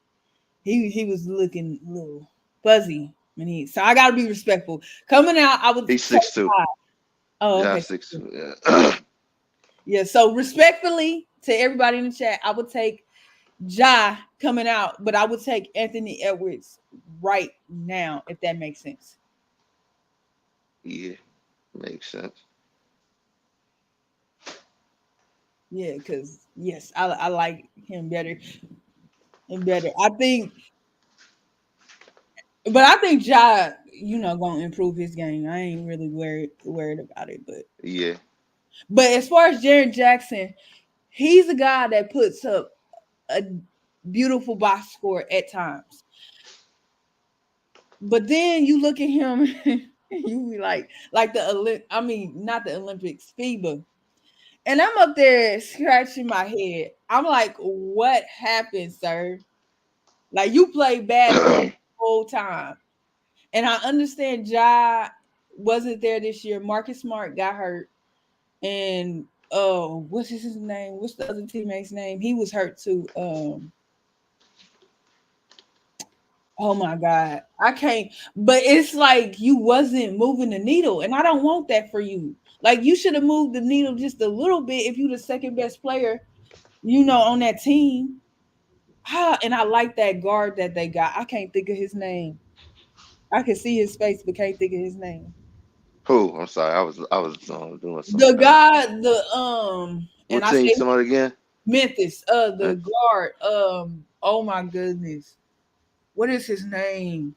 he was looking a little fuzzy when he. So I gotta be respectful. Coming out, I would he's take 6'2". Ja. Oh, Yeah, okay. 6'2". Yeah. Yeah. So respectfully to everybody in the chat, I would take Ja coming out, but I would take Anthony Edwards right now if that makes sense. Yeah, makes sense. Yeah, because yes, I like him better and better. I think, but I think Ja, gonna improve his game. I ain't really worried about it, Yeah, but as far as Jaren Jackson, he's a guy that puts up a beautiful box score at times. But then you look at him, and you be like the I mean, not the Olympics, FIBA. And I'm up there scratching my head. I'm like, what happened, sir? Like you played bad the whole time. And I understand Ja wasn't there this year. Marcus Smart got hurt. And what's his name? What's the other teammate's name? He was hurt too. Oh my God. I can't, but it's like you wasn't moving the needle, and I don't want that for you. Like you should have moved the needle just a little bit if you're the second best player, on that team. And I like that guard that they got. I can't think of his name. I can see his face, but can't think of his name. who? I'm sorry. I was doing The some. guy, and What I team? say Somebody again? Memphis, the Memphis. guard. Oh my goodness, what is his name?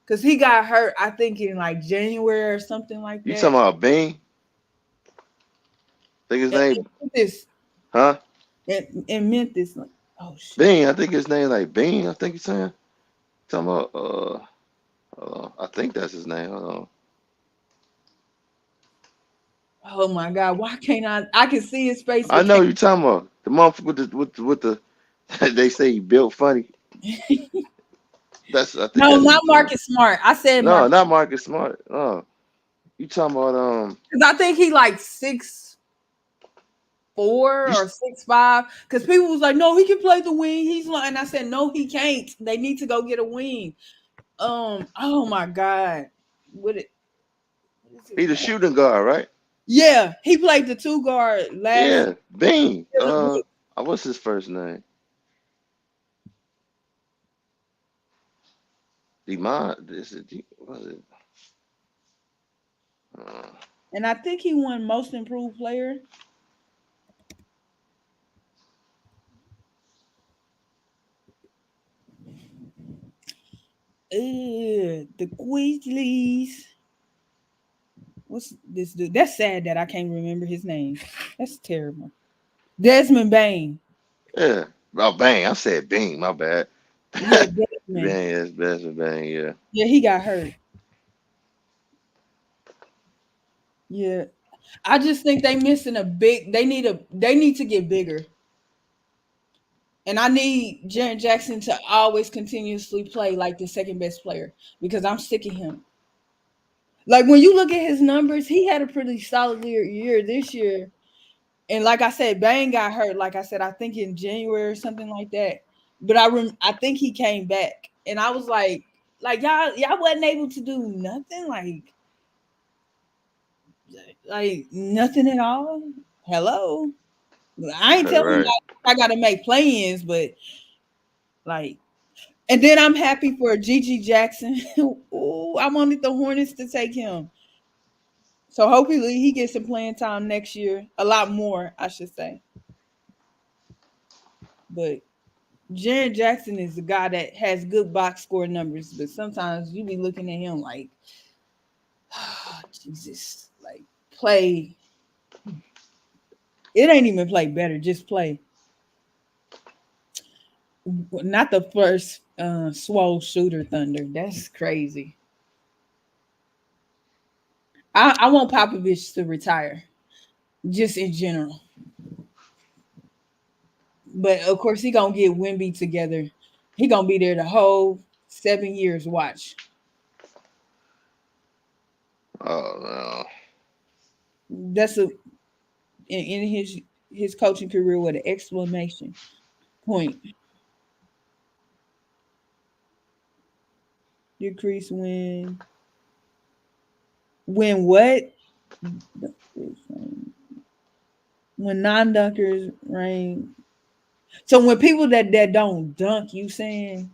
Because he got hurt, I think in like January or something like You that. talking about Bean? Think his And name? Memphis, Huh? in Memphis. Like, oh shit. Bean. I think his name like Bean. I think he's saying. Talking about I think that's his name. Hold on. Oh my God, why can't I? I can see his face, I but know you talking about the motherfucker with the they say he built funny. can't. I think No, that's what not you talking about. Marcus Smart. I said No, Marcus not Marcus Smart. No, you talking about because I think he like 6'4" you or 6'5". Because people was like, no, he can play the wing. He's like, and I said, no, he can't. They need to go get a wing. Oh my God, what is his he the name? shooting guard, right? Yeah, he played the two guard last Yeah, Bean. year. What's his first name? Demond. Is it? Was it? Uh, And I think he won most improved player. The Grizzlies. What's this dude? That's sad that I can't remember his name. That's terrible. Desmond Bain. yeah. Oh, Bang. I said Bean. My bad. Yeah, Bang. Desmond. Yes, best of Bang. Yeah. Yeah, he got hurt. Yeah. I just think they missing a big they need to get bigger. And I need Jaren Jackson to always continuously play like the second best player because I'm sick of him. Like when you look at his numbers, he had a pretty solid year this year. And like I said, Bang got hurt. Like I said, I think in January or something like that. But I think he came back, and I was like y'all wasn't able to do nothing, like nothing at all. Hello, I ain't telling Right. y'all I got to make plans, but like, and then I'm happy for Gigi Jackson. Ooh, I wanted the Hornets to take him, so hopefully he gets some playing time next year, a lot more, I should say. But Jaren Jackson is the guy that has good box score numbers, but sometimes you be looking at him like, oh, Jesus, like play. It ain't even play better, just play. Not the first swole shooter thunder. That's crazy. I want Popovich to retire, just in general. But of course, he gonna get Wimby together. He gonna be there the whole 7 years. Watch. Oh That's in his coaching career with an exclamation point. Decrease when what? When non-dunkers reign. So when people that don't dunk, you saying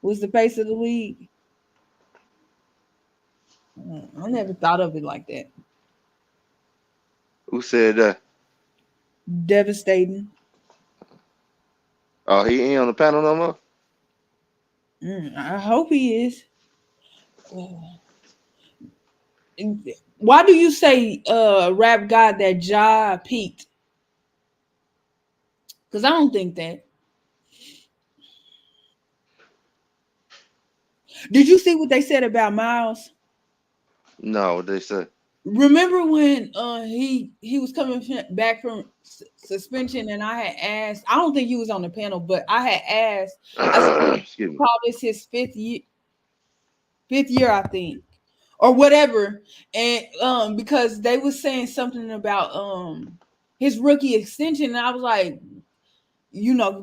what's the pace of the league? I never thought of it like that. Who said that? Devastating. Oh, he ain't on the panel no more. I hope he is. Why do you say rap god that Ja peaked? Because I don't think that. Did you see what they said about Miles? No, what they said. Remember when he was coming back from suspension, and I had asked. I don't think he was on the panel, but I had asked. I said, Excuse me. "Call this his fifth year, I think, or whatever." And because they was saying something about his rookie extension, and I was like,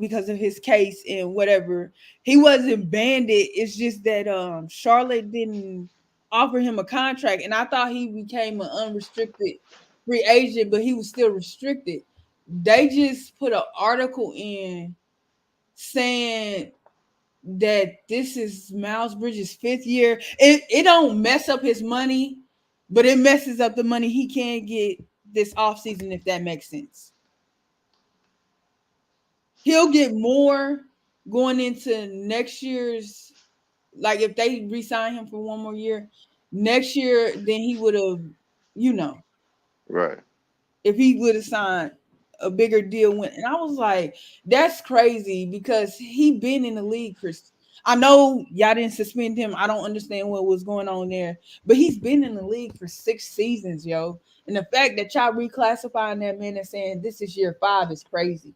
because of his case and whatever, he wasn't banded. It's just that Charlotte didn't offer him a contract, and I thought he became an unrestricted free agent, but he was still restricted. They just put an article in saying that this is Miles Bridges' fifth year. It don't mess up his money, but it messes up the money he can get this offseason, if that makes sense. he'll get more going into next year's. Like if they re-sign him for one more year next year, then he would have, you know, Right. if he would have signed a bigger deal. And I was like, that's crazy because he been in the league for. I know y'all didn't suspend him. I don't understand what was going on there, but he's been in the league for 6 seasons, yo. And the fact that y'all reclassifying that man and saying this is year 5 is crazy.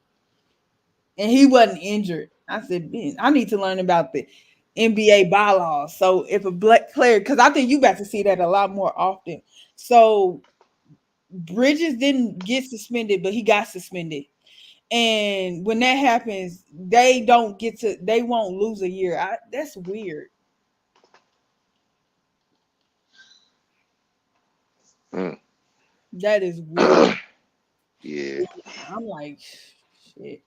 And he wasn't injured. I said, man, I need to learn about the NBA bylaws. So if a black player, because I think you got to see that a lot more often. So Bridges didn't get suspended, but he got suspended. And when that happens, they won't lose a year. That's weird. Mm. That is weird. Yeah. I'm like, shit.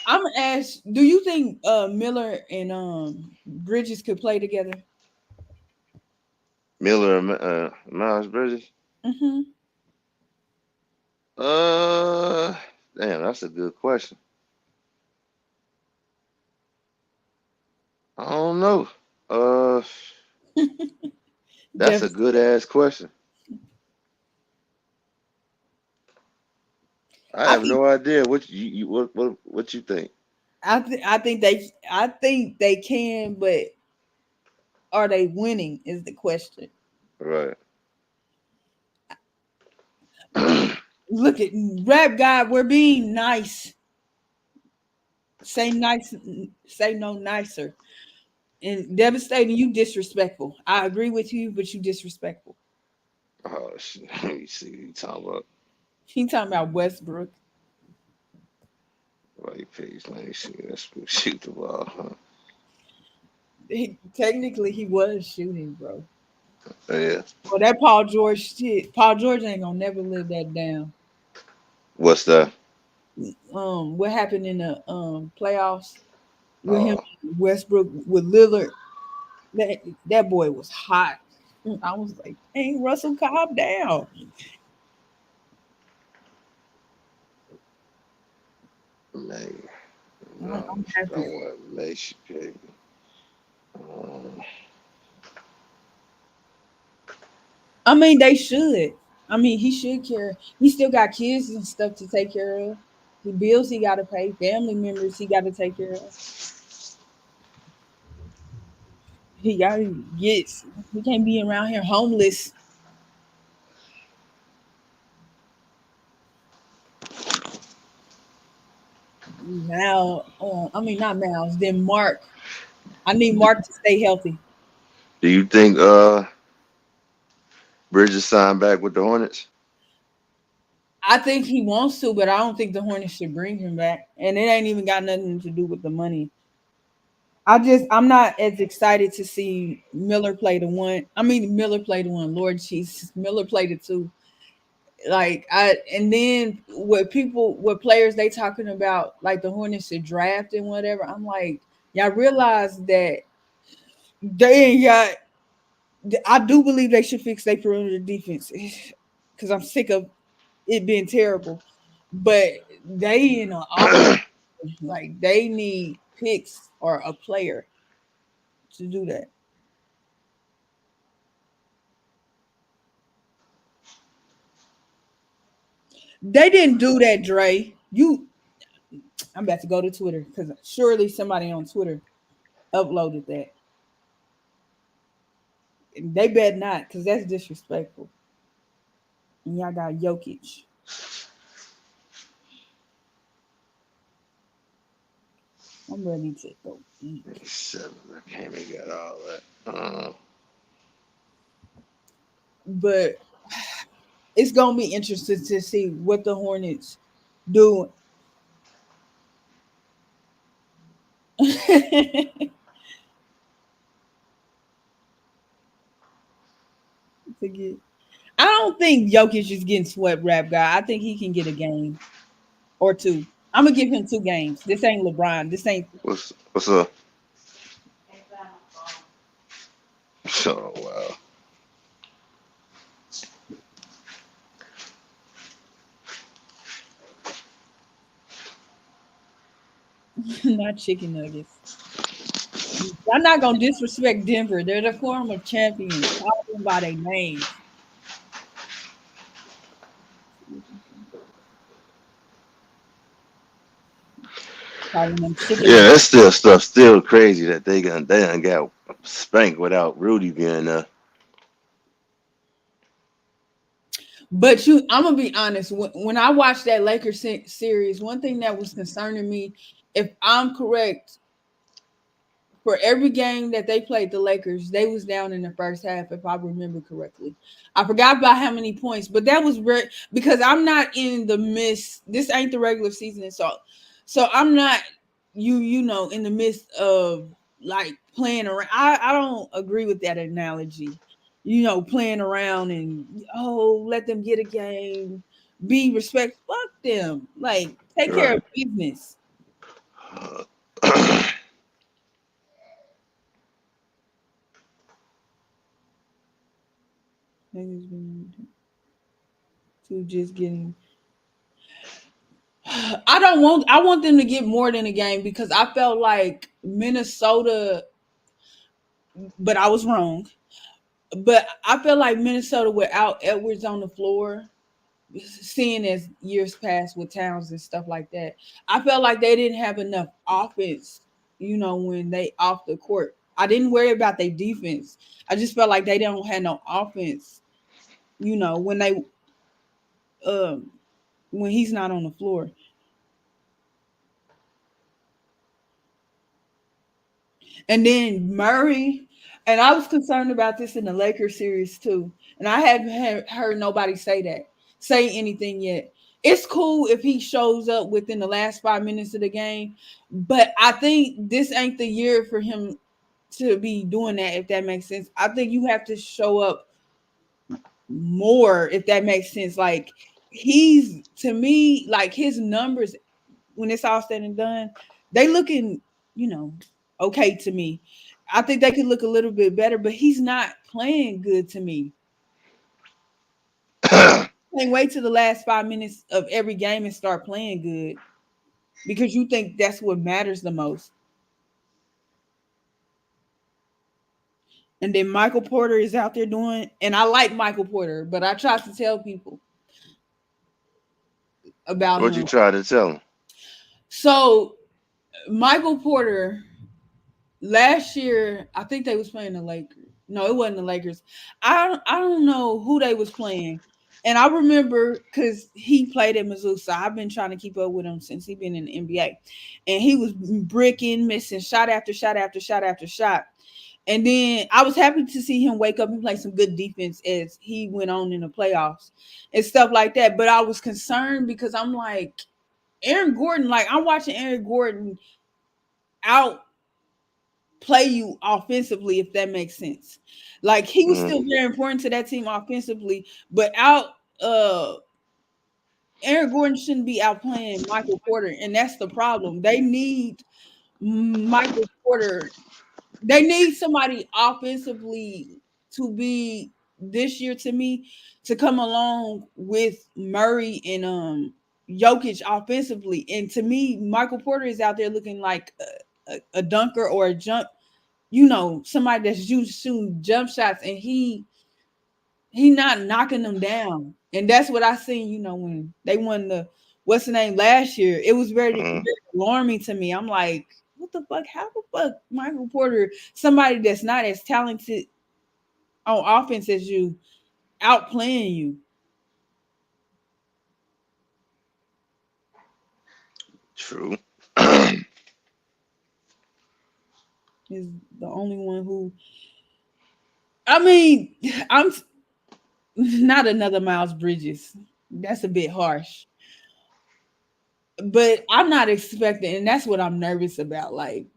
I'm gonna ask, do you think Miller and Bridges could play together? Miller and Miles Bridges. Mm-hmm. Uh, Damn, that's a good question. I don't know. Uh, that's a good ass question. I I have think no idea what what you think. I think they can, but are they winning is the question. Right. Look at Rap God, we're being nice. Say nice, say no nicer. And devastating, you disrespectful. I agree with you, but you disrespectful. Oh shit. Let me see what you talking about. He talking about Westbrook. Right page. Let me see. Let's go shoot the ball. Huh? Technically, he was shooting, bro. Yeah. Well, that Paul George shit. Paul George ain't gonna never live that down. What's that? What happened in the playoffs with him, Oh Westbrook with Lillard? That boy was hot. I was like, "Dang, Russell, calm down." man. No, I'm happy. don't want to make you baby. Um, I mean, they should. I mean, he should care. He still got kids and stuff to take care of. The bills he got to pay, family members he got to take care of. He got to get. He can't be around here homeless. Now, I mean, not Miles. Then Mark. I need Mark to stay healthy. do you think Bridges signed back with the Hornets? I think he wants to, but I don't think the Hornets should bring him back. And it ain't even got nothing to do with the money. I'm not as excited to see Miller play the one. I mean, Miller played the one. Lord Jesus, Miller played it too. And then what players they talking about, like the Hornets should draft and whatever. I'm like, y'all realize that they ain't got. I do believe they should fix their perimeter defense because I'm sick of it being terrible. But they in an awful, like they need picks or a player to do that. They didn't do that, Dre. I'm about to go to Twitter because surely somebody on Twitter uploaded that. And they bet not because that's disrespectful. And y'all got Jokic. I'm ready to go eat. 7. I can't even get all that. But it's gonna be interesting to see what the Hornets do. To get, I don't think Jokic is getting swept, rap guy. I think he can get a game or two. I'm gonna give him 2 games. This ain't LeBron. This ain't. What's up? Oh wow. Not chicken nuggets. I'm not gonna disrespect Denver. They're the former champions. Call them by their names. Calling them chicken Yeah, nuggets. that's still stuff still crazy that they done got spanked without Rudy being there. But I'm gonna be honest. When I watched that Lakers series, one thing that was concerning me, if I'm correct, for every game that they played the Lakers, they was down in the first half, if I remember correctly. I forgot about how many points, but that was because I'm not in the midst. This ain't the regular season, so I'm not in the midst of like playing around. I don't agree with that analogy. Playing around and let them get a game, be respect. Fuck them. Like take care Right. of business. To just getting I want them to get more than a game because I felt like Minnesota, but I was wrong. But I felt like Minnesota without Edwards on the floor, seeing as years passed with Towns and stuff like that, I felt like they didn't have enough offense, when they off the court. I didn't worry about their defense. I just felt like they don't have no offense, when they when he's not on the floor. And then Murray, and I was concerned about this in the Lakers series too. And I haven't heard nobody say anything yet. It's cool if he shows up within the last 5 minutes of the game, but I think this ain't the year for him to be doing that, if that makes sense. I think you have to show up more, if that makes sense. Like he's to me, like his numbers when it's all said and done, they looking, okay to me. I think they could look a little bit better, but he's not playing good to me. Can't wait till the last 5 minutes of every game and start playing good because you think that's what matters the most. And then Michael Porter is out there doing, and I like Michael Porter, but I try to tell people about What you him. try to tell him? So Michael Porter last year, I think they was playing the Lakers. No, it wasn't the Lakers. I don't know who they was playing. And I remember because he played at Mizzou, so I've been trying to keep up with him since he been in the NBA. And he was bricking, missing shot after shot after shot after shot. And then I was happy to see him wake up and play some good defense as he went on in the playoffs and stuff like that. But I was concerned because I'm like, Aaron Gordon, like I'm watching Aaron Gordon out play you offensively, if that makes sense. Like he was still very important to that team offensively, but Aaron Gordon shouldn't be outplaying Michael Porter, and that's the problem. They need Michael Porter. They need somebody offensively to be this year to me to come along with Murray and Jokic offensively. And to me, Michael Porter is out there looking like a dunker or a jump, somebody that's shooting jump shots, and he not knocking them down. And that's what I seen, when they won the what's the name last year. It was very alarming to me. I'm like, what the fuck? How the fuck Michael Porter, somebody that's not as talented on offense as you, outplaying you? True. Is the only one who, I mean, I'm not another Miles Bridges. That's a bit harsh. But I'm not expecting, and that's what I'm nervous about. Like,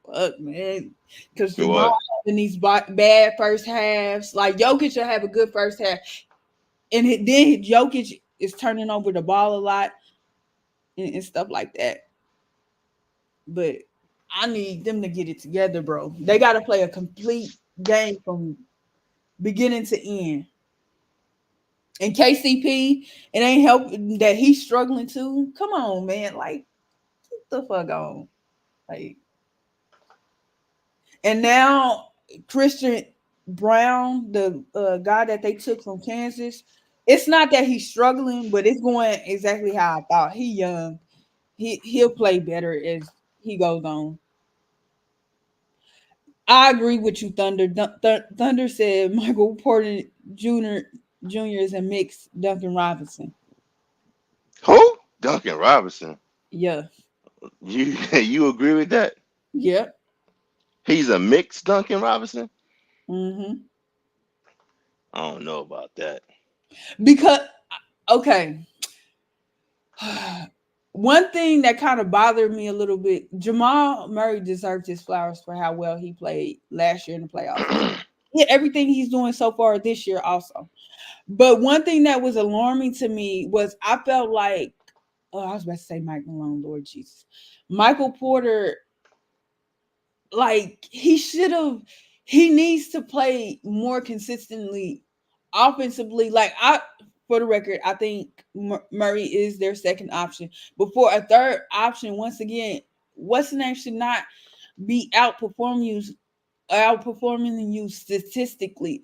fuck, man, because Jamal What? having these bad first halves. Like Jokic will have a good first half, and then Jokic is turning over the ball a lot and stuff like that. But I need them to get it together, bro. They got to play a complete game from beginning to end. And KCP, it ain't helping that he's struggling too. Come on, man. Like, the fuck on. Like, and now Christian Brown, the guy that they took from Kansas, it's not that he's struggling, but it's going exactly how I thought. He young. He'll play better as he goes on. I agree with you, Thunder. Thunder said Michael Porter Jr. is a mixed Duncan Robinson. Who? Duncan Robinson. Yeah. You agree with that? Yep. He's a mixed Duncan Robinson? Mm-hmm. I don't know about that. Because okay. One thing that kind of bothered me a little bit, Jamal Murray deserved his flowers for how well he played last year in the playoffs. Yeah, everything he's doing so far this year also. But one thing that was alarming to me was I felt like, oh, I was about to say Mike Malone, Lord Jesus. Michael Porter, like he needs to play more consistently offensively. Like for the record, I think Murray is their second option. But for a third option, once again, what's the name should not be outperforming you statistically.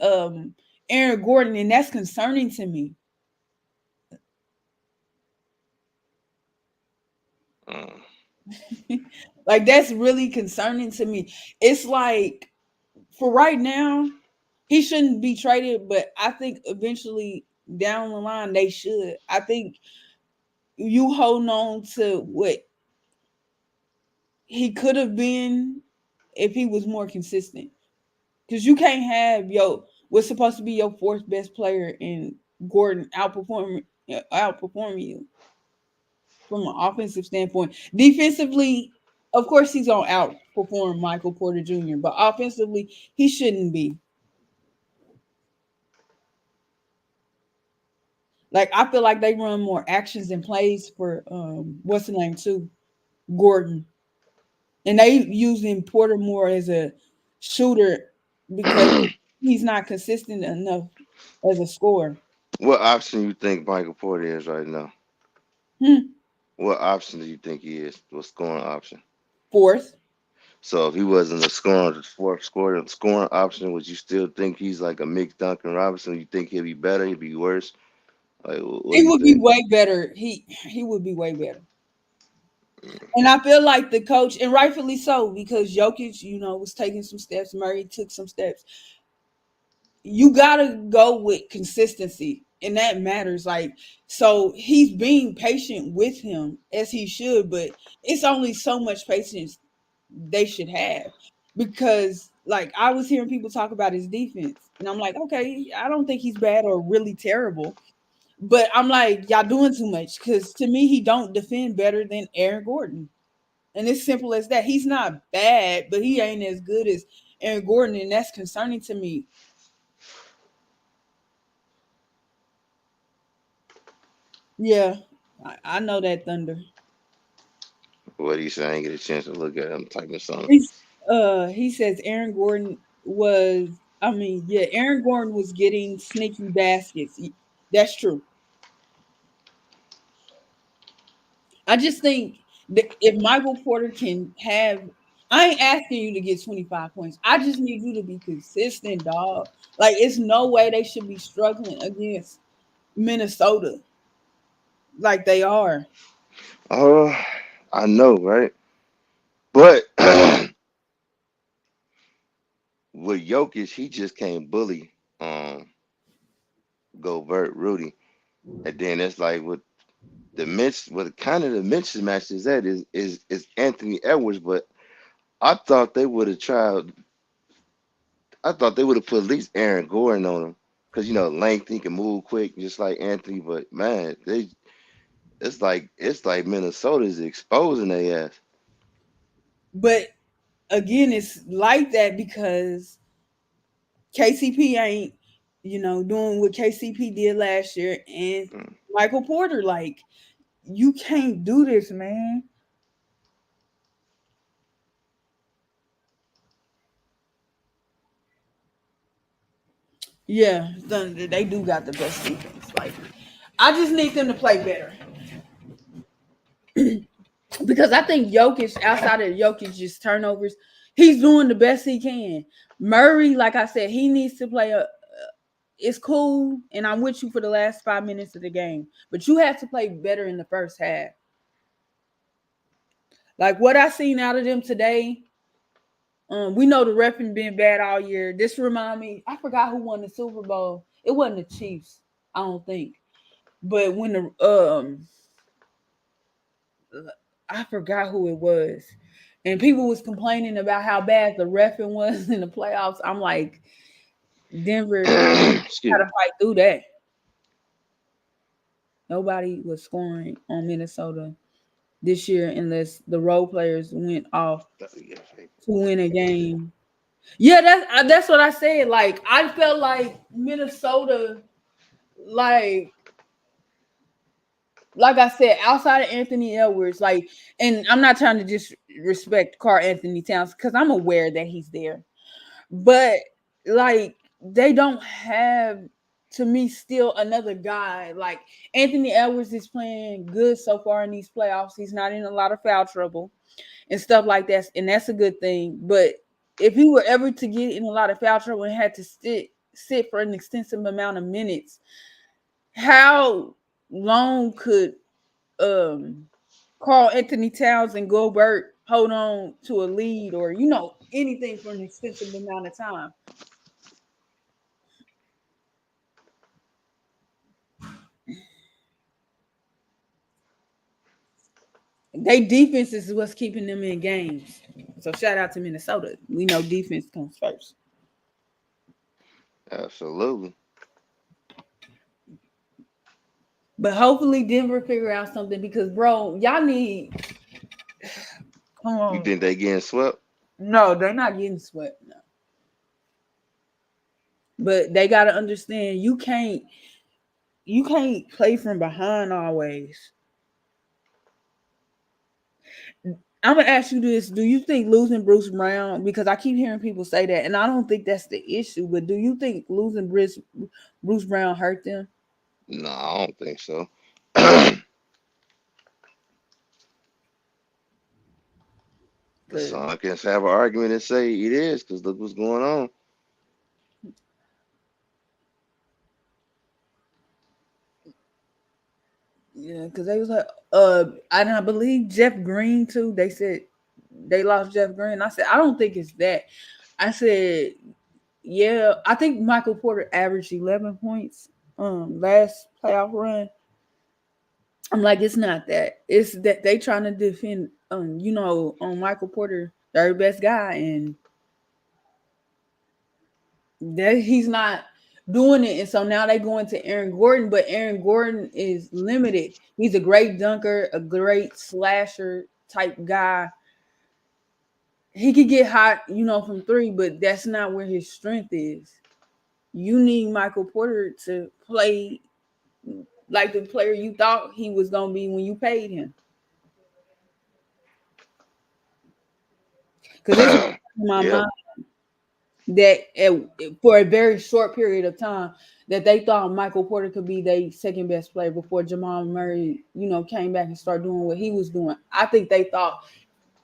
Aaron Gordon, and that's concerning to me. Like that's really concerning to me. It's like for right now, he shouldn't be traded, but I think eventually down the line they should. I think you holding on to what he could have been if he was more consistent. Because you can't have what's supposed to be your fourth best player in Gordon outperforming you from an offensive standpoint. Defensively, of course, he's gonna outperform Michael Porter Jr., but offensively, he shouldn't be. Like I feel like they run more actions and plays for what's the name too, Gordon, and they using Porter more as a shooter because he's not consistent enough as a scorer. What option you think Michael Porter is right now? Hmm. What option do you think he is? What scoring option? Fourth. So if he wasn't a fourth scoring option, would you still think he's like a mixed Duncan Robinson? You think he'll be better? He'll be worse? Like, what He do you would be think? way better. He would be way better. And I feel like the coach, and rightfully so, because Jokic, was taking some steps. Murray took some steps. You gotta go with consistency, and that matters. Like, so he's being patient with him as he should, but it's only so much patience they should have because, like, I was hearing people talk about his defense, and I'm like, okay, I don't think he's bad or really terrible, but I'm like, y'all doing too much because to me, he don't defend better than Aaron Gordon. And it's simple as that. He's not bad, but he ain't as good as Aaron Gordon, and that's concerning to me. Yeah, I know that Thunder. What do you say? I didn't get a chance to look at it. I'm typing something. He says Aaron Gordon was. I mean, yeah, Aaron Gordon was getting sneaky baskets. That's true. I just think that if Michael Porter can have, I ain't asking you to get 25 points. I just need you to be consistent, dog. Like, it's no way they should be struggling against Minnesota like they are. Oh, I know, right? But with Jokic, he just can't bully Gobert, Rudy, and then it's like with what kind of the mention match is that is Anthony Edwards, but I thought they would have tried. I thought they would have put at least Aaron Gordon on him because length, he can move quick just like Anthony. But man, it's like Minnesota's exposing their ass. But again, it's like that because KCP ain't, doing what KCP did last year, and Mm. Michael Porter, like, you can't do this, man. Yeah, they do got the best defense. Like, I just need them to play better. because I think Jokic, outside of Jokic's turnovers, he's doing the best he can. Murray, like I said, he needs to play it's cool, and I'm with you for the last 5 minutes of the game, but you have to play better in the first half. Like what I seen out of them today, we know the referee been bad all year. This remind me, I forgot who won the Super Bowl. It wasn't the Chiefs, I don't think. But when the I forgot who it was. And people was complaining about how bad the reffing was in the playoffs. I'm like, Denver Excuse gotta me. fight through that. Nobody was scoring on Minnesota this year unless the role players went off to win a game. Yeah, that's what I said. Like I felt like Minnesota, like I said, outside of Anthony Edwards, like, and I'm not trying to disrespect Karl Anthony Towns because I'm aware that he's there, but like they don't have, to me, still another guy. Like Anthony Edwards is playing good so far in these playoffs. He's not in a lot of foul trouble and stuff like that, and that's a good thing. But if he were ever to get in a lot of foul trouble and had to sit for an extensive amount of minutes, how long could Karl Anthony Towns and Gobert hold on to a lead or anything for an extensive amount of time? They defense is what's keeping them in games. So shout out to Minnesota. We know defense comes first. Absolutely. But hopefully Denver figure out something because, bro, y'all need. Come on. You think they getting swept? No, they're not getting swept. No. But they got to understand you can't play from behind always. I'm gonna ask you this: do you think losing Bruce Brown? Because I keep hearing people say that, and I don't think that's the issue. But do you think losing Bruce Brown hurt them? No, I don't think so. So I can have an argument and say it is because look what's going on. Yeah, because they was like, I believe Jeff Green too. They said they lost Jeff Green. I said I don't think it's that. I said, yeah, I think Michael Porter averaged 11 points last playoff run. I'm like, it's not that. It's that they trying to defend on Michael Porter, their best guy, and that he's not doing it. And so now they going to Aaron Gordon, but Aaron Gordon is limited. He's a great dunker, a great slasher type guy. He could get hot, from three, but that's not where his strength is. You need Michael Porter to play like the player you thought he was going to be when you paid him. Because it's in my mind that for a very short period of time that they thought Michael Porter could be their second best player before Jamal Murray, came back and started doing what he was doing. I think they thought,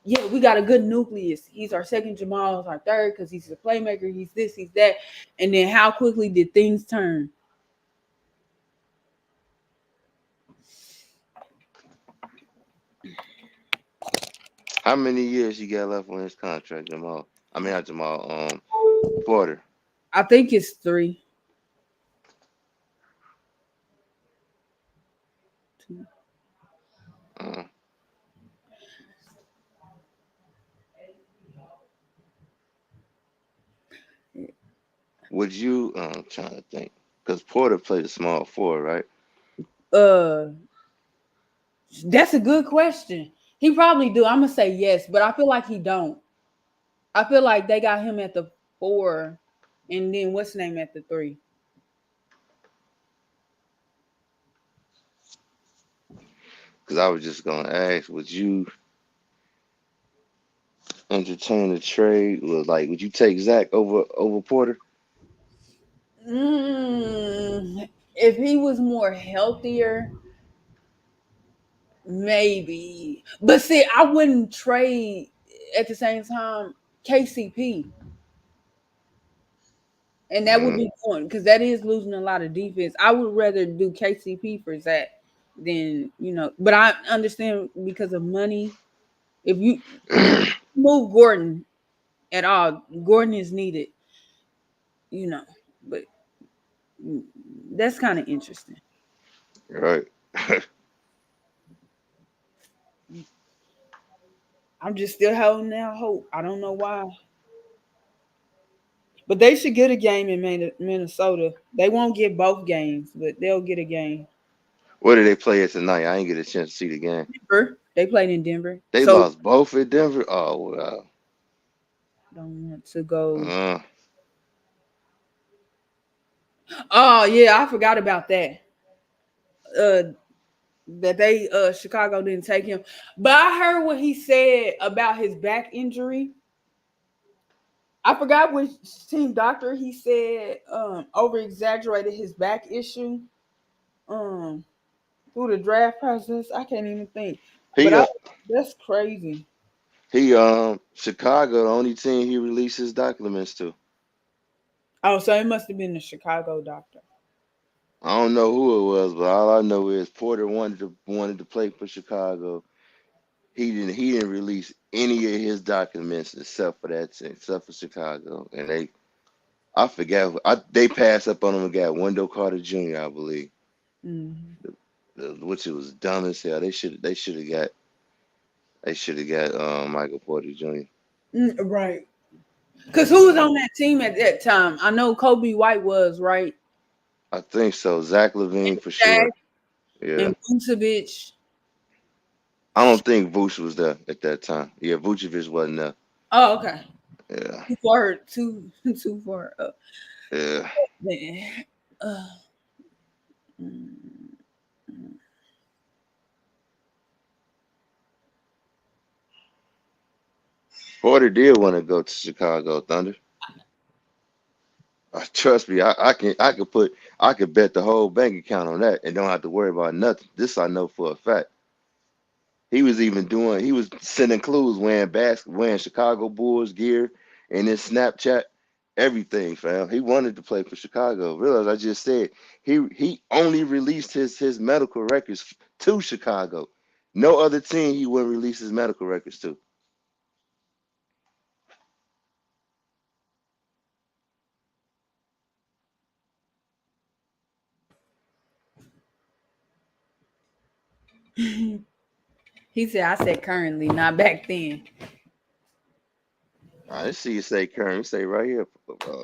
yeah, we got a good nucleus. He's our second, Jamal is our third because he's a playmaker. He's this, he's that. And then how quickly did things turn? How many years you got left on his contract, Jamal? I mean, not Jamal. Porter. I think it's 3. Would you? I'm trying to think, because Porter played a small forward, right? That's a good question. He probably do. I'm gonna say yes, but I feel like he don't. I feel like they got him at the 4, and then what's his name at the 3. Because I was just gonna ask, would you entertain a trade? Would you take Zach over Porter? If he was more healthier, maybe. But see, I wouldn't trade at the same time KCP. And that would Mm. be fun because that is losing a lot of defense. I would rather do KCP for Zach than, but I understand because of money. If you move Gordon at all, Gordon is needed, but that's kind of interesting. Right. I'm just still holding out hope. I don't know why. But they should get a game in Minnesota. They won't get both games, but they'll get a game. Where did they play it tonight? I didn't get a chance to see the game. Denver. They played in Denver. They So lost both at Denver. Oh wow. don't want to go. Uh, Oh yeah, I forgot about that. That they Chicago didn't take him. But I heard what he said about his back injury. I forgot which team doctor he said over exaggerated his back issue um through the draft process. I can't even think. But he that's crazy. Chicago, the only team he released his documents to. Oh, so it must have been the Chicago doctor. I don't know who it was, but all I know is Porter wanted to play for Chicago. He didn't release any of his documents except for that team, except for Chicago. And I forgot they passed up on him and got Wendell Carter Jr., I believe. Mm-hmm. Which it was dumb as hell. They should have got Michael Porter Jr. Right. Because who was on that team at that time? I know Kobe White was, right? I think so. Zach LaVine for Shaq sure. Yeah. and Vucevic. I don't think Vuce was there at that time. Yeah, Vucevic wasn't there. Oh, okay. Yeah. Two for Yeah. man. Uh, mm, Porter did want to go to Chicago Thunder. Trust me, I could bet the whole bank account on that and don't have to worry about nothing. This I know for a fact. He was sending clues wearing Chicago Bulls gear and his Snapchat, everything, fam. He wanted to play for Chicago. Realize I just said he only released his medical records to Chicago. No other team he wouldn't release his medical records to. he said, "I said currently, not back then." I see you say current. You say right here.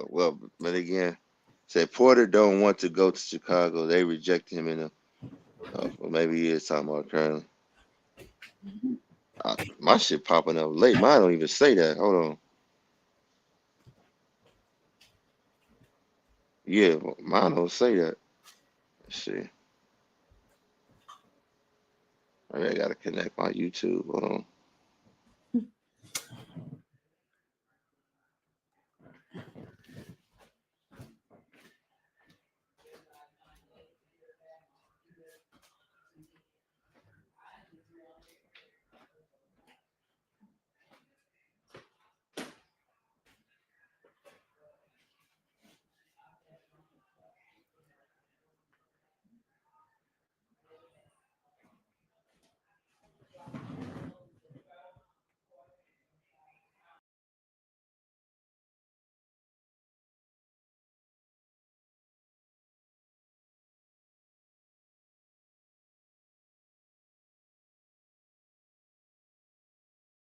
Well, but again, said Porter don't want to go to Chicago. They reject him in a. Well, maybe he is talking about currently. My shit popping up late. Mine don't even say that. Hold on. Yeah, mine don't say that. Let's see. I gotta connect my YouTube. Hold on.